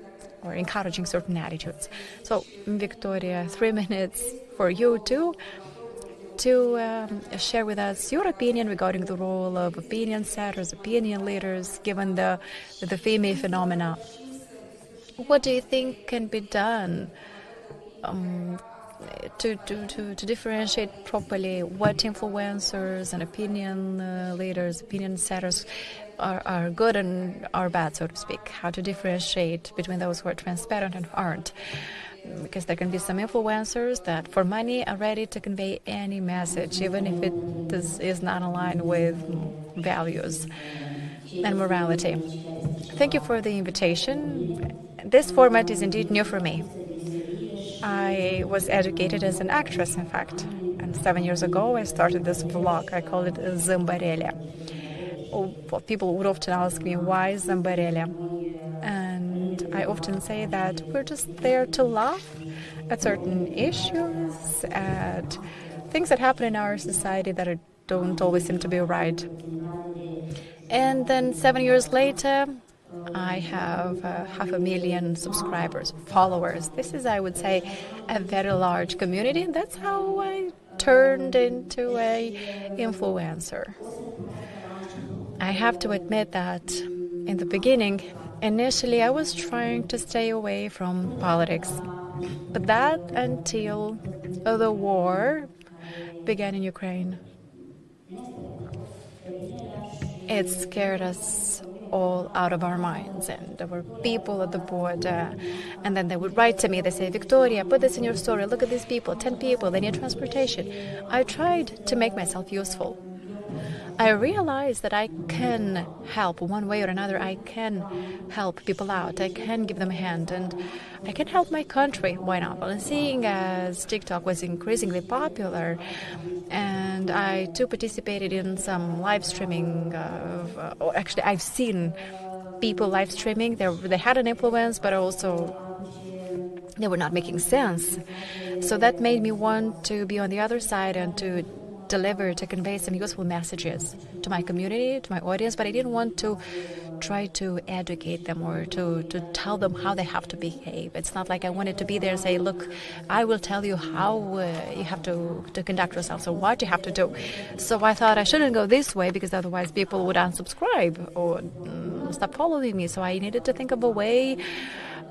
or encouraging certain attitudes. So, Victoria, 3 minutes for you too to share with us your opinion regarding the role of opinion setters, opinion leaders, given the FIMI phenomena. What do you think can be done to differentiate properly what influencers and opinion leaders, opinion setters are good and are bad, so to speak? How to differentiate between those who are transparent and aren't? Because there can be some influencers that for money are ready to convey any message, even if it is not aligned with values and morality. Thank you for the invitation. This format is indeed new for me. I was educated as an actress, in fact, and 7 years ago I started this vlog. I call it Zâmbărele. People would often ask me, why Zâmbărele? And I often say that we're just there to laugh at certain issues, at things that happen in our society that don't always seem to be right. And then 7 years later, I have 500,000 subscribers, followers. This is, I would say, a very large community. That's how I turned into an influencer. I have to admit that in the beginning, initially I was trying to stay away from politics. But that until the war began in Ukraine. It scared us all out of our minds, and there were people at the border, and then they would write to me. They say, Victoria, put this in your story, look at these people, 10 people, they need transportation. I tried to make myself useful. I realized that I can help one way or another. I can help people out. I can give them a hand, and I can help my country. Why not? Well, seeing as TikTok was increasingly popular, and I too participated in some live streaming. Actually, I've seen people live streaming. They had an influence, but also they were not making sense. So that made me want to be on the other side and to deliver, to convey some useful messages to my community, to my audience, but I didn't want to try to educate them or to tell them how they have to behave. It's not like I wanted to be there and say, look, I will tell you how you have to conduct yourself, or what you have to do. So I thought I shouldn't go this way, because otherwise people would unsubscribe or stop following me. So I needed to think of a way,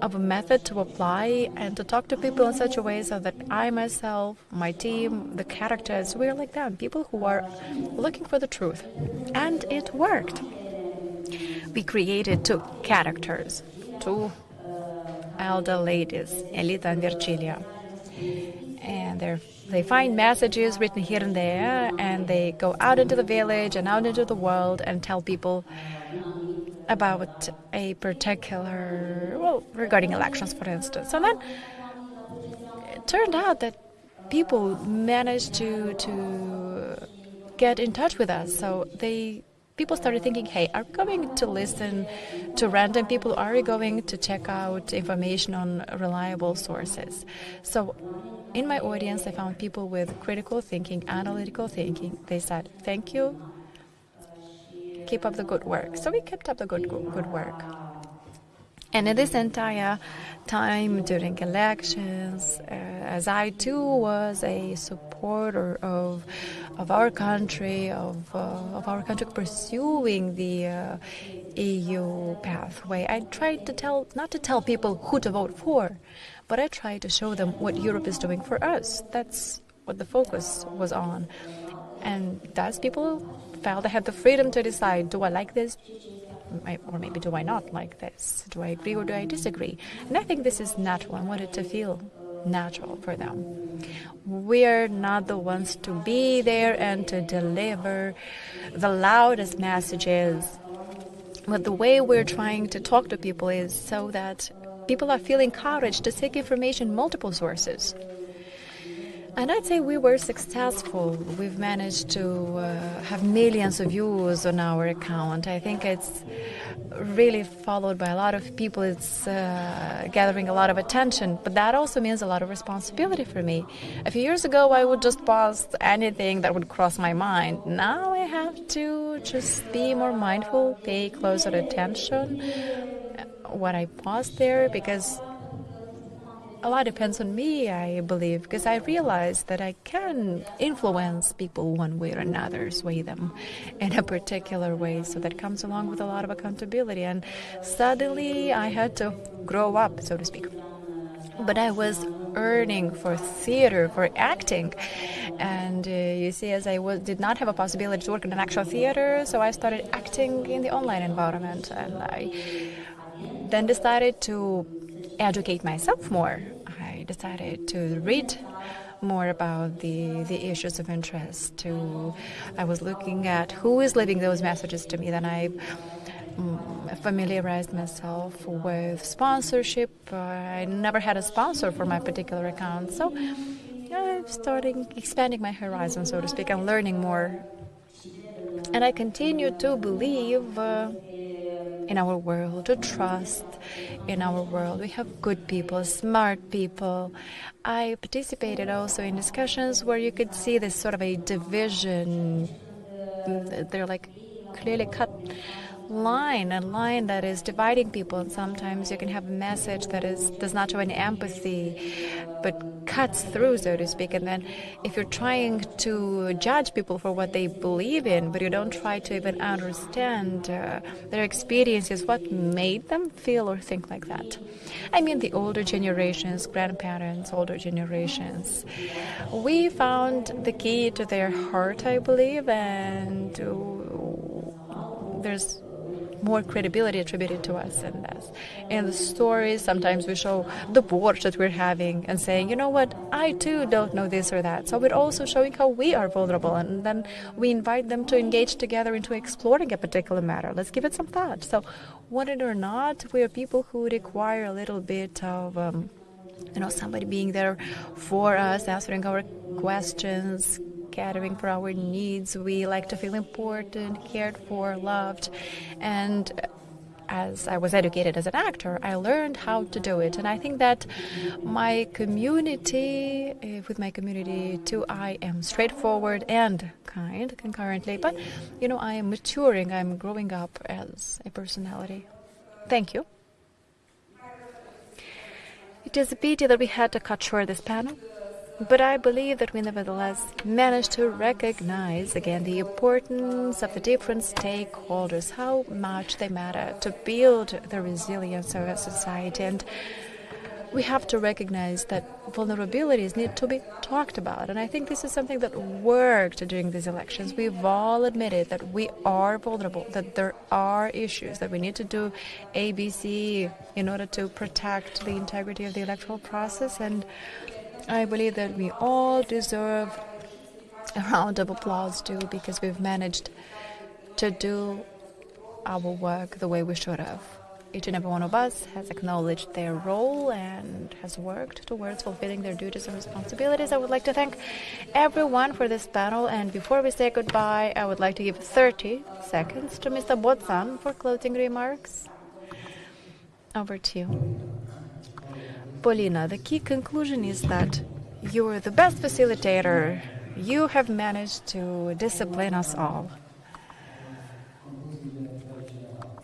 of a method to apply and to talk to people in such a way so that I myself, my team, the characters, we're like them, people who are looking for the truth. And it worked. We created 2 characters, 2 elder ladies, Elita and Virgilia. And they find messages written here and there, and they go out into the village and out into the world and tell people about a particular, regarding elections, for instance. And then it turned out that people managed to get in touch with us. So people started thinking, hey, are we going to listen to random people? Are we going to check out information on reliable sources? So in my audience, I found people with critical thinking, analytical thinking. They said, thank you. Keep up the good work. So we kept up the good work. And in this entire time during elections, as I too was a supporter of our country, of our country pursuing the EU pathway, I tried to not to tell people who to vote for, but I tried to show them what Europe is doing for us. That's what the focus was on. And thus people felt they had the freedom to decide, do I like this? Or maybe do I not like this? Do I agree or do I disagree? And I think this is natural. I wanted to feel natural for them. We're not the ones to be there and to deliver the loudest messages. But the way we're trying to talk to people is so that people are feeling encouraged to seek information in multiple sources. And I'd say we were successful. We've managed to have millions of views on our account. I think it's really followed by a lot of people. It's gathering a lot of attention, but that also means a lot of responsibility for me. A few years ago, I would just post anything that would cross my mind. Now I have to just be more mindful, pay closer attention what I post there, because a lot depends on me, I believe, because I realize that I can influence people one way or another, sway them in a particular way. So that comes along with a lot of accountability. And suddenly I had to grow up, so to speak. But I was earning for theater, for acting. And you see, as I did not have a possibility to work in an actual theater, so I started acting in the online environment. And I then decided to educate myself more. I decided to read more about the issues of interest. I was looking at who is leaving those messages to me. Then I familiarized myself with sponsorship. I never had a sponsor for my particular account, so I'm starting expanding my horizon, so to speak, and learning more. And I continue to believe in our world, to trust in our world. We have good people, smart people. I participated also in discussions where you could see this sort of a division. They're like clearly cut line, a line that is dividing people. And sometimes you can have a message that does not show any empathy, but cuts through, so to speak. And then if you're trying to judge people for what they believe in, but you don't try to even understand their experiences, what made them feel or think like that. I mean, the older generations, grandparents, older generations, we found the key to their heart, I believe, and there's more credibility attributed to us than this. In the stories, sometimes we show the borscht that we're having and saying, you know what, I too don't know this or that. So we're also showing how we are vulnerable, and then we invite them to engage together into exploring a particular matter. Let's give it some thought. So, want it or not, we are people who require a little bit of somebody being there for us, answering our questions, catering for our needs. We like to feel important, cared for, loved. And as I was educated as an actor, I learned how to do it. And I think that with my community too, I am straightforward and kind concurrently. But, I am maturing, I'm growing up as a personality. Thank you. It is a pity that we had to cut short this panel. But I believe that we nevertheless managed to recognize again the importance of the different stakeholders, how much they matter to build the resilience of a society. And we have to recognize that vulnerabilities need to be talked about. And I think this is something that worked during these elections. We've all admitted that we are vulnerable, that there are issues, that we need to do ABC in order to protect the integrity of the electoral process. And I believe that we all deserve a round of applause too, because we've managed to do our work the way we should have. Each and every one of us has acknowledged their role and has worked towards fulfilling their duties and responsibilities. I would like to thank everyone for this panel, and before we say goodbye, I would like to give 30 seconds to Mr. Boțan for closing remarks. Over to you. Polina, the key conclusion is that you are the best facilitator. You have managed to discipline us all.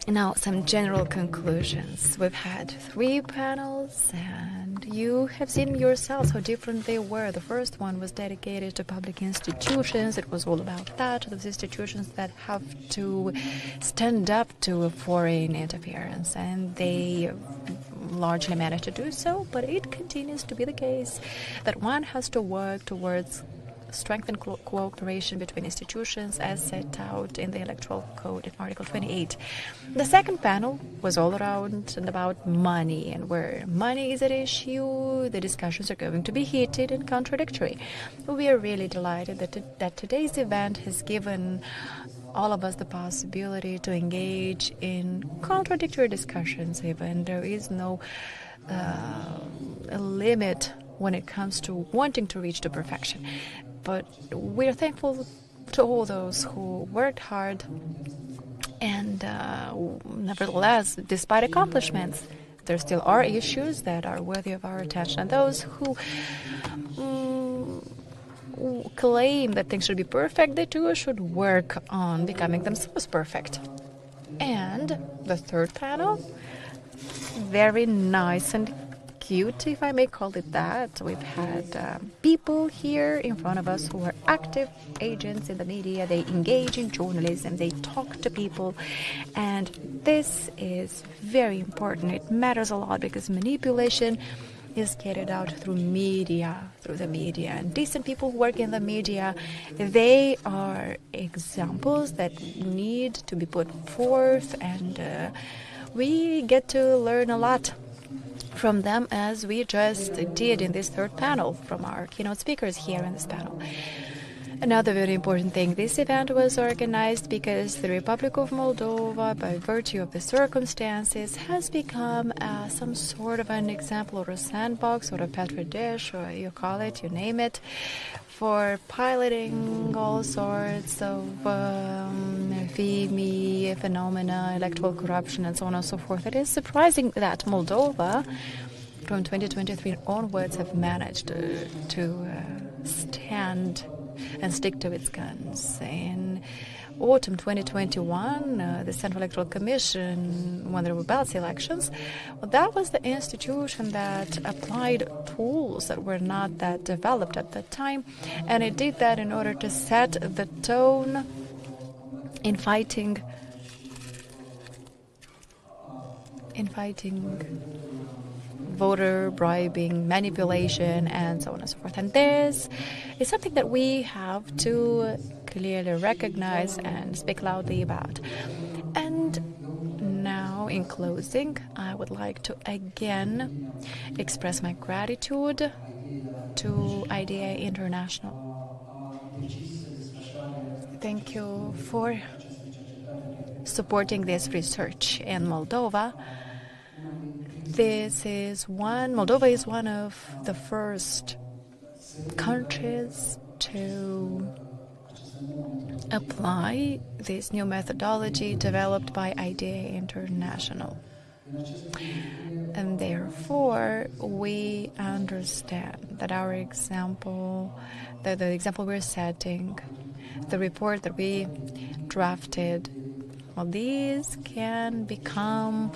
Now, some general conclusions. We've had 3 panels, and And you have seen yourselves how different they were. The first one was dedicated to public institutions. It was all about that, those institutions that have to stand up to foreign interference. And they largely managed to do so, but it continues to be the case that one has to work towards strengthen cooperation between institutions as set out in the Electoral Code in Article 28. The second panel was all around and about money, and where money is at issue, the discussions are going to be heated and contradictory. We are really delighted that today's event has given all of us the possibility to engage in contradictory discussions even. There is no limit when it comes to wanting to reach to perfection. But we are thankful to all those who worked hard and nevertheless, despite accomplishments, there still are issues that are worthy of our attention. And those who claim that things should be perfect, they too should work on becoming themselves perfect. And the third panel, very nice and cute, if I may call it that. We've had people here in front of us who are active agents in the media. They engage in journalism, they talk to people, and this is very important. It matters a lot because manipulation is carried out through the media. And decent people who work in the media, they are examples that need to be put forth, and we get to learn a lot from them, as we just did in this third panel from our keynote speakers here in this panel. Another very important thing, this event was organized because the Republic of Moldova, by virtue of the circumstances, has become some sort of an example or a sandbox or a petri dish, or you call it, you name it, for piloting all sorts of FIMI phenomena, electoral corruption, and so on and so forth. It is surprising that Moldova, from 2023 onwards, have managed to stand and stick to its guns. In autumn 2021, the Central Electoral Commission, when there were ballot elections, well, that was the institution that applied tools that were not that developed at that time, and it did that in order to set the tone in fighting voter bribing, manipulation, and so on and so forth. And this is something that we have to clearly recognize and speak loudly about. And now, in closing, I would like to again express my gratitude to IDEA International. Thank you for supporting this research in Moldova. Moldova is one of the first countries to apply this new methodology developed by IDEA International. And therefore, we understand that our example, the example we're setting, the report that we drafted, well, these can become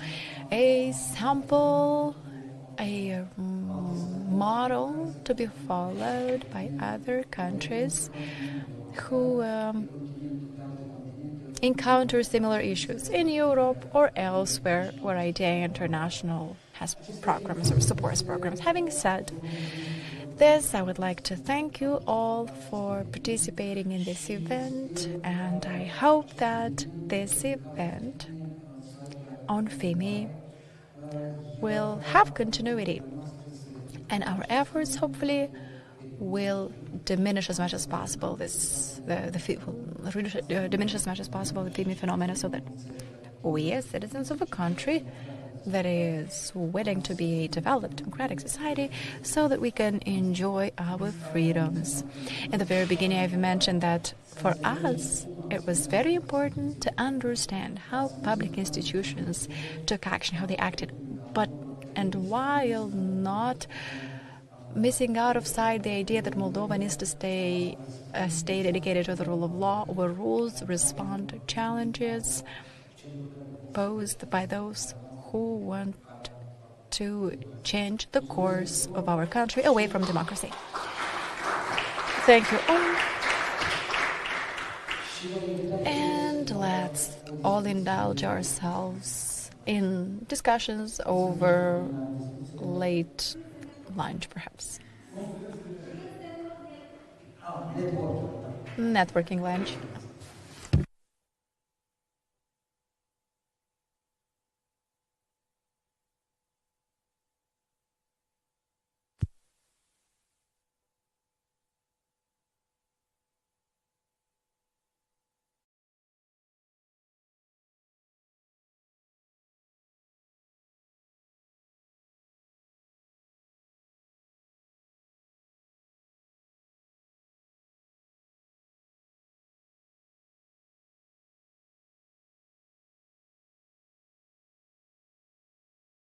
a sample, a model to be followed by other countries who encounter similar issues in Europe or elsewhere where IDEA International has programs or supports programs. Having said this, I would like to thank you all for participating in this event, and I hope that this event on FIMI will have continuity, and our efforts hopefully will diminish as much as possible diminish as much as possible the FIMI phenomena, so that we as citizens of a country that is willing to be a developed democratic society, so that we can enjoy our freedoms. In the very beginning, I've mentioned that for us, it was very important to understand how public institutions took action, how they acted, and while not missing out of sight the idea that Moldova needs to stay a state dedicated to the rule of law, where rules respond to challenges posed by those who want to change the course of our country away from democracy. Thank you all. And let's all indulge ourselves in discussions over late lunch, perhaps. Networking lunch.